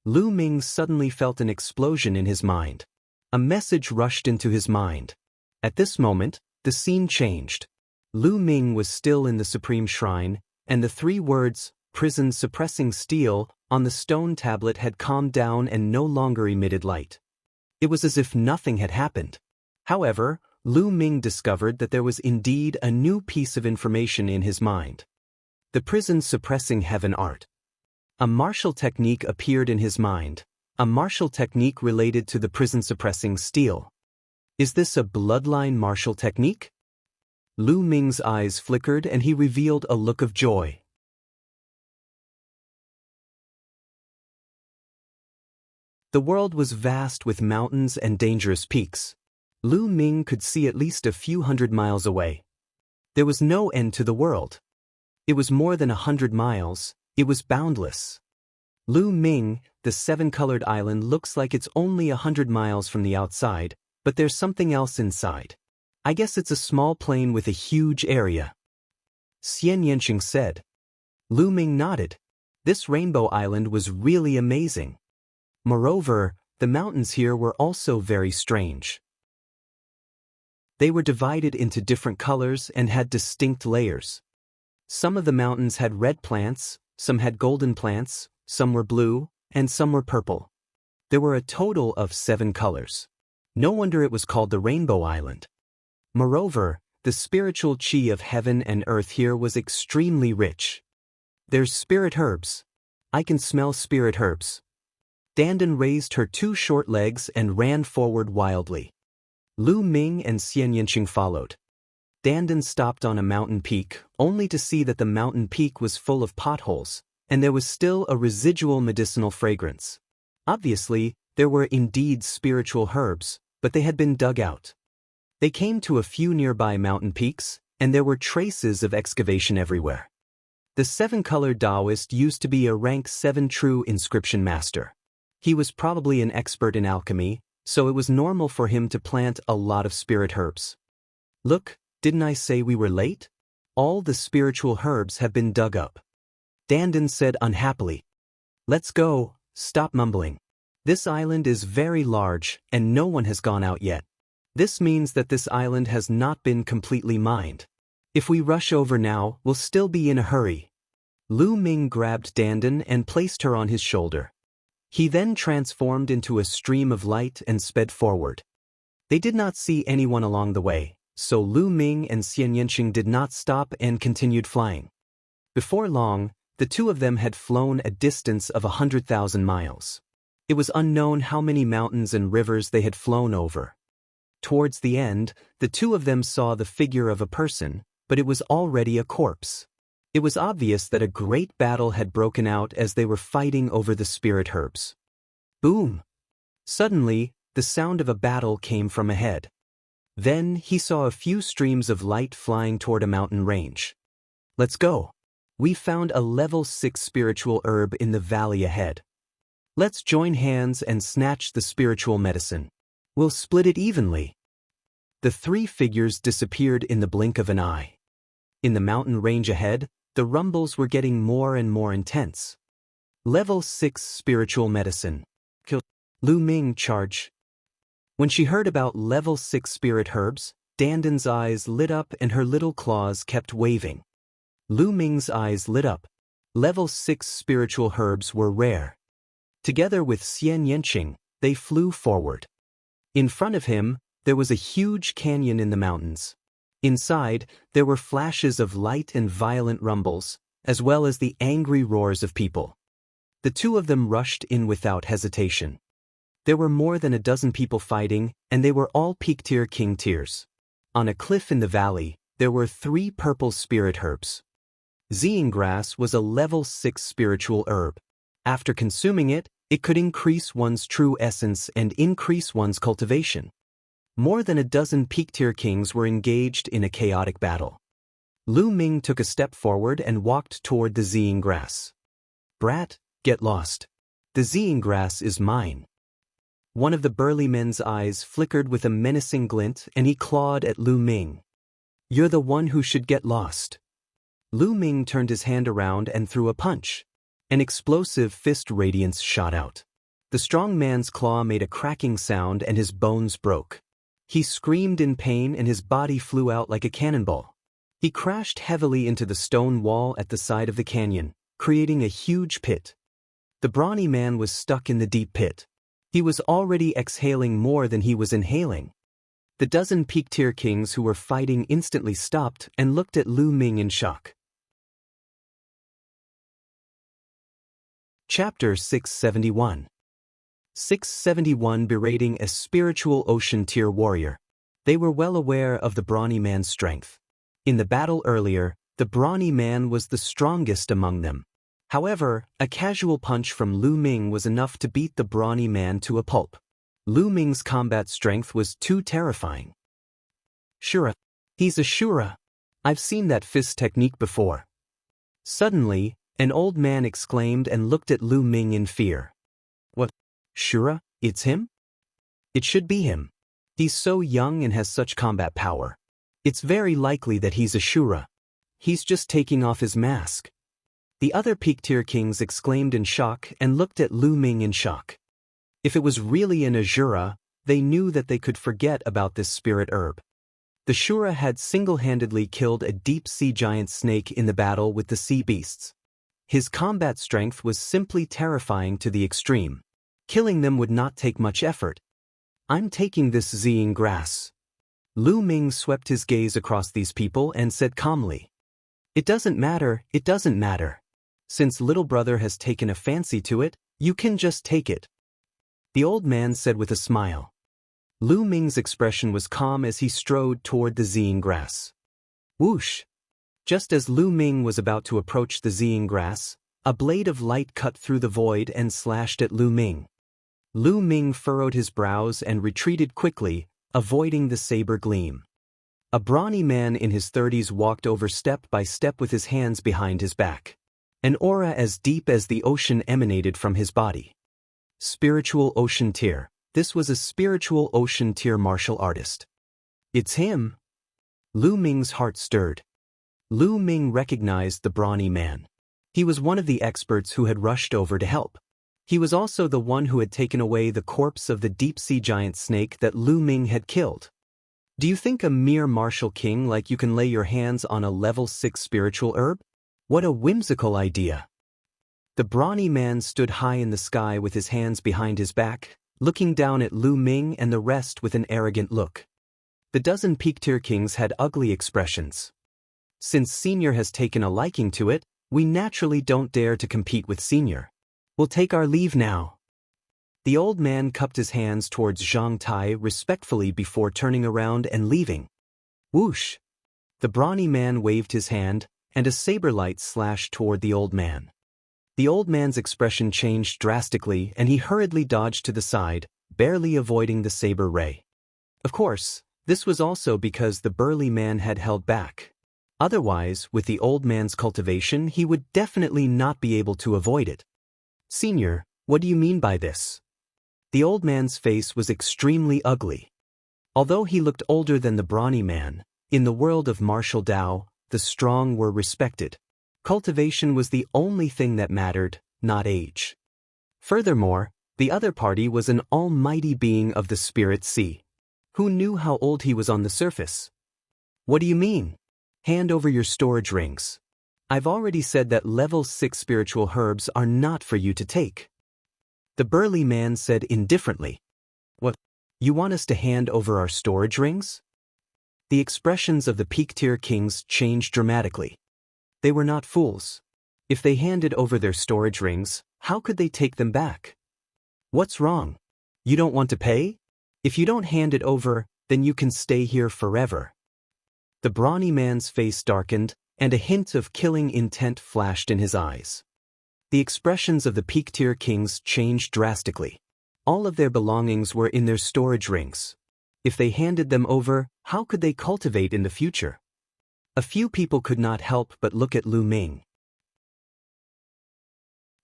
Lu Ming suddenly felt an explosion in his mind. A message rushed into his mind. At this moment, the scene changed. Lu Ming was still in the Supreme Shrine, and the 3 words, prison suppressing steel, on the stone tablet had calmed down and no longer emitted light. It was as if nothing had happened. However, Lu Ming discovered that there was indeed a new piece of information in his mind. The prison suppressing heaven art. A martial technique appeared in his mind, a martial technique related to the prison-suppressing steel. Is this a bloodline martial technique? Lu Ming's eyes flickered and he revealed a look of joy. The world was vast with mountains and dangerous peaks. Lu Ming could see at least a few hundred miles away. There was no end to the world. It was more than 100 miles. It was boundless. Lu Ming, the 7-colored island looks like it's only 100 miles from the outside, but there's something else inside. I guess it's a small plain with a huge area. Xian Yanqing said. Lu Ming nodded. This rainbow island was really amazing. Moreover, the mountains here were also very strange. They were divided into different colors and had distinct layers. Some of the mountains had red plants, some had golden plants, some were blue, and some were purple. There were a total of 7 colors. No wonder it was called the Rainbow Island. Moreover, the spiritual chi of heaven and earth here was extremely rich. There's spirit herbs. I can smell spirit herbs. Dandan raised her 2 short legs and ran forward wildly. Lu Ming and Xian Yanqing followed. Dandan stopped on a mountain peak, only to see that the mountain peak was full of potholes, and there was still a residual medicinal fragrance. Obviously, there were indeed spiritual herbs, but they had been dug out. They came to a few nearby mountain peaks, and there were traces of excavation everywhere. The seven-color Taoist used to be a rank 7 true inscription master. He was probably an expert in alchemy, so it was normal for him to plant a lot of spirit herbs. Look, didn't I say we were late? All the spiritual herbs have been dug up. Dandan said unhappily. Let's go, stop mumbling. This island is very large, and no one has gone out yet. This means that this island has not been completely mined. If we rush over now, we'll still be in a hurry. Lu Ming grabbed Dandan and placed her on his shoulder. He then transformed into a stream of light and sped forward. They did not see anyone along the way, so Lu Ming and Xian Yanqing did not stop and continued flying. Before long, the two of them had flown a distance of 100,000 miles. It was unknown how many mountains and rivers they had flown over. Towards the end, the two of them saw the figure of a person, but it was already a corpse. It was obvious that a great battle had broken out as they were fighting over the spirit herbs. Boom! Suddenly, the sound of a battle came from ahead. Then he saw a few streams of light flying toward a mountain range. Let's go. We found a level 6 spiritual herb in the valley ahead. Let's join hands and snatch the spiritual medicine. We'll split it evenly. The three figures disappeared in the blink of an eye. In the mountain range ahead, the rumbles were getting more and more intense. Level 6 spiritual medicine. Kill. Lu Ming charge. When she heard about level 6 spirit herbs, Dandan's eyes lit up and her little claws kept waving. Lu Ming's eyes lit up. Level 6 spiritual herbs were rare. Together with Xian Yanqing, they flew forward. In front of him, there was a huge canyon in the mountains. Inside, there were flashes of light and violent rumbles, as well as the angry roars of people. The two of them rushed in without hesitation. There were more than a dozen people fighting, and they were all peak-tier king tiers. On a cliff in the valley, there were 3 purple spirit herbs. Zing grass was a level 6 spiritual herb. After consuming it, it could increase one's true essence and increase one's cultivation. More than a dozen peak-tier kings were engaged in a chaotic battle. Lu Ming took a step forward and walked toward the Zing grass. Brat, get lost. The Zing grass is mine. One of the burly men's eyes flickered with a menacing glint and he clawed at Lu Ming. You're the one who should get lost. Lu Ming turned his hand around and threw a punch. An explosive fist radiance shot out. The strong man's claw made a cracking sound and his bones broke. He screamed in pain and his body flew out like a cannonball. He crashed heavily into the stone wall at the side of the canyon, creating a huge pit. The brawny man was stuck in the deep pit. He was already exhaling more than he was inhaling. The dozen peak-tier kings who were fighting instantly stopped and looked at Lu Ming in shock. Chapter 671. 671 Berating a spiritual ocean tier warrior. They were well aware of the brawny man's strength. In the battle earlier, the brawny man was the strongest among them. However, a casual punch from Lu Ming was enough to beat the brawny man to a pulp. Lu Ming's combat strength was too terrifying. Shura. He's a Shura. I've seen that fist technique before. Suddenly, an old man exclaimed and looked at Lu Ming in fear. What? Shura, it's him? It should be him. He's so young and has such combat power. It's very likely that he's a Shura. He's just taking off his mask. The other peak-tier kings exclaimed in shock and looked at Lu Ming in shock. If it was really an Ashura, they knew that they could forget about this spirit herb. The Shura had single-handedly killed a deep-sea giant snake in the battle with the sea beasts. His combat strength was simply terrifying to the extreme. Killing them would not take much effort. I'm taking this Zing grass. Lu Ming swept his gaze across these people and said calmly. It doesn't matter, it doesn't matter. Since little brother has taken a fancy to it, you can just take it. The old man said with a smile. Lu Ming's expression was calm as he strode toward the Zing grass. Whoosh! Just as Lu Ming was about to approach the Zing grass, a blade of light cut through the void and slashed at Lu Ming. Lu Ming furrowed his brows and retreated quickly, avoiding the saber gleam. A brawny man in his 30s walked over step by step with his hands behind his back. An aura as deep as the ocean emanated from his body. Spiritual ocean tier. This was a spiritual ocean tier martial artist. It's him. Lu Ming's heart stirred. Lu Ming recognized the brawny man. He was one of the experts who had rushed over to help. He was also the one who had taken away the corpse of the deep-sea giant snake that Lu Ming had killed. Do you think a mere martial king like you can lay your hands on a level 6 spiritual herb? What a whimsical idea. The brawny man stood high in the sky with his hands behind his back, looking down at Lu Ming and the rest with an arrogant look. The dozen peak-tier kings had ugly expressions. Since Senior has taken a liking to it, we naturally don't dare to compete with Senior. We'll take our leave now. The old man cupped his hands towards Zhang Tai respectfully before turning around and leaving. Whoosh! The brawny man waved his hand, and a saber light slashed toward the old man. The old man's expression changed drastically and he hurriedly dodged to the side, barely avoiding the saber ray. Of course, this was also because the burly man had held back. Otherwise, with the old man's cultivation, he would definitely not be able to avoid it. Senior, what do you mean by this? The old man's face was extremely ugly. Although he looked older than the brawny man, in the world of martial Tao, the strong were respected. Cultivation was the only thing that mattered, not age. Furthermore, the other party was an almighty being of the spirit sea. Who knew how old he was on the surface? What do you mean? Hand over your storage rings. I've already said that level 6 spiritual herbs are not for you to take. The burly man said indifferently. What? You want us to hand over our storage rings? The expressions of the peak-tier kings changed dramatically. They were not fools. If they handed over their storage rings, how could they take them back? What's wrong? You don't want to pay? If you don't hand it over, then you can stay here forever. The brawny man's face darkened, and a hint of killing intent flashed in his eyes. The expressions of the peak-tier kings changed drastically. All of their belongings were in their storage rings. If they handed them over, how could they cultivate in the future? A few people could not help but look at Lu Ming.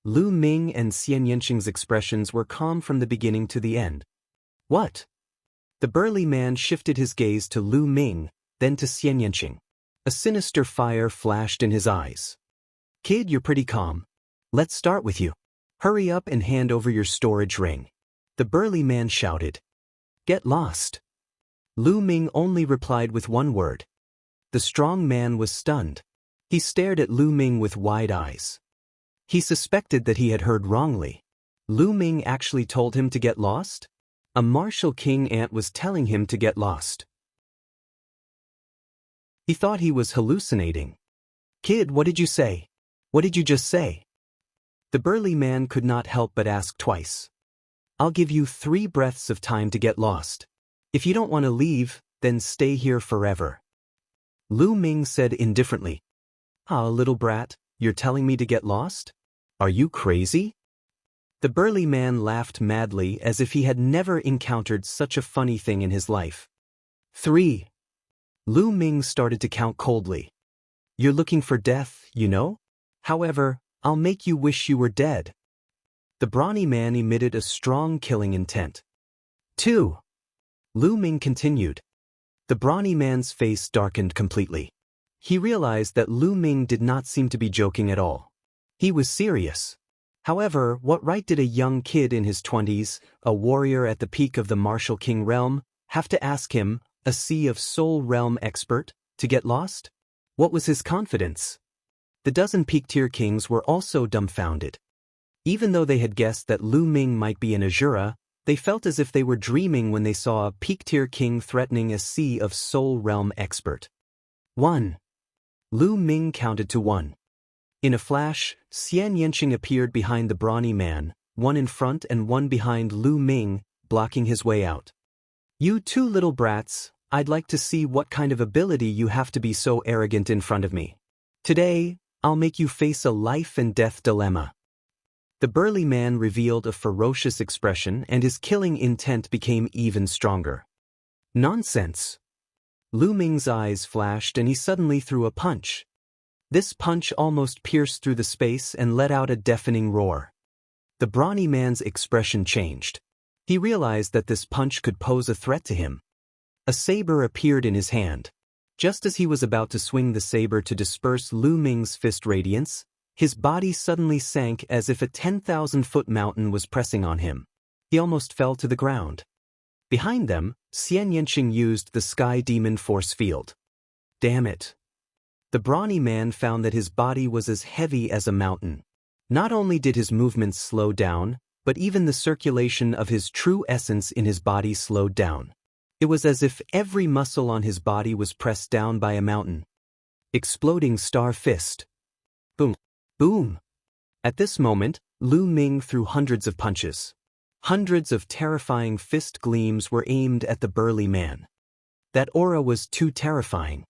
Lu Ming and Xian Yanqing's expressions were calm from the beginning to the end. What? The burly man shifted his gaze to Lu Ming, then to Xian Yanqing. A sinister fire flashed in his eyes. Kid, you're pretty calm. Let's start with you. Hurry up and hand over your storage ring. The burly man shouted. Get lost. Lu Ming only replied with one word. The strong man was stunned. He stared at Lu Ming with wide eyes. He suspected that he had heard wrongly. Lu Ming actually told him to get lost? A martial king ant was telling him to get lost. He thought he was hallucinating. Kid, what did you say? What did you just say? The burly man could not help but ask twice. I'll give you 3 breaths of time to get lost. If you don't want to leave, then stay here forever. Lu Ming said indifferently. Ah, little brat, you're telling me to get lost? Are you crazy? The burly man laughed madly as if he had never encountered such a funny thing in his life. 3. Lu Ming started to count coldly. You're looking for death, you know? However, I'll make you wish you were dead. The brawny man emitted a strong killing intent. 2. Lu Ming continued. The brawny man's face darkened completely. He realized that Lu Ming did not seem to be joking at all. He was serious. However, what right did a young kid in his 20s, a warrior at the peak of the martial king realm, have to ask him, a Sea of Soul realm expert, to get lost? What was his confidence? The dozen peak-tier kings were also dumbfounded. Even though they had guessed that Lu Ming might be an Azura, they felt as if they were dreaming when they saw a peak-tier king threatening a Sea of Soul realm expert. 1. Lu Ming counted to 1. In a flash, Xian Yanqing appeared behind the brawny man, one in front and one behind Lu Ming, blocking his way out. You 2 little brats, I'd like to see what kind of ability you have to be so arrogant in front of me. Today, I'll make you face a life and death dilemma. The burly man revealed a ferocious expression and his killing intent became even stronger. Nonsense. Lu Ming's eyes flashed and he suddenly threw a punch. This punch almost pierced through the space and let out a deafening roar. The brawny man's expression changed. He realized that this punch could pose a threat to him. A saber appeared in his hand. Just as he was about to swing the saber to disperse Lu Ming's fist radiance, his body suddenly sank as if a 10,000-foot mountain was pressing on him. He almost fell to the ground. Behind them, Xian Yanqing used the Sky Demon force field. Damn it. The brawny man found that his body was as heavy as a mountain. Not only did his movements slow down, but even the circulation of his true essence in his body slowed down. It was as if every muscle on his body was pressed down by a mountain. Exploding star fist. Boom. Boom. At this moment, Lu Ming threw hundreds of punches. Hundreds of terrifying fist gleams were aimed at the burly man. That aura was too terrifying.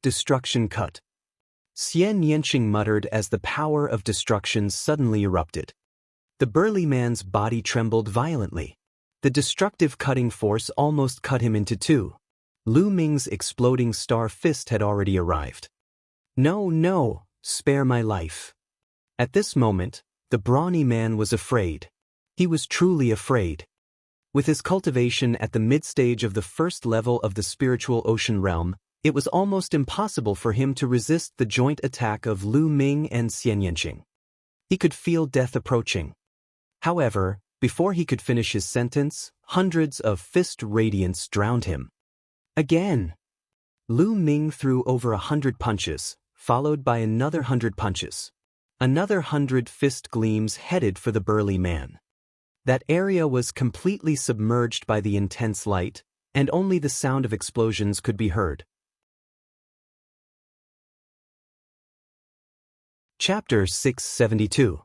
Destruction cut. Xian Yanqing muttered as the power of destruction suddenly erupted. The burly man's body trembled violently. The destructive cutting force almost cut him into two. Lu Ming's exploding star fist had already arrived. No, no, spare my life. At this moment, the brawny man was afraid. He was truly afraid. With his cultivation at the mid-stage of the first level of the spiritual ocean realm, it was almost impossible for him to resist the joint attack of Lu Ming and Xian Yanqing. He could feel death approaching. However, before he could finish his sentence, hundreds of fist radiance drowned him. Again. Lu Ming threw over 100 punches, followed by another 100 punches. Another 100 fist gleams headed for the burly man. That area was completely submerged by the intense light, and only the sound of explosions could be heard. Chapter 672.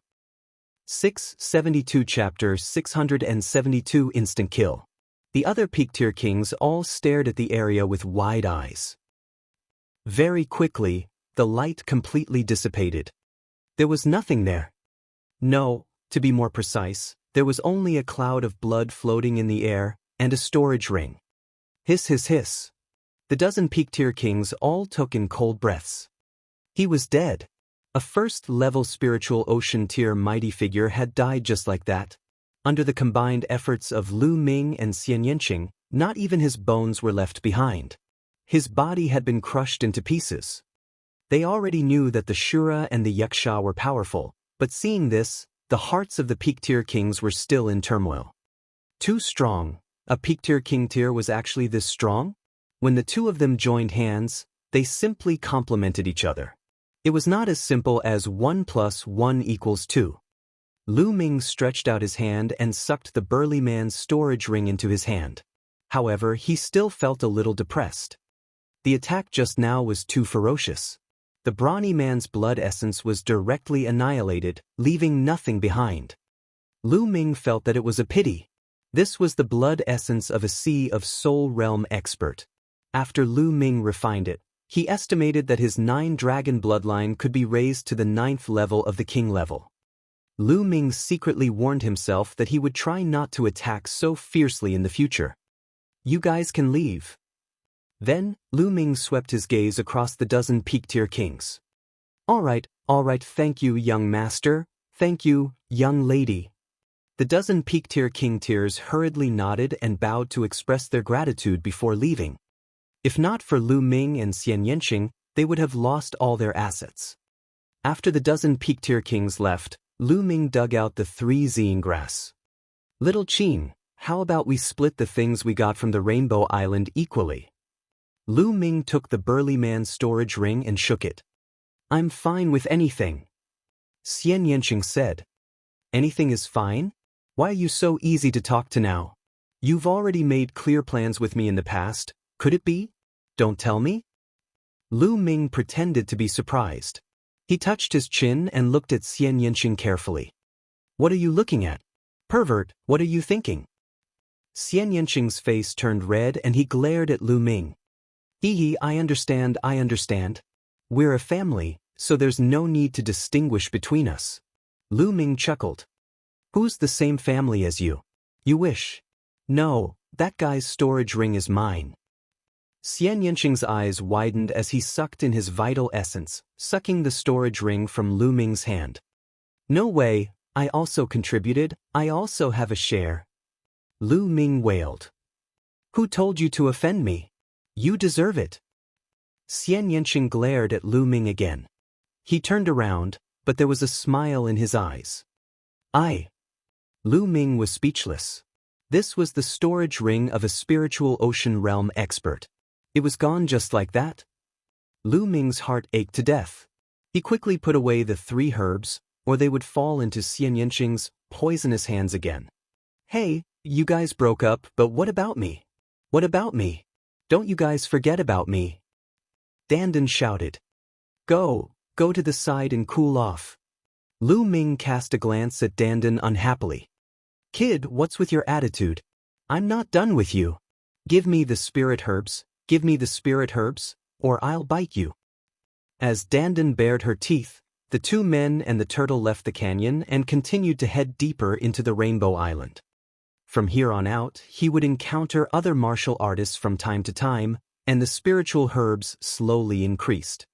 672 Chapter 672 Instant Kill. The other peak-tier kings all stared at the area with wide eyes. Very quickly, the light completely dissipated. There was nothing there. No, to be more precise, there was only a cloud of blood floating in the air, and a storage ring. Hiss hiss hiss. The dozen peak-tier kings all took in cold breaths. He was dead. A first-level spiritual ocean tier mighty figure had died just like that. Under the combined efforts of Lu Ming and Xian Yanqing, not even his bones were left behind. His body had been crushed into pieces. They already knew that the Shura and the Yaksha were powerful, but seeing this, the hearts of the peak-tier kings were still in turmoil. Too strong. A peak-tier king tier was actually this strong? When the two of them joined hands, they simply complemented each other. It was not as simple as 1 + 1 = 2. Lu Ming stretched out his hand and sucked the burly man's storage ring into his hand. However, he still felt a little depressed. The attack just now was too ferocious. The brawny man's blood essence was directly annihilated, leaving nothing behind. Lu Ming felt that it was a pity. This was the blood essence of a Sea of Soul Realm expert. After Lu Ming refined it, he estimated that his 9-dragon bloodline could be raised to the 9th level of the king level. Lu Ming secretly warned himself that he would try not to attack so fiercely in the future. You guys can leave. Then, Lu Ming swept his gaze across the dozen peak-tier kings. All right, thank you, young master. Thank you, young lady. The dozen peak-tier king tiers hurriedly nodded and bowed to express their gratitude before leaving. If not for Lu Ming and Xian Yanqing, they would have lost all their assets. After the dozen peak-tier kings left, Lu Ming dug out the 3 zine grass. Little Qin, how about we split the things we got from the Rainbow Island equally? Lu Ming took the burly man's storage ring and shook it. I'm fine with anything. Xian Yanqing said. Anything is fine? Why are you so easy to talk to now? You've already made clear plans with me in the past. Could it be? Don't tell me? Lu Ming pretended to be surprised. He touched his chin and looked at Xian Yanqing carefully. What are you looking at? Pervert, what are you thinking? Xian Yanqing's face turned red and he glared at Lu Ming. Hee, I understand. We're a family, so there's no need to distinguish between us. Lu Ming chuckled. Who's the same family as you? You wish. No, that guy's storage ring is mine. Xian Yanqing's eyes widened as he sucked in his vital essence, sucking the storage ring from Lu Ming's hand. No way, I also contributed, I also have a share. Lu Ming wailed. Who told you to offend me? You deserve it. Xian Yanqing glared at Lu Ming again. He turned around, but there was a smile in his eyes. Lu Ming was speechless. This was the storage ring of a spiritual ocean realm expert. It was gone just like that. Lu Ming's heart ached to death. He quickly put away the 3 herbs, or they would fall into Xian Yanqing's poisonous hands again. Hey, you guys broke up, but what about me? What about me? Don't you guys forget about me. Dandan shouted. Go to the side and cool off. Lu Ming cast a glance at Dandan unhappily. Kid, what's with your attitude? I'm not done with you. Give me the spirit herbs, or I'll bite you. As Dandan bared her teeth, the 2 men and the turtle left the canyon and continued to head deeper into the Rainbow Island. From here on out, he would encounter other martial artists from time to time, and the spiritual herbs slowly increased.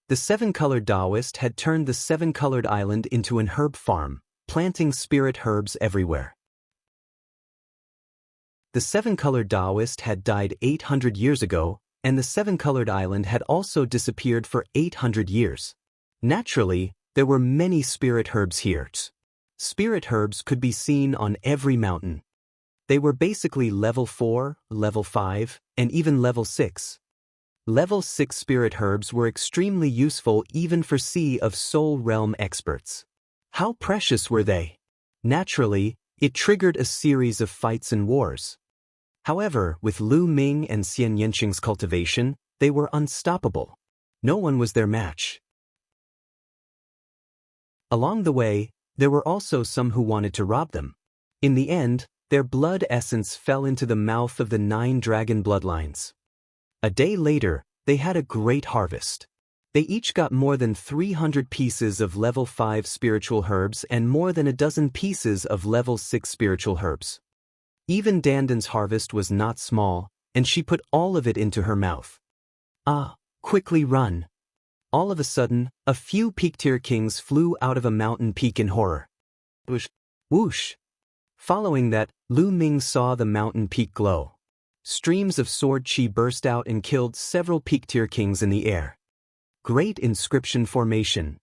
The 7-colored Taoist had turned the 7-colored island into an herb farm, planting spirit herbs everywhere. The 7-colored Taoist had died 800 years ago, and the 7-colored island had also disappeared for 800 years. Naturally, there were many spirit herbs here. Spirit herbs could be seen on every mountain. They were basically level 4, level 5, and even level 6. Level 6 spirit herbs were extremely useful even for Sea of Soul realm experts. How precious were they? Naturally, it triggered a series of fights and wars. However, with Lu Ming and Xian Yanqing's cultivation, they were unstoppable. No one was their match. Along the way, there were also some who wanted to rob them. In the end, their blood essence fell into the mouth of the 9 dragon bloodlines. A day later, they had a great harvest. They each got more than 300 pieces of level 5 spiritual herbs and more than a dozen pieces of level 6 spiritual herbs. Even Dandan's harvest was not small, and she put all of it into her mouth. Quickly run. All of a sudden, a few peak-tier kings flew out of a mountain peak in horror. Whoosh! Whoosh! Following that, Lu Ming saw the mountain peak glow. Streams of sword chi burst out and killed several peak-tier kings in the air. Great inscription formation.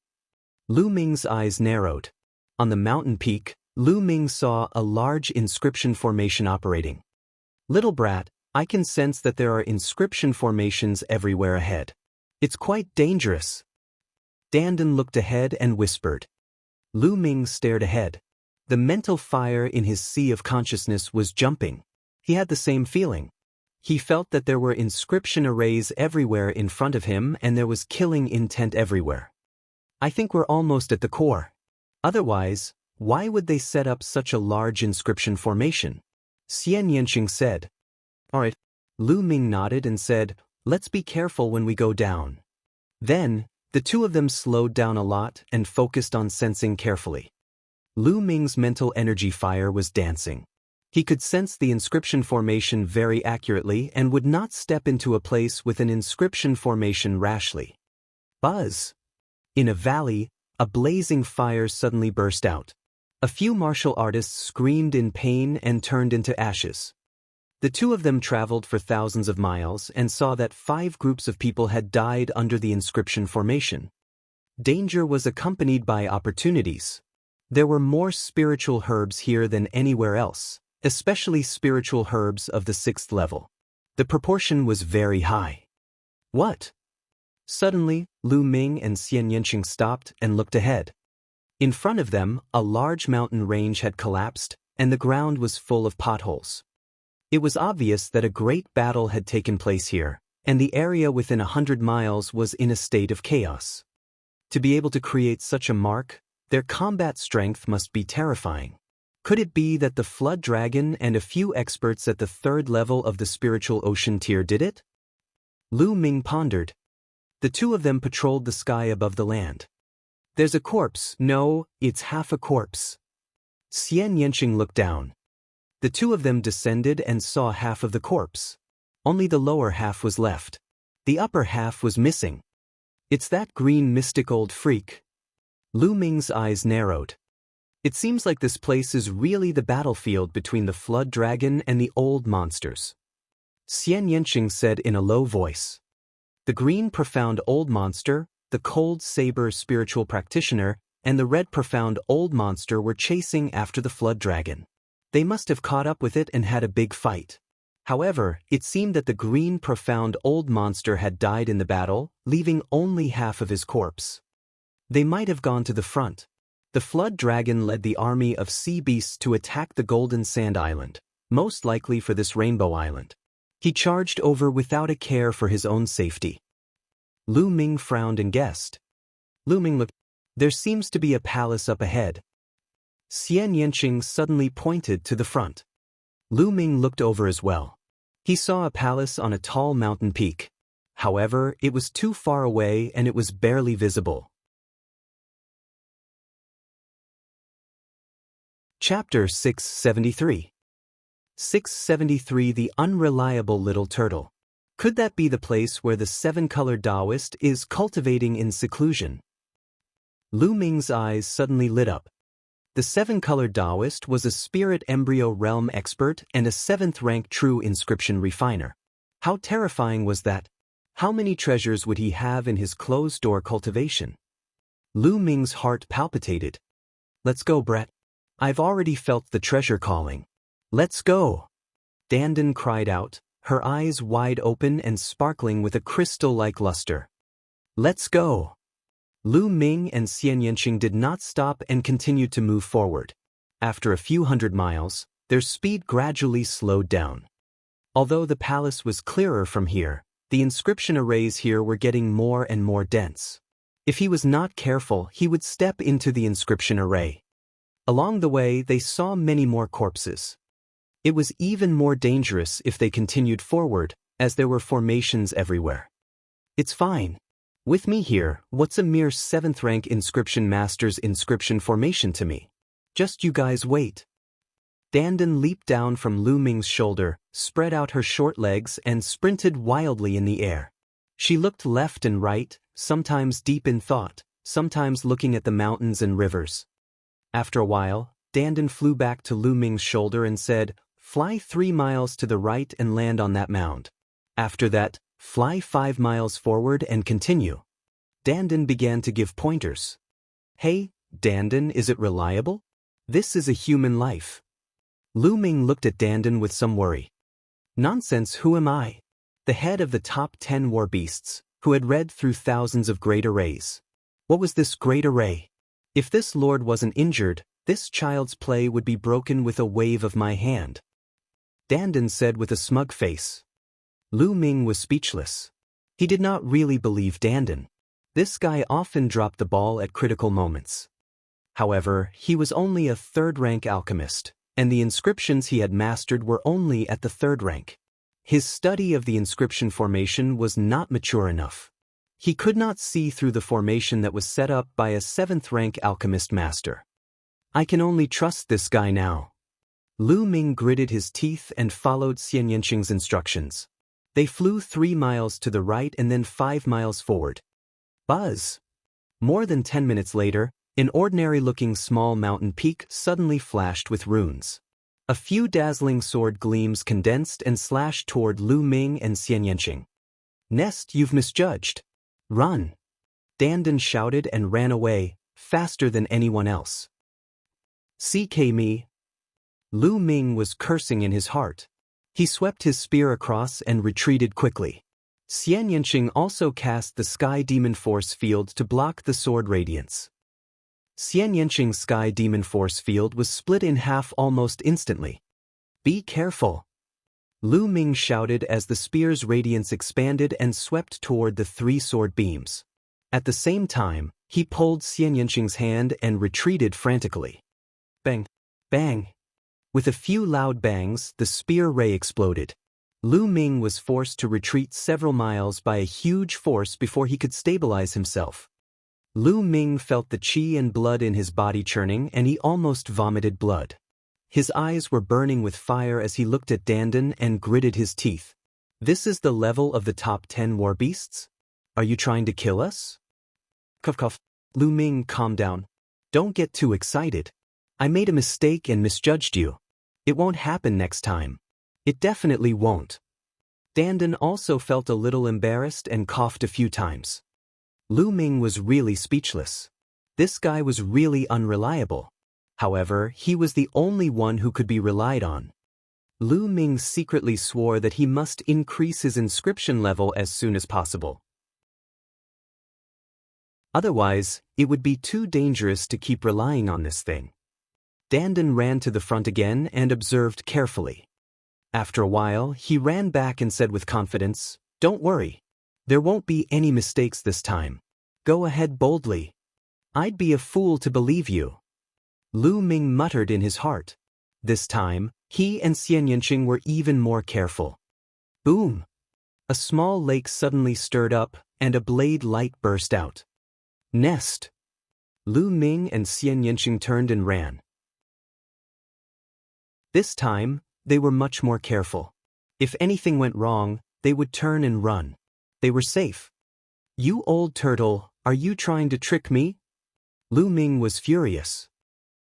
Lu Ming's eyes narrowed. On the mountain peak, Lu Ming saw a large inscription formation operating. Little brat, I can sense that there are inscription formations everywhere ahead. It's quite dangerous. Dandan looked ahead and whispered. Lu Ming stared ahead. The mental fire in his sea of consciousness was jumping. He had the same feeling. He felt that there were inscription arrays everywhere in front of him and there was killing intent everywhere. I think we're almost at the core. Otherwise, why would they set up such a large inscription formation? Xian Yanqing said. Alright. Lu Ming nodded and said, let's be careful when we go down. Then, the 2 of them slowed down a lot and focused on sensing carefully. Lu Ming's mental energy fire was dancing. He could sense the inscription formation very accurately and would not step into a place with an inscription formation rashly. Buzz! In a valley, a blazing fire suddenly burst out. A few martial artists screamed in pain and turned into ashes. The 2 of them traveled for thousands of miles and saw that 5 groups of people had died under the inscription formation. Danger was accompanied by opportunities. There were more spiritual herbs here than anywhere else, especially spiritual herbs of the 6th level. The proportion was very high. What? Suddenly, Lu Ming and Xian Yanqing stopped and looked ahead. In front of them, a large mountain range had collapsed, and the ground was full of potholes. It was obvious that a great battle had taken place here, and the area within 100 miles was in a state of chaos. To be able to create such a mark, their combat strength must be terrifying. Could it be that the Flood Dragon and a few experts at the 3rd level of the spiritual ocean tier did it? Lu Ming pondered. The 2 of them patrolled the sky above the land. There's a corpse. No, it's half a corpse. Xian Yanqing looked down. The 2 of them descended and saw half of the corpse. Only the lower half was left. The upper half was missing. It's that green mystic old freak. Lu Ming's eyes narrowed. It seems like this place is really the battlefield between the flood dragon and the old monsters. Xian Yanqing said in a low voice. The green profound old monster, the cold saber spiritual practitioner, and the red profound old monster were chasing after the flood dragon. They must have caught up with it and had a big fight. However, it seemed that the green profound old monster had died in the battle, leaving only half of his corpse. They might have gone to the front. The flood dragon led the army of sea beasts to attack the Golden Sand Island, most likely for this Rainbow Island. He charged over without a care for his own safety. Lu Ming frowned and guessed. Lu Ming looked. There seems to be a palace up ahead. Xian Yanqing suddenly pointed to the front. Lu Ming looked over as well. He saw a palace on a tall mountain peak. However, it was too far away and it was barely visible. Chapter 673. 673 The Unreliable Little Turtle. Could that be the place where the seven-colored Taoist is cultivating in seclusion? Lu Ming's eyes suddenly lit up. The seven-colored Taoist was a spirit embryo realm expert and a 7th-rank true inscription refiner. How terrifying was that? How many treasures would he have in his closed-door cultivation? Lu Ming's heart palpitated. Let's go, Brett. I've already felt the treasure calling. Let's go. Dandan cried out, her eyes wide open and sparkling with a crystal-like luster. Let's go. Lu Ming and Xian Yanqing did not stop and continued to move forward. After a few hundred miles, their speed gradually slowed down. Although the palace was clearer from here, the inscription arrays here were getting more and more dense. If he was not careful, he would step into the inscription array. Along the way, they saw many more corpses. It was even more dangerous if they continued forward, as there were formations everywhere. It's fine. With me here, what's a mere 7th-rank inscription master's inscription formation to me? Just you guys wait. Dandan leaped down from Lu Ming's shoulder, spread out her short legs and sprinted wildly in the air. She looked left and right, sometimes deep in thought, sometimes looking at the mountains and rivers. After a while, Dandan flew back to Lu Ming's shoulder and said, "Fly 3 miles to the right and land on that mound. After that, fly 5 miles forward and continue." Dandan began to give pointers. Hey, Dandan, is it reliable? This is a human life. Lu Ming looked at Dandan with some worry. Nonsense, who am I? The head of the top 10 war beasts, who had read through thousands of great arrays. What was this great array? If this lord wasn't injured, this child's play would be broken with a wave of my hand. Dandan said with a smug face. Lu Ming was speechless. He did not really believe Dandan. This guy often dropped the ball at critical moments. However, he was only a 3rd-rank alchemist, and the inscriptions he had mastered were only at the 3rd rank. His study of the inscription formation was not mature enough. He could not see through the formation that was set up by a 7th-rank alchemist master. I can only trust this guy now. Lu Ming gritted his teeth and followed Xian Yanqing's instructions. They flew 3 miles to the right and then 5 miles forward. Buzz! More than 10 minutes later, an ordinary-looking small mountain peak suddenly flashed with runes. A few dazzling sword gleams condensed and slashed toward Lu Ming and Xian Yanqing. Nest, you've misjudged. Run! Dandan shouted and ran away, faster than anyone else. CK me! Lu Ming was cursing in his heart. He swept his spear across and retreated quickly. Xian Yanqing also cast the Sky Demon Force Field to block the sword radiance. Xian Yanqing's Sky Demon Force Field was split in half almost instantly. Be careful! Lu Ming shouted as the spear's radiance expanded and swept toward the 3 sword beams. At the same time, he pulled Xian Yanqing's hand and retreated frantically. Bang! Bang! With a few loud bangs, the spear ray exploded. Lu Ming was forced to retreat several miles by a huge force before he could stabilize himself. Lu Ming felt the qi and blood in his body churning and he almost vomited blood. His eyes were burning with fire as he looked at Dandan and gritted his teeth. This is the level of the top 10 war beasts? Are you trying to kill us? Cuff cuff. Lu Ming, calm down. Don't get too excited. I made a mistake and misjudged you. It won't happen next time. It definitely won't. Dandan also felt a little embarrassed and coughed a few times. Lu Ming was really speechless. This guy was really unreliable. However, he was the only one who could be relied on. Lu Ming secretly swore that he must increase his inscription level as soon as possible. Otherwise, it would be too dangerous to keep relying on this thing. Dandan ran to the front again and observed carefully. After a while, he ran back and said with confidence, "Don't worry. There won't be any mistakes this time. Go ahead boldly. I'd be a fool to believe you." Lu Ming muttered in his heart. This time, he and Xian Yanqing were even more careful. Boom! A small lake suddenly stirred up, and a blade light burst out. Nest! Lu Ming and Xian Yanqing turned and ran. This time, they were much more careful. If anything went wrong, they would turn and run. They were safe. "You old turtle, are you trying to trick me?" Lu Ming was furious.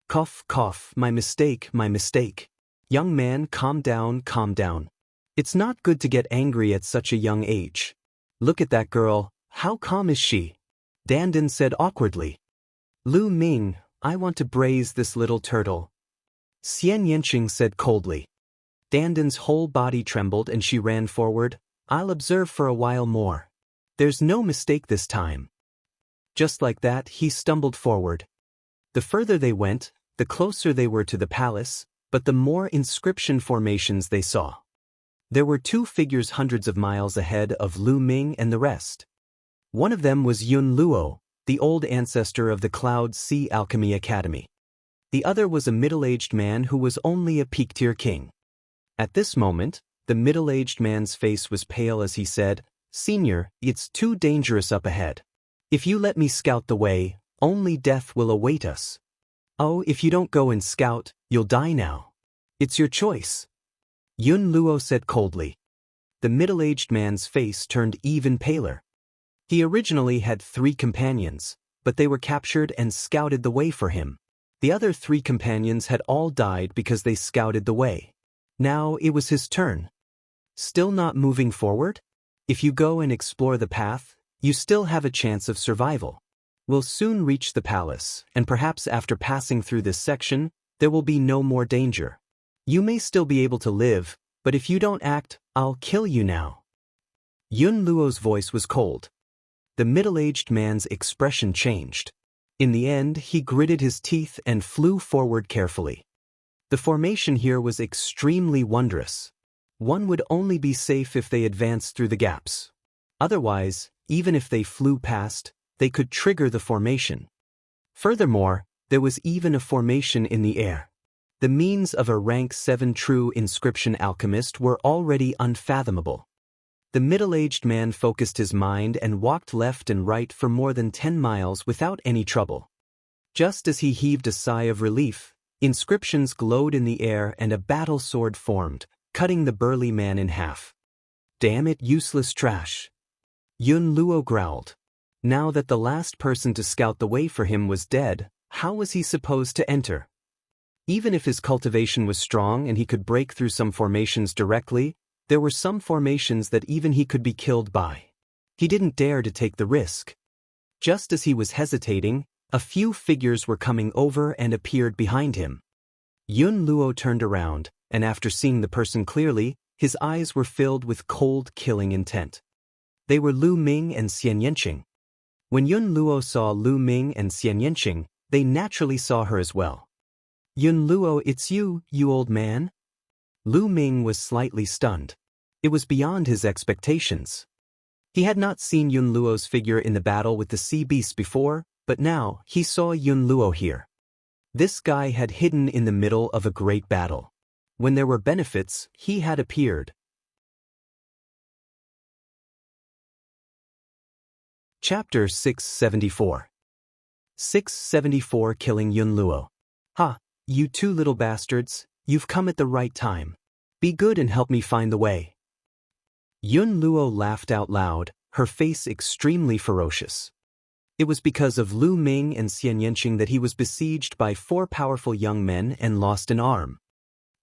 Cough, cough, my mistake, my mistake. Young man, calm down, calm down. It's not good to get angry at such a young age. Look at that girl, how calm is she? Dandan said awkwardly. Lu Ming, I want to braise this little turtle. Xian Yanqing said coldly. Dandan's whole body trembled and she ran forward. I'll observe for a while more. There's no mistake this time. Just like that, he stumbled forward. The further they went, the closer they were to the palace, but the more inscription formations they saw. There were two figures hundreds of miles ahead of Lu Ming and the rest. One of them was Yun Luo, the old ancestor of the Cloud Sea Alchemy Academy. The other was a middle-aged man who was only a peak-tier king. At this moment, the middle-aged man's face was pale as he said, "Senior, it's too dangerous up ahead. If you let me scout the way, only death will await us." "Oh, if you don't go and scout, you'll die now. It's your choice," Yun Luo said coldly. The middle-aged man's face turned even paler. He originally had 3 companions, but they were captured and scouted the way for him. The other 3 companions had all died because they scouted the way. Now it was his turn. Still not moving forward? If you go and explore the path, you still have a chance of survival. We'll soon reach the palace, and perhaps after passing through this section, there will be no more danger. You may still be able to live, but if you don't act, I'll kill you now. Yun Luo's voice was cold. The middle-aged man's expression changed. In the end, he gritted his teeth and flew forward carefully. The formation here was extremely wondrous. One would only be safe if they advanced through the gaps. Otherwise, even if they flew past, they could trigger the formation. Furthermore, there was even a formation in the air. The means of a rank 7 true inscription alchemist were already unfathomable. The middle-aged man focused his mind and walked left and right for more than 10 miles without any trouble. Just as he heaved a sigh of relief, inscriptions glowed in the air and a battle sword formed, cutting the burly man in half. "Damn it, useless trash," Yun Luo growled. Now that the last person to scout the way for him was dead, how was he supposed to enter? Even if his cultivation was strong and he could break through some formations directly, there were some formations that even he could be killed by. He didn't dare to take the risk. Just as he was hesitating, a few figures were coming over and appeared behind him. Yun Luo turned around, and after seeing the person clearly, his eyes were filled with cold, killing intent. They were Lu Ming and Xian Yanqing. When Yun Luo saw Lu Ming and Xian Yanqing, they naturally saw her as well. "Yun Luo, it's you, you old man?" Lu Ming was slightly stunned. It was beyond his expectations. He had not seen Yun Luo's figure in the battle with the sea beast before, but now he saw Yun Luo here. This guy had hidden in the middle of a great battle. When there were benefits, he had appeared. Chapter 674. 674 Killing Yun Luo. "Ha, you 2 little bastards, you've come at the right time. Be good and help me find the way." Yun Luo laughed out loud, her face extremely ferocious. It was because of Lu Ming and Xian Yanqing that he was besieged by 4 powerful young men and lost an arm.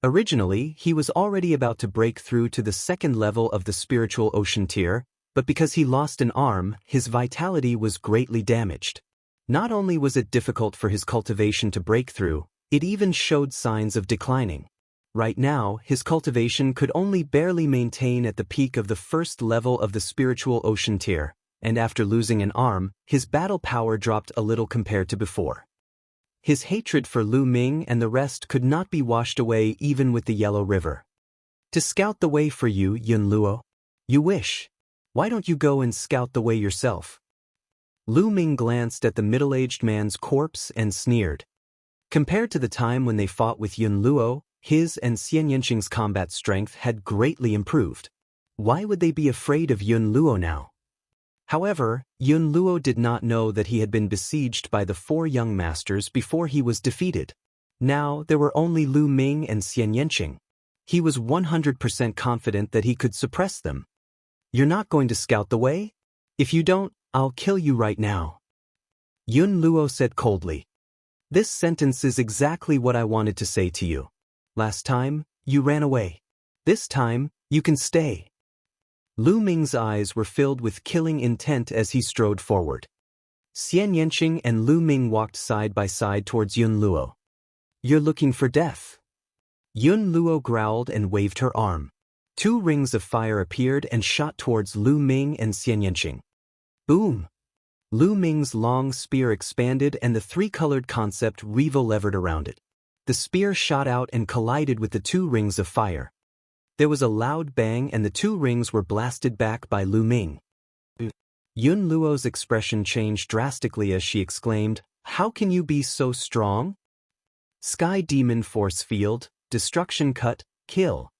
Originally, he was already about to break through to the 2nd level of the spiritual ocean tier, but because he lost an arm, his vitality was greatly damaged. Not only was it difficult for his cultivation to break through, it even showed signs of declining. Right now, his cultivation could only barely maintain at the peak of the 1st level of the spiritual ocean tier, and after losing an arm, his battle power dropped a little compared to before. His hatred for Lu Ming and the rest could not be washed away even with the Yellow River. To scout the way for you, Yun Luo? You wish. Why don't you go and scout the way yourself? Lu Ming glanced at the middle-aged man's corpse and sneered. Compared to the time when they fought with Yun Luo, his and Xian Yanqing's combat strength had greatly improved. Why would they be afraid of Yun Luo now? However, Yun Luo did not know that he had been besieged by the 4 young masters before he was defeated. Now there were only Lu Ming and Xian Yanqing. He was 100% confident that he could suppress them. You're not going to scout the way? If you don't, I'll kill you right now. Yun Luo said coldly. This sentence is exactly what I wanted to say to you. Last time, you ran away. This time, you can stay. Lu Ming's eyes were filled with killing intent as he strode forward. Xian Yanqing and Lu Ming walked side by side towards Yun Luo. You're looking for death. Yun Luo growled and waved her arm. 2 rings of fire appeared and shot towards Lu Ming and Xian Yanqing. Boom! Lu Ming's long spear expanded and the 3-colored concept revo-levered around it. The spear shot out and collided with the 2 rings of fire. There was a loud bang and the 2 rings were blasted back by Lu Ming. Yun Luo's expression changed drastically as she exclaimed, "How can you be so strong?" Sky Demon Force Field, Destruction Cut, Kill.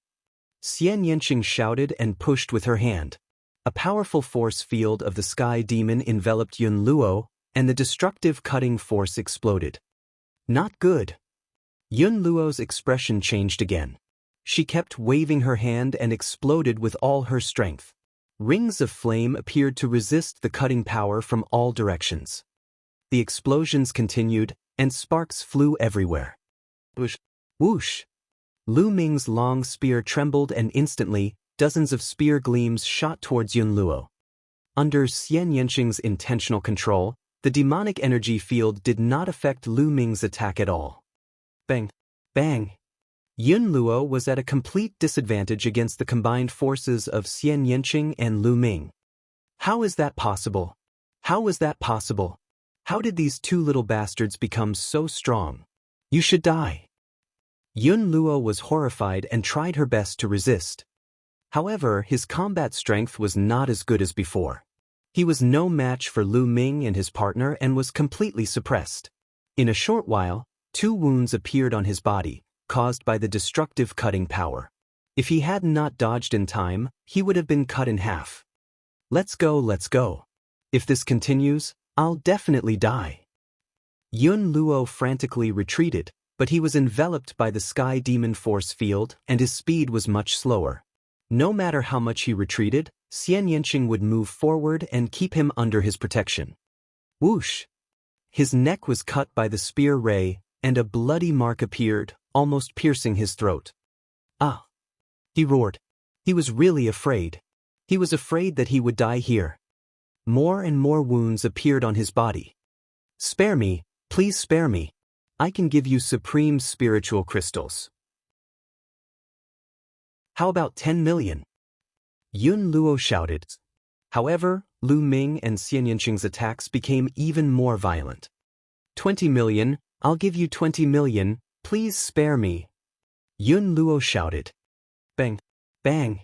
Xian Yanqing shouted and pushed with her hand. A powerful force field of the Sky Demon enveloped Yun Luo, and the destructive cutting force exploded. Not good. Yun Luo's expression changed again. She kept waving her hand and exploded with all her strength. Rings of flame appeared to resist the cutting power from all directions. The explosions continued, and sparks flew everywhere. Whoosh! Whoosh! Lu Ming's long spear trembled and instantly, dozens of spear gleams shot towards Yun Luo. Under Xian Yanqing's intentional control, the demonic energy field did not affect Lu Ming's attack at all. Bang! Bang! Yun Luo was at a complete disadvantage against the combined forces of Xian Yanqing and Lu Ming. How is that possible? How was that possible? How did these 2 little bastards become so strong? You should die. Yun Luo was horrified and tried her best to resist. However, his combat strength was not as good as before. He was no match for Lu Ming and his partner and was completely suppressed. In a short while, 2 wounds appeared on his body, caused by the destructive cutting power. If he had not dodged in time, he would have been cut in half. Let's go, let's go. If this continues, I'll definitely die. Yun Luo frantically retreated, but he was enveloped by the Sky Demon Force Field and his speed was much slower. No matter how much he retreated, Xian Yanqing would move forward and keep him under his protection. Whoosh! His neck was cut by the spear ray, and a bloody mark appeared, almost piercing his throat. Ah! He roared. He was really afraid. He was afraid that he would die here. More and more wounds appeared on his body. Spare me, please spare me. I can give you supreme spiritual crystals. How about 10 million? Yun Luo shouted. However, Lu Ming and Xian Yanqing's attacks became even more violent. 20 million, I'll give you 20 million, please spare me. Yun Luo shouted. Bang! Bang!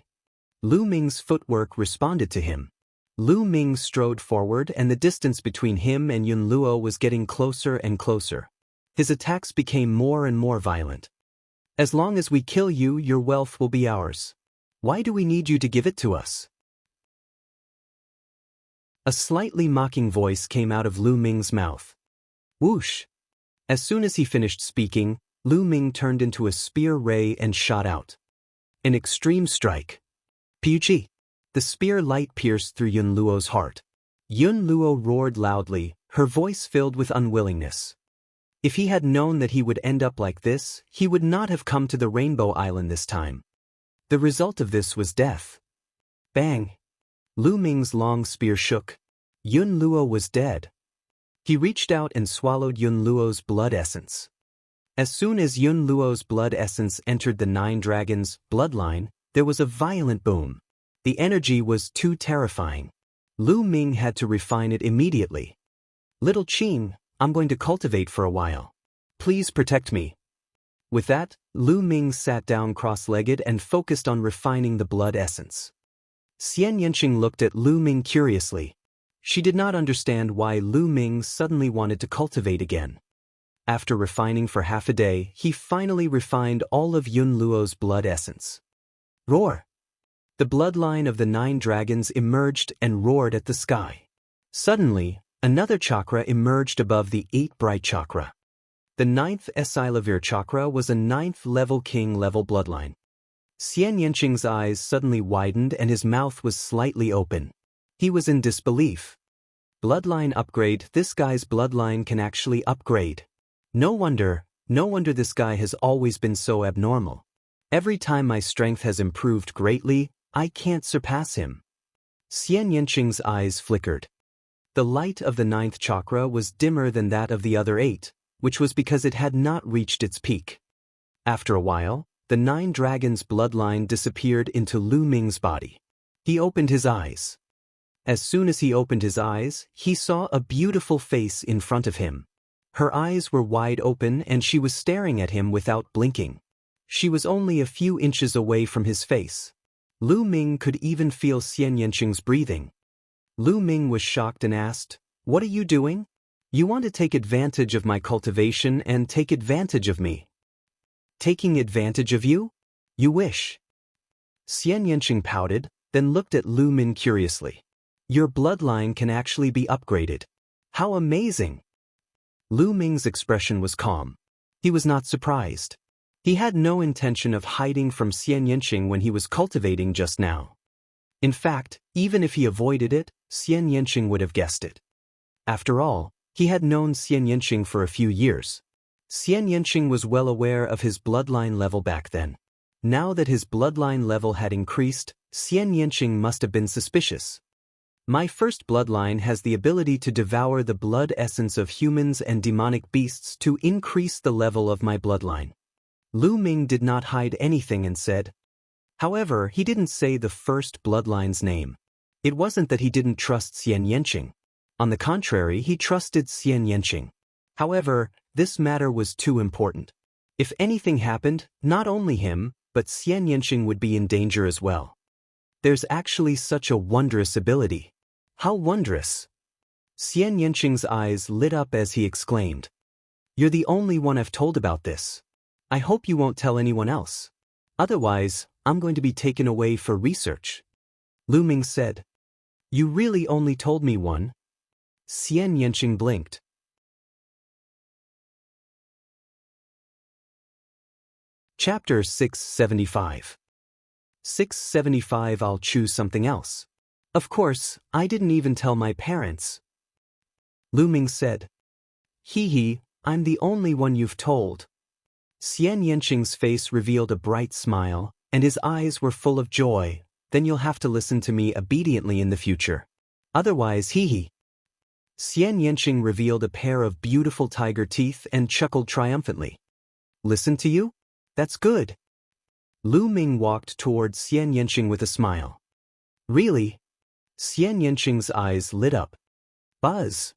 Lu Ming's footwork responded to him. Lu Ming strode forward and the distance between him and Yun Luo was getting closer and closer. His attacks became more and more violent. As long as we kill you, your wealth will be ours. Why do we need you to give it to us? A slightly mocking voice came out of Lu Ming's mouth. Whoosh! As soon as he finished speaking, Lu Ming turned into a spear ray and shot out. An extreme strike. Piuchi! The spear light pierced through Yun Luo's heart. Yun Luo roared loudly, her voice filled with unwillingness. If he had known that he would end up like this, he would not have come to the Rainbow Island this time. The result of this was death. Bang! Lu Ming's long spear shook. Yun Luo was dead. He reached out and swallowed Yun Luo's blood essence. As soon as Yun Luo's blood essence entered the 9 dragons' bloodline, there was a violent boom. The energy was too terrifying. Lu Ming had to refine it immediately. Little Qing, I'm going to cultivate for a while. Please protect me. With that, Lu Ming sat down cross-legged and focused on refining the blood essence. Xian Yanqing looked at Lu Ming curiously. She did not understand why Lu Ming suddenly wanted to cultivate again. After refining for half a day, he finally refined all of Yun Luo's blood essence. Roar! The bloodline of the 9 dragons emerged and roared at the sky. Suddenly, another chakra emerged above the 8 bright chakra. The 9th Esilavir chakra was a 9th level king level bloodline. Xian Yanqing's eyes suddenly widened and his mouth was slightly open. He was in disbelief. Bloodline upgrade. This guy's bloodline can actually upgrade. No wonder this guy has always been so abnormal. Every time my strength has improved greatly, I can't surpass him. Xian Yanqing's eyes flickered. The light of the 9th chakra was dimmer than that of the other 8, which was because it had not reached its peak. After a while, the 9 dragons' bloodline disappeared into Lu Ming's body. He opened his eyes. As soon as he opened his eyes, he saw a beautiful face in front of him. Her eyes were wide open and she was staring at him without blinking. She was only a few inches away from his face. Lu Ming could even feel Xian Yanqing's breathing. Lu Ming was shocked and asked, "What are you doing? You want to take advantage of my cultivation and take advantage of me." "Taking advantage of you? You wish." Xian Yanqing pouted, then looked at Lu Ming curiously. "Your bloodline can actually be upgraded. How amazing!" Lu Ming's expression was calm. He was not surprised. He had no intention of hiding from Xian Yanqing when he was cultivating just now. In fact, even if he avoided it, Xian Yanqing would have guessed it. After all, he had known Xian Yanqing for a few years. Xian Yanqing was well aware of his bloodline level back then. Now that his bloodline level had increased, Xian Yanqing must have been suspicious. "My first bloodline has the ability to devour the blood essence of humans and demonic beasts to increase the level of my bloodline." Lu Ming did not hide anything and said. However, he didn't say the first bloodline's name. It wasn't that he didn't trust Xian Yanqing. On the contrary, he trusted Xian Yanqing. However, this matter was too important. If anything happened, not only him, but Xian Yanqing would be in danger as well. There's actually such a wondrous ability. How wondrous! Xian Yanqing's eyes lit up as he exclaimed. "You're the only one I've told about this. I hope you won't tell anyone else. Otherwise, I'm going to be taken away for research." Lu Ming said. "You really only told me one?" Xian Yanqing blinked. Chapter 675. 675. I'll choose something else. Of course, I didn't even tell my parents. Lu Ming said. Hee, I'm the only one you've told. Xian Yanqing's face revealed a bright smile, and his eyes were full of joy. Then you'll have to listen to me obediently in the future. Otherwise, hee. Xian Yanqing revealed a pair of beautiful tiger teeth and chuckled triumphantly. Listen to you? That's good. Lu Ming walked towards Xian Yanqing with a smile. Really? Xian Yanqing's eyes lit up. Buzz.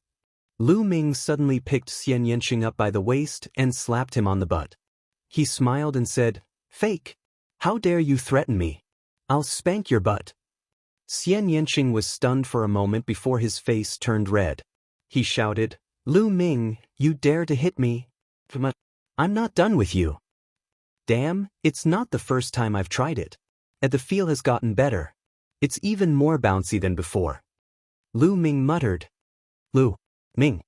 Lu Ming suddenly picked Xian Yanqing up by the waist and slapped him on the butt. He smiled and said, Fake. How dare you threaten me? I'll spank your butt. Xian Yanqing was stunned for a moment before his face turned red. He shouted, Lu Ming, you dare to hit me? I'm not done with you. Damn, it's not the first time I've tried it. And the feel has gotten better. It's even more bouncy than before. Lu Ming muttered. Lu Ming.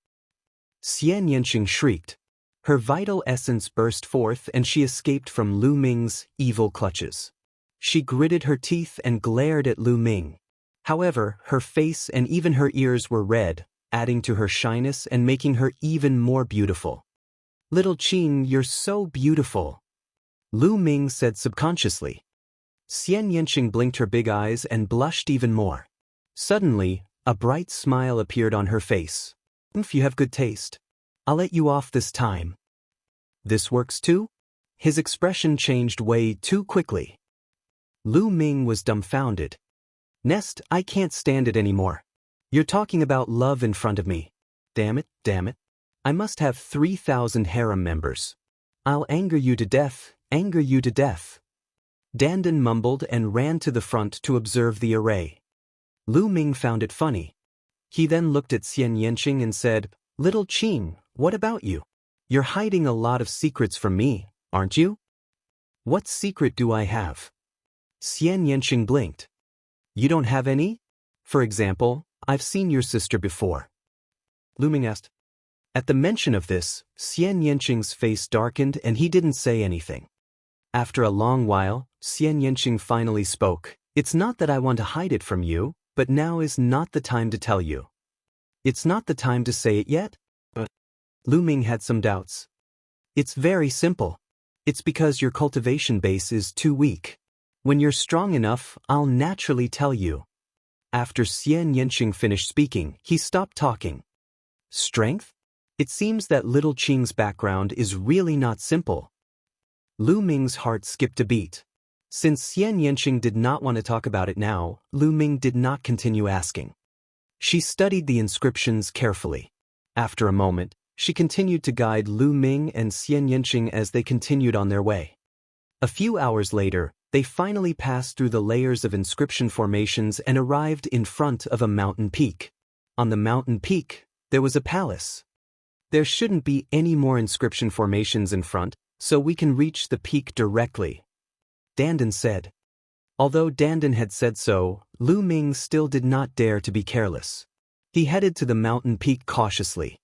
Xian Yanqing shrieked. Her vital essence burst forth and she escaped from Lu Ming's evil clutches. She gritted her teeth and glared at Lu Ming. However, her face and even her ears were red, adding to her shyness and making her even more beautiful. "Little Qing, you're so beautiful," Lu Ming said subconsciously. Xian Yanqing blinked her big eyes and blushed even more. Suddenly, a bright smile appeared on her face. "If you have good taste, I'll let you off this time." "This works too?" His expression changed way too quickly. Lu Ming was dumbfounded. "Nest, I can't stand it anymore. You're talking about love in front of me. Damn it, damn it. I must have 3,000 harem members. I'll anger you to death, anger you to death." Dandan mumbled and ran to the front to observe the array. Lu Ming found it funny. He then looked at Xian Yanqing and said, "Little Qing, what about you? You're hiding a lot of secrets from me, aren't you?" "What secret do I have?" Xian Yanqing blinked. "You don't have any? For example, I've seen your sister before." Lu Ming asked. At the mention of this, Xian Yanqing's face darkened and he didn't say anything. After a long while, Xian Yanqing finally spoke. "It's not that I want to hide it from you, but now is not the time to tell you." "It's not the time to say it yet?" Lu Ming had some doubts. "It's very simple. It's because your cultivation base is too weak. When you're strong enough, I'll naturally tell you." After Xian Yanqing finished speaking, he stopped talking. Strength? It seems that little Qing's background is really not simple. Lu Ming's heart skipped a beat. Since Xian Yanqing did not want to talk about it now, Lu Ming did not continue asking. She studied the inscriptions carefully. After a moment, she continued to guide Lu Ming and Xian Yanqing as they continued on their way. A few hours later, they finally passed through the layers of inscription formations and arrived in front of a mountain peak. On the mountain peak, there was a palace. "There shouldn't be any more inscription formations in front, so we can reach the peak directly," Dandan said. Although Dandan had said so, Lu Ming still did not dare to be careless. He headed to the mountain peak cautiously.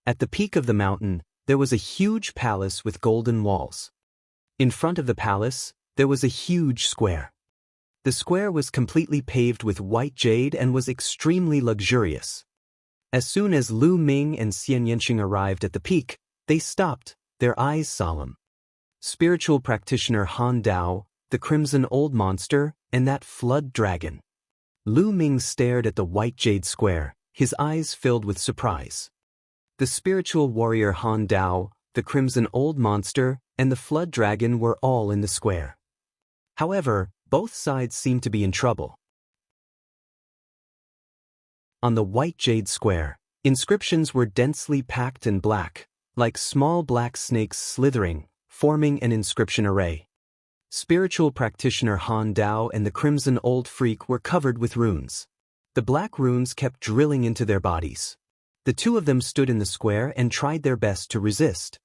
At the peak of the mountain, there was a huge palace with golden walls. In front of the palace, there was a huge square. The square was completely paved with white jade and was extremely luxurious. As soon as Lu Ming and Xian Yanqing arrived at the peak, they stopped, their eyes solemn. Spiritual practitioner Han Dao, the crimson old monster, and that flood dragon. Lu Ming stared at the white jade square, his eyes filled with surprise. The spiritual warrior Han Dao, the crimson old monster, and the flood dragon were all in the square. However, both sides seemed to be in trouble. On the white jade square, inscriptions were densely packed and black, like small black snakes slithering, forming an inscription array. Spiritual practitioner Han Dao and the crimson old freak were covered with runes. The black runes kept drilling into their bodies. The two of them stood in the square and tried their best to resist.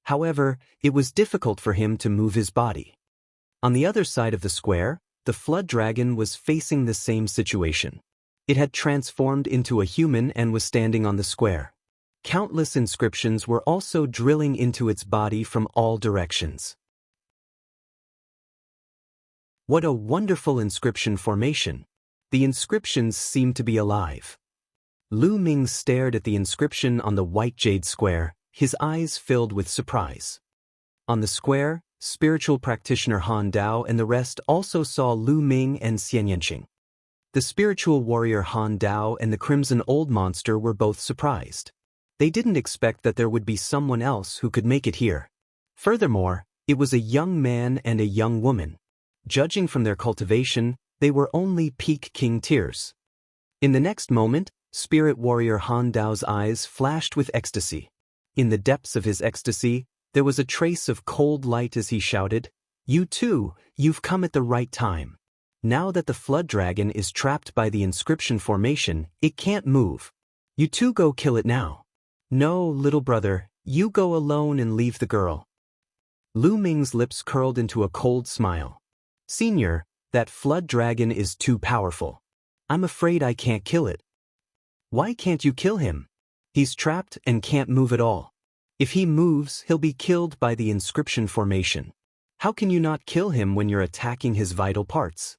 However, it was difficult for him to move his body. On the other side of the square, the flood dragon was facing the same situation. It had transformed into a human and was standing on the square. Countless inscriptions were also drilling into its body from all directions. What a wonderful inscription formation! The inscriptions seemed to be alive. Lu Ming stared at the inscription on the white jade square, his eyes filled with surprise. On the square, spiritual practitioner Han Dao and the rest also saw Lu Ming and Xian Yanqing. The spiritual warrior Han Dao and the crimson old monster were both surprised. They didn't expect that there would be someone else who could make it here. Furthermore, it was a young man and a young woman. Judging from their cultivation, they were only peak king tiers. In the next moment, spirit warrior Han Dao's eyes flashed with ecstasy. In the depths of his ecstasy, there was a trace of cold light as he shouted, "You too, you've come at the right time. Now that the flood dragon is trapped by the inscription formation, it can't move. You two go kill it now." "No, little brother, you go alone and leave the girl." Lu Ming's lips curled into a cold smile. "Senior, that flood dragon is too powerful. I'm afraid I can't kill it." "Why can't you kill him? He's trapped and can't move at all. If he moves, he'll be killed by the inscription formation." How can you not kill him when you're attacking his vital parts?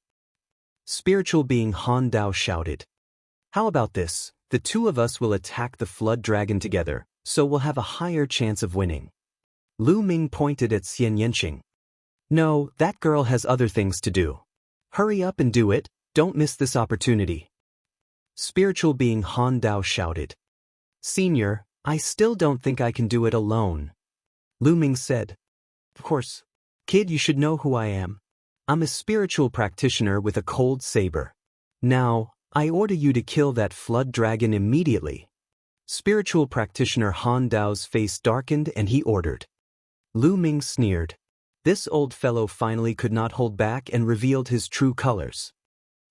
Spiritual being Han Dao shouted. How about this? The two of us will attack the flood dragon together, so we'll have a higher chance of winning. Lu Ming pointed at Xian Yanqing. No, that girl has other things to do. Hurry up and do it, don't miss this opportunity. Spiritual being Han Dao shouted. Senior, I still don't think I can do it alone. Lu Ming said. Of course. Kid, you should know who I am. I'm a spiritual practitioner with a cold saber. Now, I order you to kill that flood dragon immediately. Spiritual practitioner Han Dao's face darkened and he ordered. Lu Ming sneered. This old fellow finally could not hold back and revealed his true colors.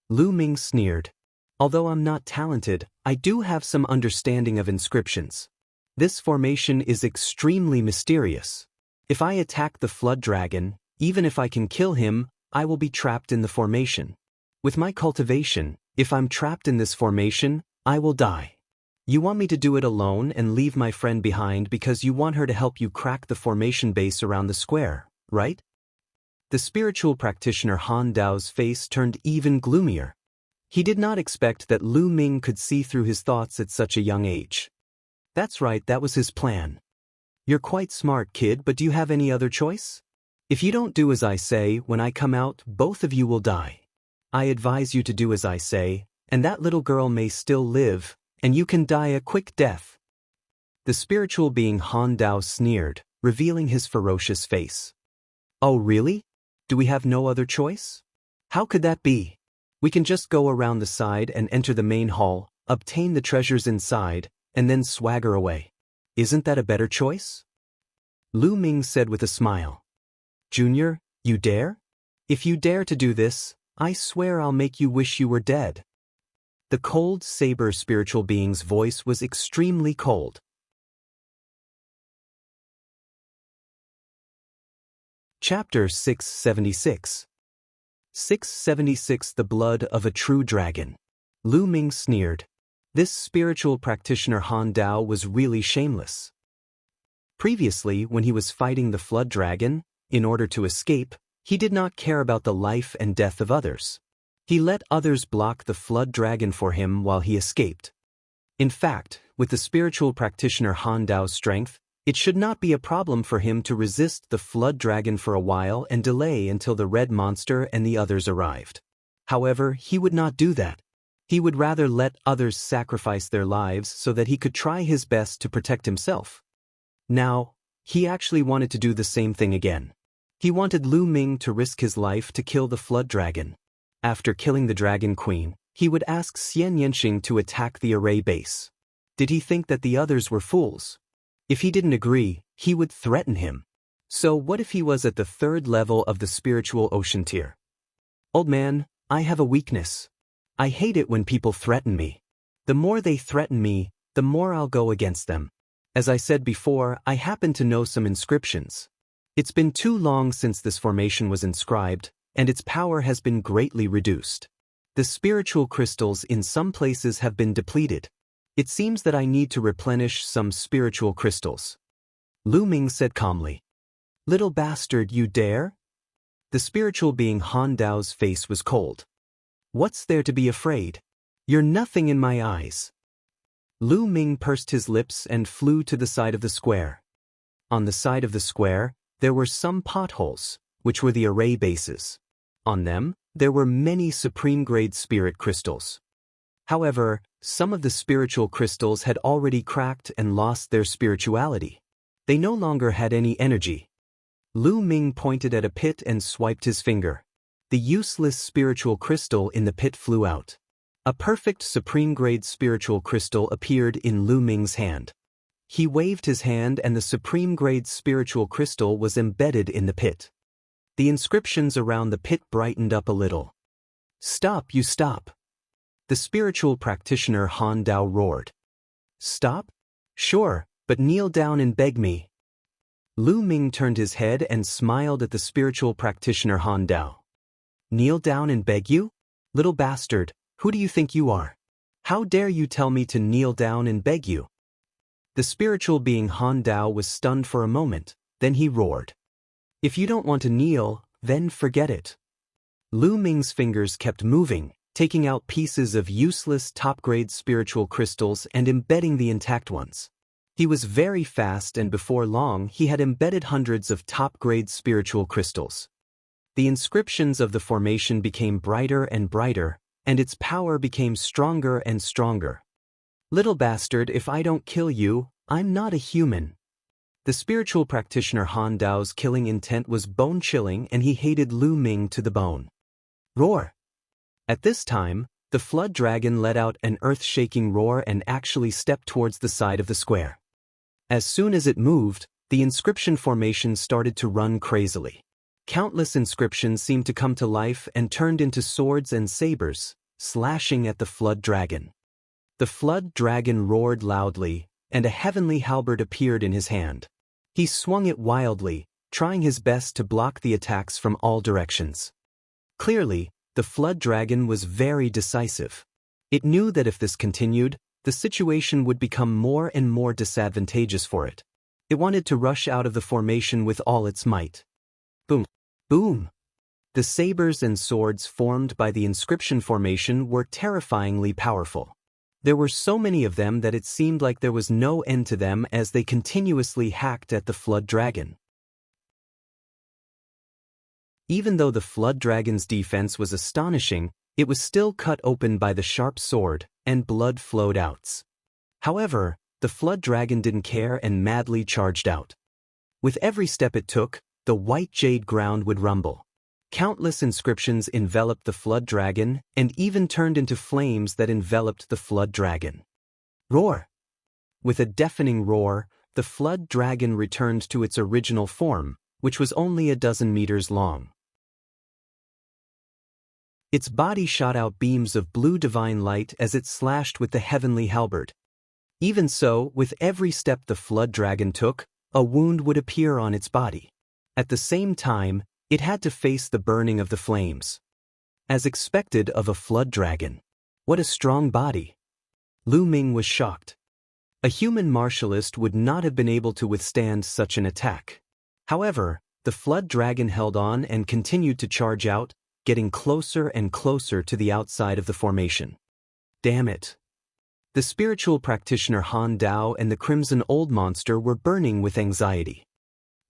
Lu Ming sneered. Although I'm not talented, I do have some understanding of inscriptions. This formation is extremely mysterious. If I attack the flood dragon, even if I can kill him, I will be trapped in the formation. With my cultivation, if I'm trapped in this formation, I will die. You want me to do it alone and leave my friend behind because you want her to help you crack the formation base around the square, right? The spiritual practitioner Han Dao's face turned even gloomier. He did not expect that Lu Ming could see through his thoughts at such a young age. That's right, that was his plan. You're quite smart, kid, but do you have any other choice? If you don't do as I say, when I come out, both of you will die. I advise you to do as I say, and that little girl may still live, and you can die a quick death. The spiritual being Han Dao sneered, revealing his ferocious face. Oh really? Do we have no other choice? How could that be? We can just go around the side and enter the main hall, obtain the treasures inside, and then swagger away. Isn't that a better choice? Lu Ming said with a smile. Junior, you dare? If you dare to do this, I swear I'll make you wish you were dead. The cold saber spiritual being's voice was extremely cold. Chapter 676. 676 The Blood of a True Dragon. Lu Ming sneered. This spiritual practitioner Han Dao was really shameless. Previously, when he was fighting the flood dragon, in order to escape, he did not care about the life and death of others. He let others block the flood dragon for him while he escaped. In fact, with the spiritual practitioner Han Dao's strength, it should not be a problem for him to resist the flood dragon for a while and delay until the red monster and the others arrived. However, he would not do that. He would rather let others sacrifice their lives so that he could try his best to protect himself. Now, he actually wanted to do the same thing again. He wanted Lu Ming to risk his life to kill the flood dragon. After killing the dragon queen, he would ask Xian Yanqing to attack the array base. Did he think that the others were fools? If he didn't agree, he would threaten him. So what if he was at the third level of the spiritual ocean tier? Old man, I have a weakness. I hate it when people threaten me. The more they threaten me, the more I'll go against them. As I said before, I happen to know some inscriptions. It's been too long since this formation was inscribed, and its power has been greatly reduced. The spiritual crystals in some places have been depleted. It seems that I need to replenish some spiritual crystals. Lu Ming said calmly. Little bastard, you dare? The spiritual being Han Dao's face was cold. What's there to be afraid? You're nothing in my eyes. Lu Ming pursed his lips and flew to the side of the square. On the side of the square, there were some potholes, which were the array bases. On them, there were many supreme-grade spirit crystals. However, some of the spiritual crystals had already cracked and lost their spirituality. They no longer had any energy. Lu Ming pointed at a pit and swiped his finger. The useless spiritual crystal in the pit flew out. A perfect supreme-grade spiritual crystal appeared in Lu Ming's hand. He waved his hand and the supreme-grade spiritual crystal was embedded in the pit. The inscriptions around the pit brightened up a little. Stop, you stop! The spiritual practitioner Han Dao roared. Stop? Sure, but kneel down and beg me. Lu Ming turned his head and smiled at the spiritual practitioner Han Dao. Kneel down and beg you? Little bastard, who do you think you are? How dare you tell me to kneel down and beg you? The spiritual being Han Dao was stunned for a moment, then he roared. If you don't want to kneel, then forget it. Lu Ming's fingers kept moving, taking out pieces of useless top-grade spiritual crystals and embedding the intact ones. He was very fast, and before long he had embedded hundreds of top-grade spiritual crystals. The inscriptions of the formation became brighter and brighter, and its power became stronger and stronger. "Little bastard, if I don't kill you, I'm not a human." The spiritual practitioner Han Dao's killing intent was bone-chilling, and he hated Lu Ming to the bone. Roar! At this time, the flood dragon let out an earth-shaking roar and actually stepped towards the side of the square. As soon as it moved, the inscription formation started to run crazily. Countless inscriptions seemed to come to life and turned into swords and sabers, slashing at the flood dragon. The flood dragon roared loudly, and a heavenly halberd appeared in his hand. He swung it wildly, trying his best to block the attacks from all directions. Clearly, the flood dragon was very decisive. It knew that if this continued, the situation would become more and more disadvantageous for it. It wanted to rush out of the formation with all its might. Boom! Boom! The sabers and swords formed by the inscription formation were terrifyingly powerful. There were so many of them that it seemed like there was no end to them as they continuously hacked at the flood dragon. Even though the flood dragon's defense was astonishing, it was still cut open by the sharp sword, and blood flowed out. However, the flood dragon didn't care and madly charged out. With every step it took, the white jade ground would rumble. Countless inscriptions enveloped the flood dragon and even turned into flames that enveloped the flood dragon. Roar! With a deafening roar, the flood dragon returned to its original form, which was only a dozen meters long. Its body shot out beams of blue divine light as it slashed with the heavenly halberd. Even so, with every step the flood dragon took, a wound would appear on its body. At the same time, it had to face the burning of the flames. As expected of a flood dragon. What a strong body! Lu Ming was shocked. A human martialist would not have been able to withstand such an attack. However, the flood dragon held on and continued to charge out, getting closer and closer to the outside of the formation. Damn it! The spiritual practitioner Han Dao and the Crimson Old Monster were burning with anxiety.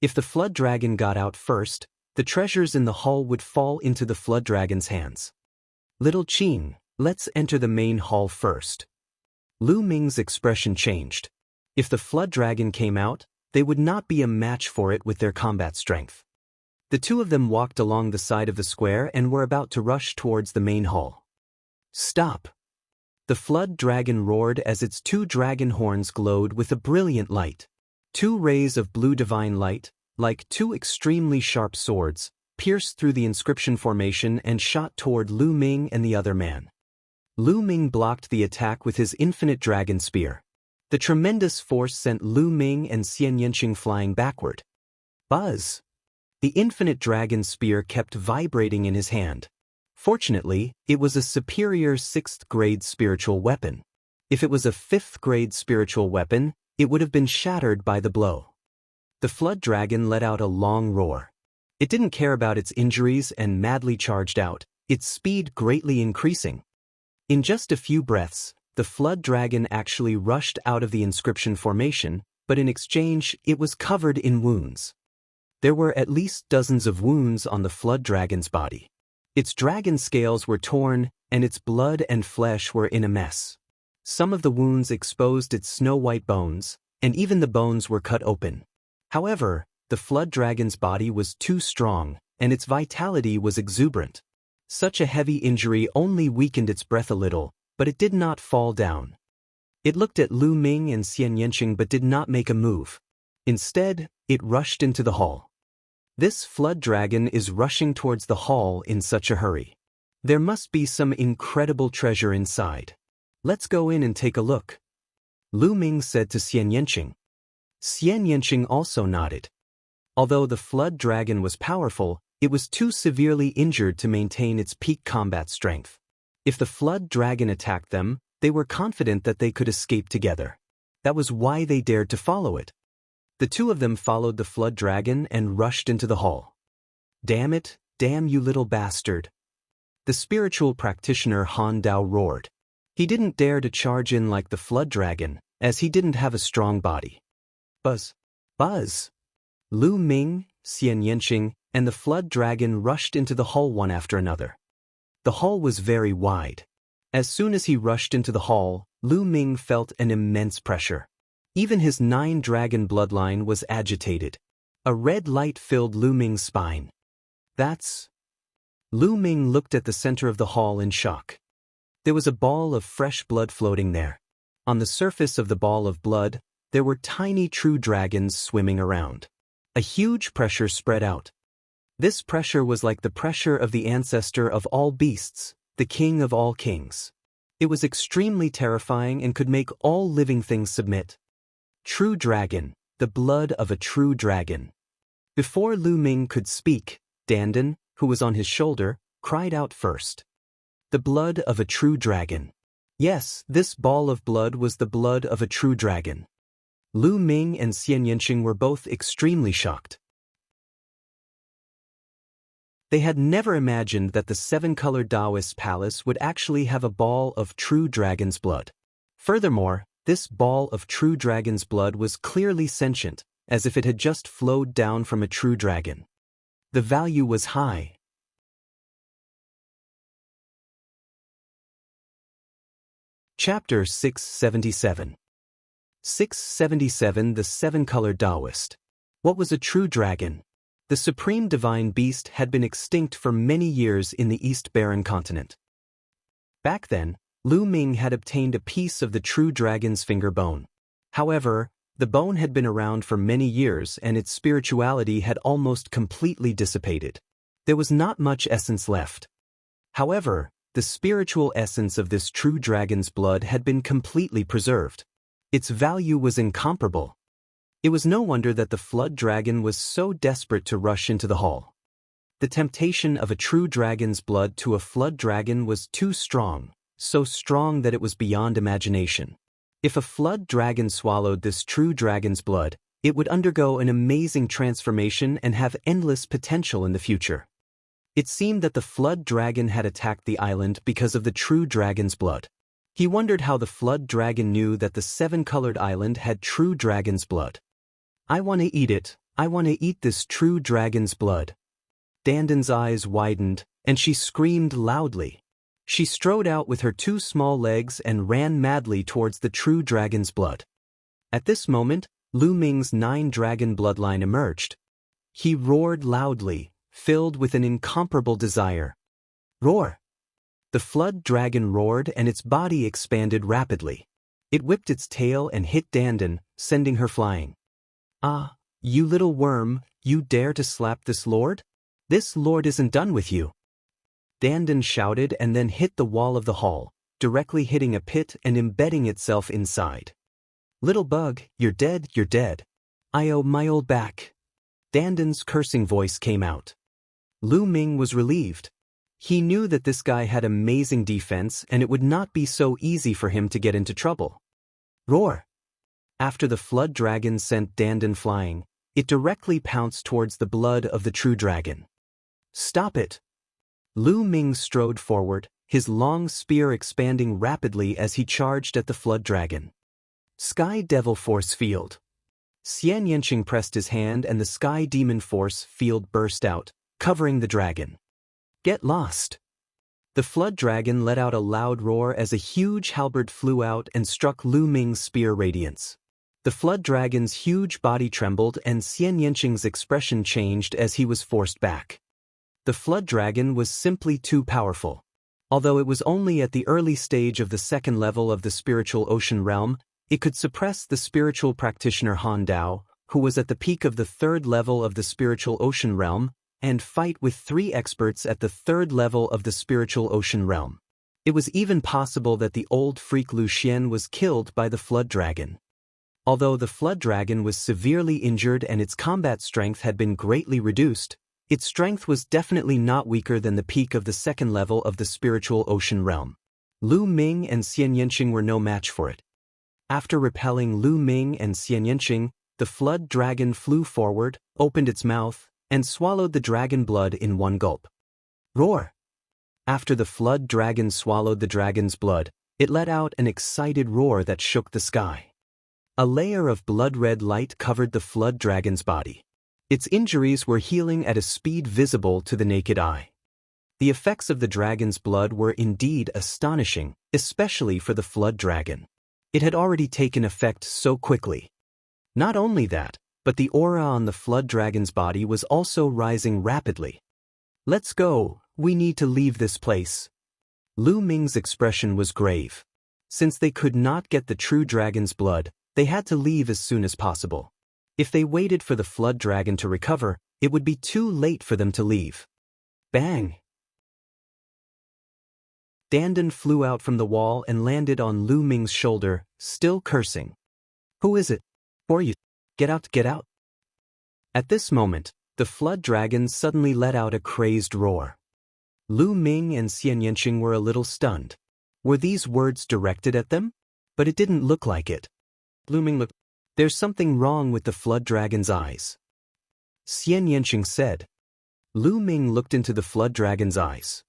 If the flood dragon got out first, the treasures in the hall would fall into the flood dragon's hands. Little Qing, let's enter the main hall first. Lu Ming's expression changed. If the flood dragon came out, they would not be a match for it with their combat strength. The two of them walked along the side of the square and were about to rush towards the main hall. Stop! The flood dragon roared as its two dragon horns glowed with a brilliant light. Two rays of blue divine light, like two extremely sharp swords, pierced through the inscription formation and shot toward Lu Ming and the other man. Lu Ming blocked the attack with his infinite dragon spear. The tremendous force sent Lu Ming and Xian Yanqing flying backward. Buzz! The infinite dragon spear kept vibrating in his hand. Fortunately, it was a superior 6th-grade spiritual weapon. If it was a 5th-grade spiritual weapon, it would have been shattered by the blow. The flood dragon let out a long roar. It didn't care about its injuries and madly charged out, its speed greatly increasing. In just a few breaths, the flood dragon actually rushed out of the inscription formation, but in exchange, it was covered in wounds. There were at least dozens of wounds on the flood dragon's body. Its dragon scales were torn, and its blood and flesh were in a mess. Some of the wounds exposed its snow-white bones, and even the bones were cut open. However, the flood dragon's body was too strong, and its vitality was exuberant. Such a heavy injury only weakened its breath a little, but it did not fall down. It looked at Lu Ming and Xian Yanqing but did not make a move. Instead, it rushed into the hall. This flood dragon is rushing towards the hall in such a hurry. There must be some incredible treasure inside. Let's go in and take a look. Lu Ming said to Xian Yanqing. Xian Yanqing also nodded. Although the flood dragon was powerful, it was too severely injured to maintain its peak combat strength. If the flood dragon attacked them, they were confident that they could escape together. That was why they dared to follow it. The two of them followed the flood dragon and rushed into the hall. "Damn it, damn you little bastard!" the spiritual practitioner Han Dao roared. He didn't dare to charge in like the flood dragon, as he didn't have a strong body. Buzz! Buzz! Lu Ming, Xian Yanqing, and the flood dragon rushed into the hall one after another. The hall was very wide. As soon as he rushed into the hall, Lu Ming felt an immense pressure. Even his 9-dragon bloodline was agitated. A red light filled Lu Ming's spine. "That's..." Lu Ming looked at the center of the hall in shock. There was a ball of fresh blood floating there. On the surface of the ball of blood, there were tiny true dragons swimming around. A huge pressure spread out. This pressure was like the pressure of the ancestor of all beasts, the king of all kings. It was extremely terrifying and could make all living things submit. True dragon, the blood of a true dragon. Before Lu Ming could speak, Dandan, who was on his shoulder, cried out first. The blood of a true dragon. Yes, this ball of blood was the blood of a true dragon. Lu Ming and Xian Yanqing were both extremely shocked. They had never imagined that the 7-colored Taoist palace would actually have a ball of true dragon's blood. Furthermore, this ball of true dragon's blood was clearly sentient, as if it had just flowed down from a true dragon. The value was high. Chapter 677. 677 The 7-colored Taoist. What was a true dragon? The supreme divine beast had been extinct for many years in the East Barren continent. Back then, Lu Ming had obtained a piece of the true dragon's finger bone. However, the bone had been around for many years and its spirituality had almost completely dissipated. There was not much essence left. However, the spiritual essence of this true dragon's blood had been completely preserved. Its value was incomparable. It was no wonder that the flood dragon was so desperate to rush into the hall. The temptation of a true dragon's blood to a flood dragon was too strong, so strong that it was beyond imagination. If a flood dragon swallowed this true dragon's blood, it would undergo an amazing transformation and have endless potential in the future. It seemed that the flood dragon had attacked the island because of the true dragon's blood. He wondered how the flood dragon knew that the 7-colored island had true dragon's blood. "I want to eat it. I want to eat this true dragon's blood." Dandan's eyes widened, and she screamed loudly. She strode out with her 2 small legs and ran madly towards the true dragon's blood. At this moment, Lu Ming's 9-dragon bloodline emerged. He roared loudly, filled with an incomparable desire. Roar! The flood dragon roared and its body expanded rapidly. It whipped its tail and hit Dandan, sending her flying. "Ah, you little worm, you dare to slap this lord? This lord isn't done with you." Dandan shouted and then hit the wall of the hall, directly hitting a pit and embedding itself inside. "Little bug, you're dead, you're dead. I owe my old back." Dandan's cursing voice came out. Lu Ming was relieved. He knew that this guy had amazing defense and it would not be so easy for him to get into trouble. Roar! After the flood dragon sent Dandan flying, it directly pounced towards the blood of the true dragon. "Stop it!" Lu Ming strode forward, his long spear expanding rapidly as he charged at the flood dragon. Sky Devil Force Field. Xian Yanqing pressed his hand and the Sky Demon Force Field burst out, covering the dragon. "Get lost!" The flood dragon let out a loud roar as a huge halberd flew out and struck Lu Ming's spear radiance. The flood dragon's huge body trembled and Xian Yanqing's expression changed as he was forced back. The flood dragon was simply too powerful. Although it was only at the early stage of the 2nd level of the spiritual ocean realm, it could suppress the spiritual practitioner Han Dao, who was at the peak of the 3rd level of the spiritual ocean realm, and fight with 3 experts at the 3rd level of the spiritual ocean realm. It was even possible that the old freak Lu Xian was killed by the flood dragon. Although the flood dragon was severely injured and its combat strength had been greatly reduced, its strength was definitely not weaker than the peak of the 2nd level of the spiritual ocean realm. Lu Ming and Xian Yanqing were no match for it. After repelling Lu Ming and Xian Yanqing, The flood dragon flew forward, opened its mouth, and swallowed the dragon blood in one gulp. Roar! After the flood dragon swallowed the dragon's blood, it let out an excited roar that shook the sky. A layer of blood-red light covered the flood dragon's body. Its injuries were healing at a speed visible to the naked eye. The effects of the dragon's blood were indeed astonishing, especially for the flood dragon. It had already taken effect so quickly. Not only that, but the aura on the flood dragon's body was also rising rapidly. Let's go, we need to leave this place. Lu Ming's expression was grave. Since they could not get the true dragon's blood, they had to leave as soon as possible. If they waited for the flood dragon to recover, it would be too late for them to leave. Bang! Dandan flew out from the wall and landed on Lu Ming's shoulder, still cursing. Who is it? For you. Get out, get out. At this moment, the flood dragon suddenly let out a crazed roar. Lu Ming and Xian Yanqing were a little stunned. Were these words directed at them? But it didn't look like it. Lu Ming looked. There's something wrong with the flood dragon's eyes. Xian Yanqing said. Lu Ming looked into the flood dragon's eyes.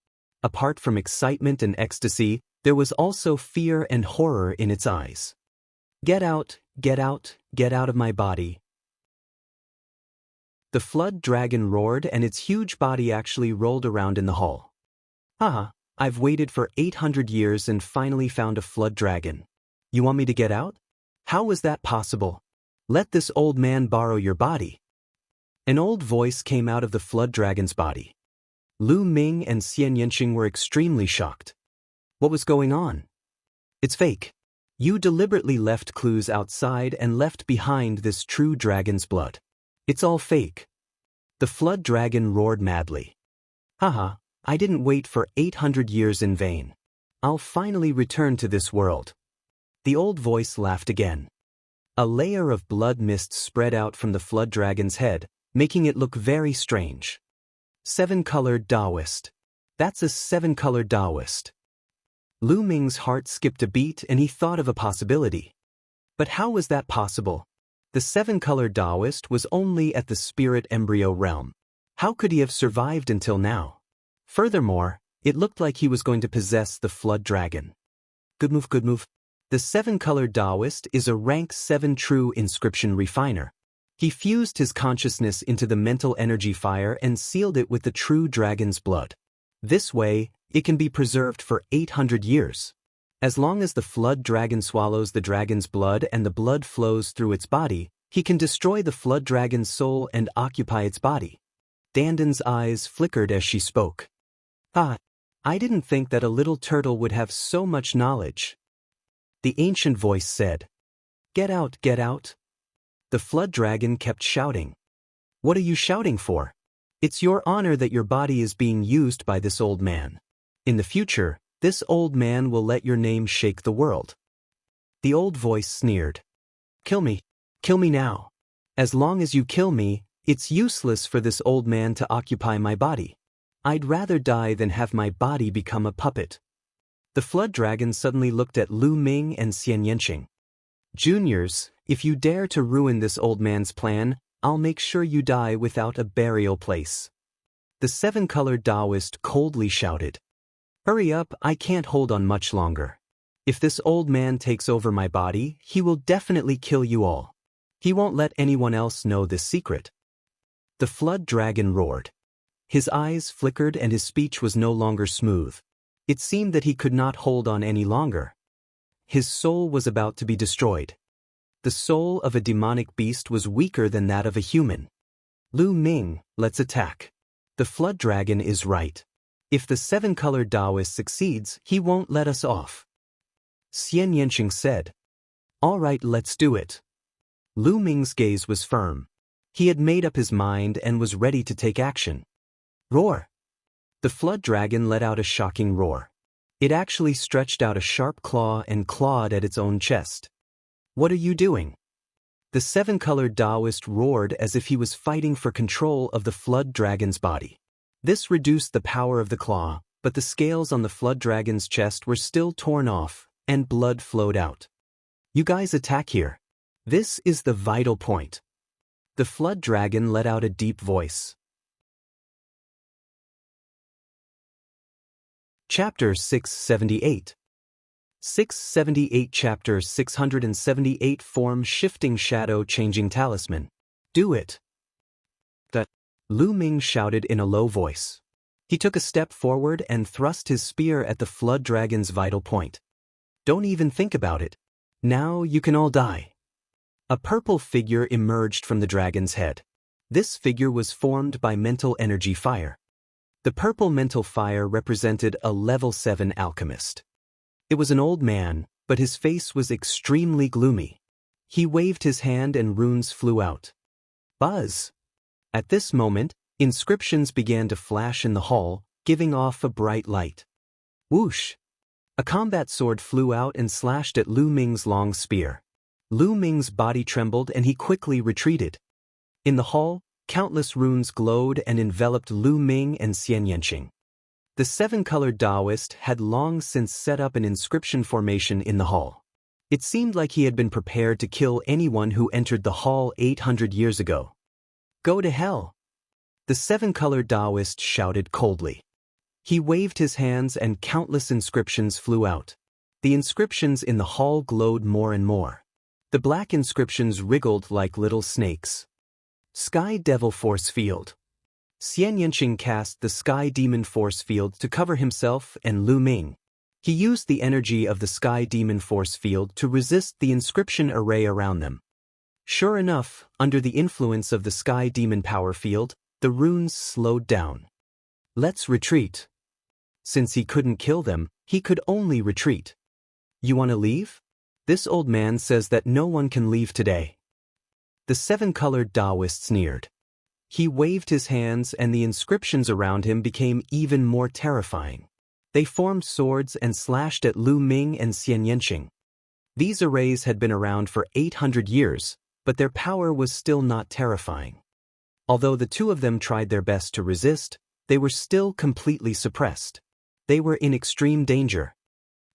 Apart from excitement and ecstasy, there was also fear and horror in its eyes. Get out, get out, get out of my body. The flood dragon roared and its huge body actually rolled around in the hall. Haha, I've waited for 800 years and finally found a flood dragon. You want me to get out? How was that possible? Let this old man borrow your body. An old voice came out of the flood dragon's body. Lu Ming and Xian Yanqing were extremely shocked. What was going on? It's fake. You deliberately left clues outside and left behind this true dragon's blood. It's all fake. The flood dragon roared madly. Haha, I didn't wait for 800 years in vain. I'll finally return to this world. The old voice laughed again. A layer of blood mist spread out from the flood dragon's head, making it look very strange. 7-colored Taoist. That's a 7-colored Taoist. Lu Ming's heart skipped a beat and he thought of a possibility. But how was that possible? The 7-colored Taoist was only at the spirit embryo realm. How could he have survived until now? Furthermore, it looked like he was going to possess the flood dragon. Good move, good move. The 7-colored Taoist is a rank 7 true inscription refiner. He fused his consciousness into the mental energy fire and sealed it with the true dragon's blood. This way, it can be preserved for 800 years. As long as the flood dragon swallows the dragon's blood and the blood flows through its body, he can destroy the flood dragon's soul and occupy its body. Dandan's eyes flickered as she spoke. Ah, I didn't think that a little turtle would have so much knowledge. The ancient voice said. Get out, get out. The flood dragon kept shouting. What are you shouting for? It's your honor that your body is being used by this old man. In the future, this old man will let your name shake the world. The old voice sneered. Kill me now. As long as you kill me, it's useless for this old man to occupy my body. I'd rather die than have my body become a puppet. The flood dragon suddenly looked at Lu Ming and Xian Yanqing. Juniors, if you dare to ruin this old man's plan, I'll make sure you die without a burial place. The 7-colored Taoist coldly shouted. Hurry up, I can't hold on much longer. If this old man takes over my body, he will definitely kill you all. He won't let anyone else know this secret. The flood dragon roared. His eyes flickered and his speech was no longer smooth. It seemed that he could not hold on any longer. His soul was about to be destroyed. The soul of a demonic beast was weaker than that of a human. Lu Ming, let's attack. The flood dragon is right. If the 7-colored Taoist succeeds, he won't let us off. Xian Yanqing said. All right, let's do it. Lu Ming's gaze was firm. He had made up his mind and was ready to take action. Roar! The flood dragon let out a shocking roar. It actually stretched out a sharp claw and clawed at its own chest. What are you doing? The 7-colored Taoist roared as if he was fighting for control of the flood dragon's body. This reduced the power of the claw, but the scales on the flood dragon's chest were still torn off, and blood flowed out. You guys attack here. This is the vital point. The flood dragon let out a deep voice. Chapter 678. 678 Chapter 678 Form Shifting Shadow Changing Talisman. Do it. Lu Ming shouted in a low voice. He took a step forward and thrust his spear at the flood dragon's vital point. Don't even think about it. Now you can all die. A purple figure emerged from the dragon's head. This figure was formed by mental energy fire. The purple mental fire represented a level 7 alchemist. It was an old man, but his face was extremely gloomy. He waved his hand and runes flew out. Buzz! At this moment, inscriptions began to flash in the hall, giving off a bright light. Whoosh! A combat sword flew out and slashed at Lu Ming's long spear. Lu Ming's body trembled and he quickly retreated. In the hall, countless runes glowed and enveloped Lu Ming and Xian Yanqing. The seven-colored Taoist had long since set up an inscription formation in the hall. It seemed like he had been prepared to kill anyone who entered the hall 800 years ago. Go to hell! The seven-colored Taoist shouted coldly. He waved his hands and countless inscriptions flew out. The inscriptions in the hall glowed more and more. The black inscriptions wriggled like little snakes. Sky Devil Force Field. Xian Yanqing cast the Sky Demon Force Field to cover himself and Lu Ming. He used the energy of the Sky Demon Force Field to resist the inscription array around them. Sure enough, under the influence of the Sky Demon Power Field, the runes slowed down. Let's retreat. Since he couldn't kill them, he could only retreat. You want to leave? This old man says that no one can leave today. The seven-colored Taoist sneered. He waved his hands and the inscriptions around him became even more terrifying. They formed swords and slashed at Lu Ming and Xian Yanqing. These arrays had been around for 800 years, but their power was still not terrifying. Although the two of them tried their best to resist, they were still completely suppressed. They were in extreme danger.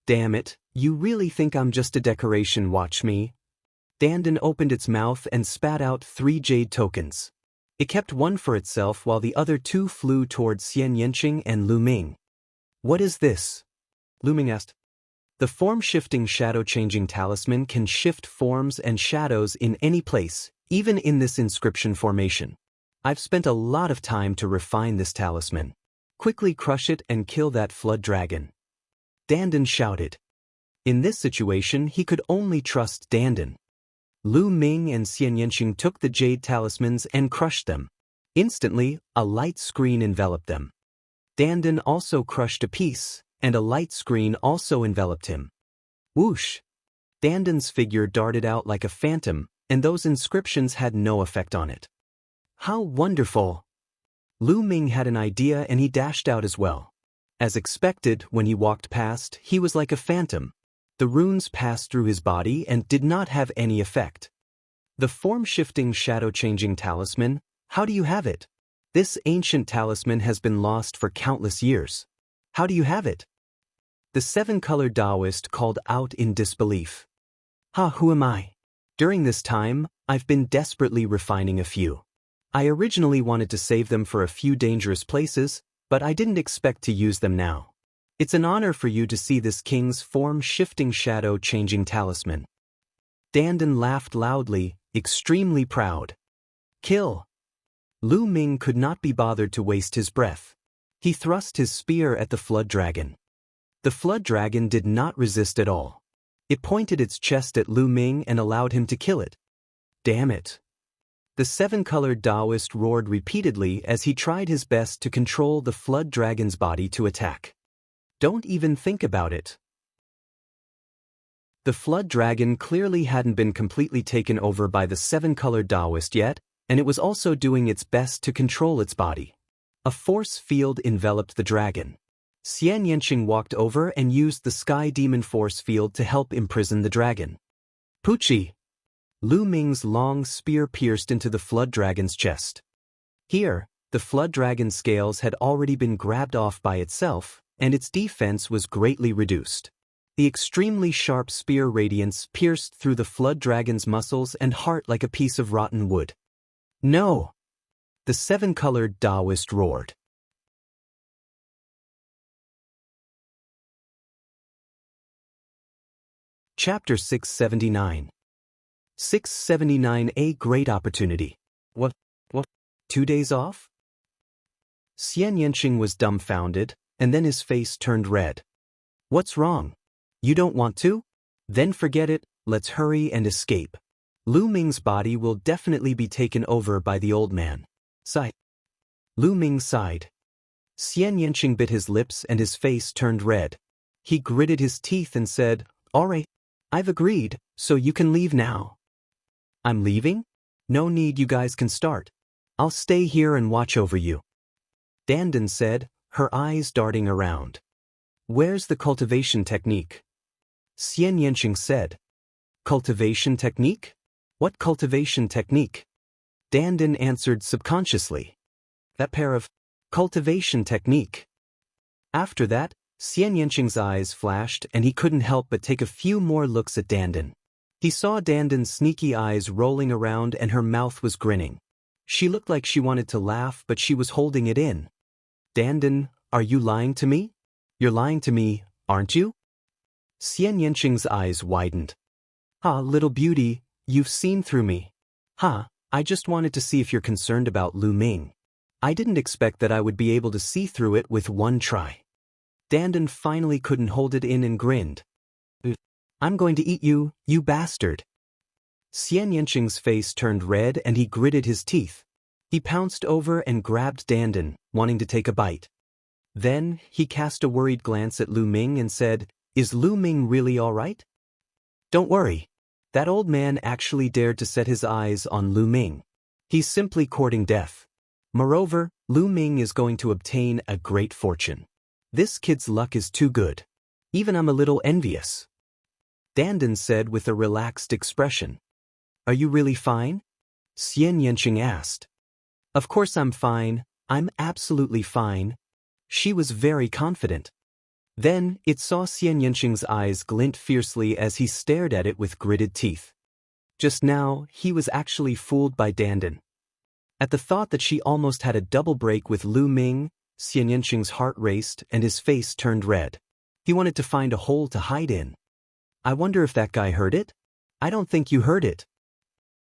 Damn it, you really think I'm just a decoration? Watch me. Dandan opened its mouth and spat out 3 jade tokens. It kept one for itself while the other 2 flew towards Xian Yanqing and Lu Ming. What is this? Lu Ming asked. The form-shifting shadow-changing talisman can shift forms and shadows in any place, even in this inscription formation. I've spent a lot of time to refine this talisman. Quickly crush it and kill that flood dragon. Dandan shouted. In this situation, he could only trust Dandan. Lu Ming and Xian Yanqing took the jade talismans and crushed them. Instantly, a light screen enveloped them. Dandan also crushed a piece, and a light screen also enveloped him. Whoosh! Dandan's figure darted out like a phantom, and those inscriptions had no effect on it. How wonderful! Lu Ming had an idea and he dashed out as well. As expected, when he walked past, he was like a phantom. The runes passed through his body and did not have any effect. The form-shifting shadow-changing talisman, how do you have it? This ancient talisman has been lost for countless years. How do you have it? The seven-colored Taoist called out in disbelief. Who am I? During this time, I've been desperately refining a few. I originally wanted to save them for a few dangerous places, but I didn't expect to use them now. It's an honor for you to see this king's form-shifting shadow-changing talisman. Dandan laughed loudly, extremely proud. Kill! Lu Ming could not be bothered to waste his breath. He thrust his spear at the flood dragon. The flood dragon did not resist at all. It pointed its chest at Lu Ming and allowed him to kill it. Damn it! The seven-colored Taoist roared repeatedly as he tried his best to control the flood dragon's body to attack. Don't even think about it. The flood dragon clearly hadn't been completely taken over by the seven-colored Taoist yet, and it was also doing its best to control its body. A force field enveloped the dragon. Xian Yanqing walked over and used the Sky Demon Force Field to help imprison the dragon. Poochie! Lu Ming's long spear pierced into the flood dragon's chest. Here, the flood dragon's scales had already been grabbed off by itself, and its defense was greatly reduced. The extremely sharp spear radiance pierced through the flood dragon's muscles and heart like a piece of rotten wood. No! The seven-colored Taoist roared. Chapter 679. 679. A great opportunity. What? 2 days off? Xian Yanqing was dumbfounded, and then his face turned red. What's wrong? You don't want to? Then forget it, let's hurry and escape. Lu Ming's body will definitely be taken over by the old man. Sigh. Lu Ming sighed. Xian Yanqing bit his lips and his face turned red. He gritted his teeth and said, "All right, I've agreed, so you can leave now." I'm leaving? No need, you guys can start. I'll stay here and watch over you. Dandan said, her eyes darting around. Where's the cultivation technique? Xian Yanqing said. Cultivation technique? What cultivation technique? Dandan answered subconsciously. That pair of cultivation technique. After that, Xian Yanqing's eyes flashed and he couldn't help but take a few more looks at Dandan. He saw Dandan's sneaky eyes rolling around and her mouth was grinning. She looked like she wanted to laugh, but she was holding it in. Dandan, are you lying to me? You're lying to me, aren't you? Xian Yanqing's eyes widened. Little beauty, you've seen through me. I just wanted to see if you're concerned about Lu Ming. I didn't expect that I would be able to see through it with one try. Dandan finally couldn't hold it in and grinned. I'm going to eat you, you bastard. Xian Yanqing's face turned red and he gritted his teeth. He pounced over and grabbed Dandan, wanting to take a bite. Then, he cast a worried glance at Lu Ming and said, Is Lu Ming really all right? Don't worry. That old man actually dared to set his eyes on Lu Ming. He's simply courting death. Moreover, Lu Ming is going to obtain a great fortune. This kid's luck is too good. Even I'm a little envious. Dandan said with a relaxed expression. Are you really fine? Xian Yanqing asked. Of course I'm fine. I'm absolutely fine. She was very confident. Then, it saw Xian Yanqing's eyes glint fiercely as he stared at it with gritted teeth. Just now, he was actually fooled by Dandan. At the thought that she almost had a double break with Lu Ming, Xian Yanqing's heart raced and his face turned red. He wanted to find a hole to hide in. I wonder if that guy heard it? I don't think you heard it.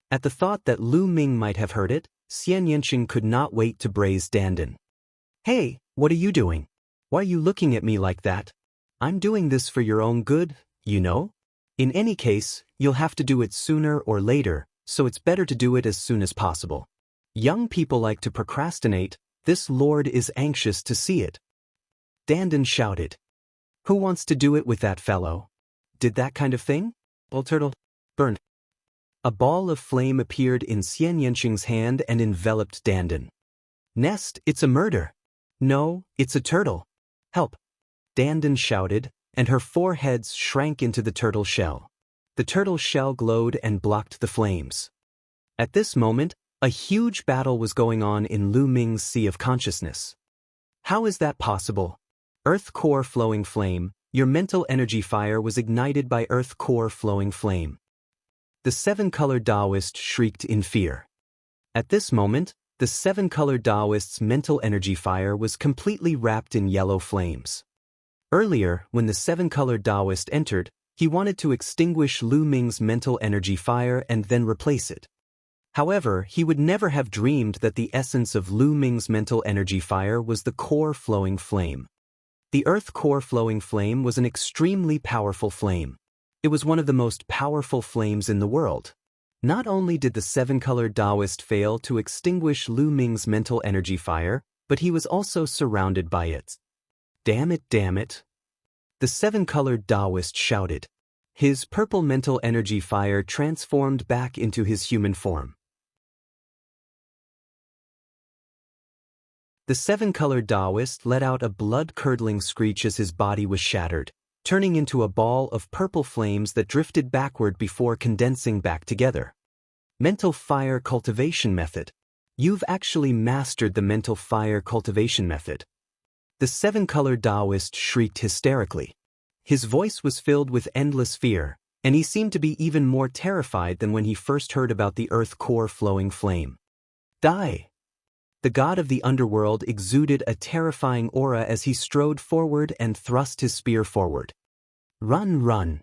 At the thought that Lu Ming might have heard it, Xian Yanqing could not wait to braze Dandan. Hey, what are you doing? Why are you looking at me like that? I'm doing this for your own good, you know? In any case, you'll have to do it sooner or later, so it's better to do it as soon as possible. Young people like to procrastinate. This lord is anxious to see it. Dandan shouted. Who wants to do it with that fellow? Did that kind of thing? Old turtle. Burned. A ball of flame appeared in Xian Yanqing's hand and enveloped Dandan. Nest, it's a murder. No, it's a turtle. Help. Dandan shouted, and her four heads shrank into the turtle shell. The turtle shell glowed and blocked the flames. At this moment, a huge battle was going on in Lu Ming's sea of consciousness. How is that possible? Earth core flowing flame, your mental energy fire was ignited by earth core flowing flame. The seven-colored Taoist shrieked in fear. At this moment, the seven-colored Taoist's mental energy fire was completely wrapped in yellow flames. Earlier, when the seven-colored Taoist entered, he wanted to extinguish Lu Ming's mental energy fire and then replace it. However, he would never have dreamed that the essence of Lu Ming's mental energy fire was the core flowing flame. The earth core flowing flame was an extremely powerful flame. It was one of the most powerful flames in the world. Not only did the seven-colored Taoist fail to extinguish Lu Ming's mental energy fire, but he was also surrounded by it. Damn it, damn it. The seven-colored Taoist shouted. His purple mental energy fire transformed back into his human form. The seven-colored Taoist let out a blood-curdling screech as his body was shattered, turning into a ball of purple flames that drifted backward before condensing back together. Mental fire cultivation method. You've actually mastered the mental fire cultivation method. The seven-colored Taoist shrieked hysterically. His voice was filled with endless fear, and he seemed to be even more terrified than when he first heard about the earth core flowing flame. Die! The god of the underworld exuded a terrifying aura as he strode forward and thrust his spear forward. Run, run!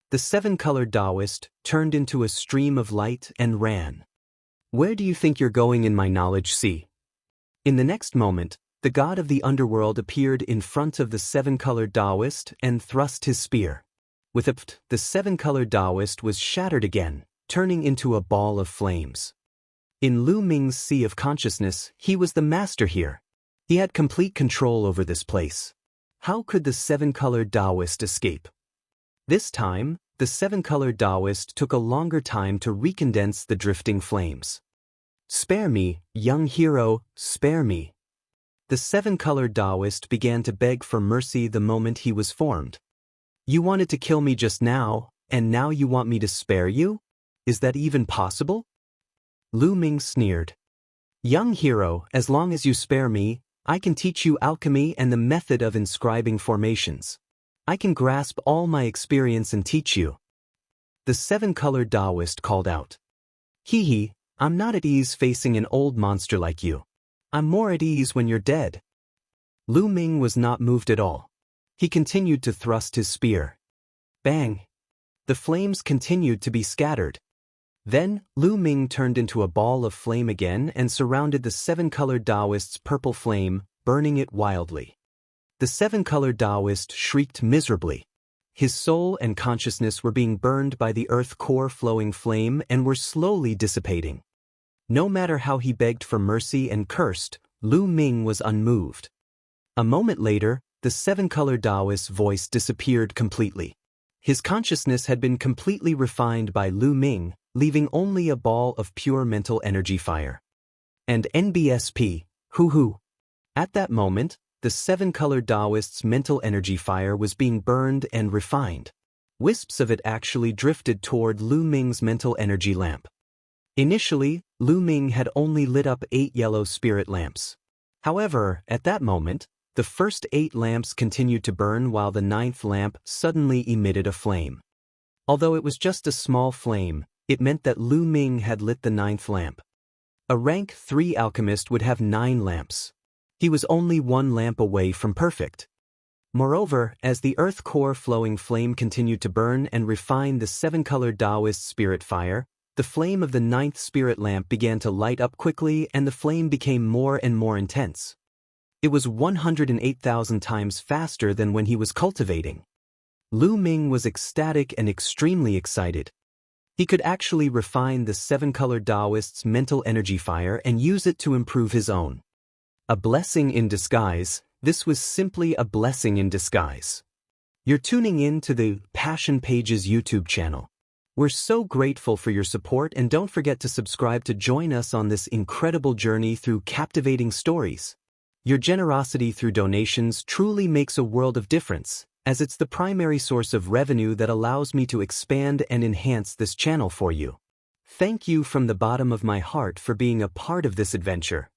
The seven-colored Taoist turned into a stream of light and ran. Where do you think you're going in my knowledge sea? In the next moment, the god of the underworld appeared in front of the seven-colored Taoist and thrust his spear. With a pft, the seven-colored Taoist was shattered again, turning into a ball of flames. In Lu Ming's sea of consciousness, he was the master here. He had complete control over this place. How could the seven-colored Taoist escape? This time, the seven-colored Taoist took a longer time to recondense the drifting flames. Spare me, young hero, spare me. The seven-colored Taoist began to beg for mercy the moment he was formed. You wanted to kill me just now, and now you want me to spare you? Is that even possible? Lu Ming sneered. Young hero, as long as you spare me, I can teach you alchemy and the method of inscribing formations. I can grasp all my experience and teach you. The seven-colored Taoist called out. Hee, I'm not at ease facing an old monster like you. I'm more at ease when you're dead. Lu Ming was not moved at all. He continued to thrust his spear. Bang! The flames continued to be scattered. Then, Lu Ming turned into a ball of flame again and surrounded the seven-colored Taoist's purple flame, burning it wildly. The seven-colored Taoist shrieked miserably. His soul and consciousness were being burned by the earth core flowing flame and were slowly dissipating. No matter how he begged for mercy and cursed, Lu Ming was unmoved. A moment later, the seven-colored Taoist's voice disappeared completely. His consciousness had been completely refined by Lu Ming, leaving only a ball of pure mental energy fire. And NBSP, hoo-hoo. At that moment, the seven-colored Taoist's mental energy fire was being burned and refined. Wisps of it actually drifted toward Lu Ming's mental energy lamp. Initially, Lu Ming had only lit up 8 yellow spirit lamps. However, at that moment, the first 8 lamps continued to burn while the 9th lamp suddenly emitted a flame. Although it was just a small flame, it meant that Lu Ming had lit the 9th lamp. A rank 3 alchemist would have 9 lamps. He was only 1 lamp away from perfect. Moreover, as the earth core flowing flame continued to burn and refine the seven-colored Taoist spirit fire, the flame of the 9th spirit lamp began to light up quickly and the flame became more and more intense. It was 108,000 times faster than when he was cultivating. Lu Ming was ecstatic and extremely excited. He could actually refine the seven-colored Taoist's mental energy fire and use it to improve his own. A blessing in disguise. This was simply a blessing in disguise. You're tuning in to the Passion Pages YouTube channel. We're so grateful for your support and don't forget to subscribe to join us on this incredible journey through captivating stories. Your generosity through donations truly makes a world of difference, as it's the primary source of revenue that allows me to expand and enhance this channel for you. Thank you from the bottom of my heart for being a part of this adventure.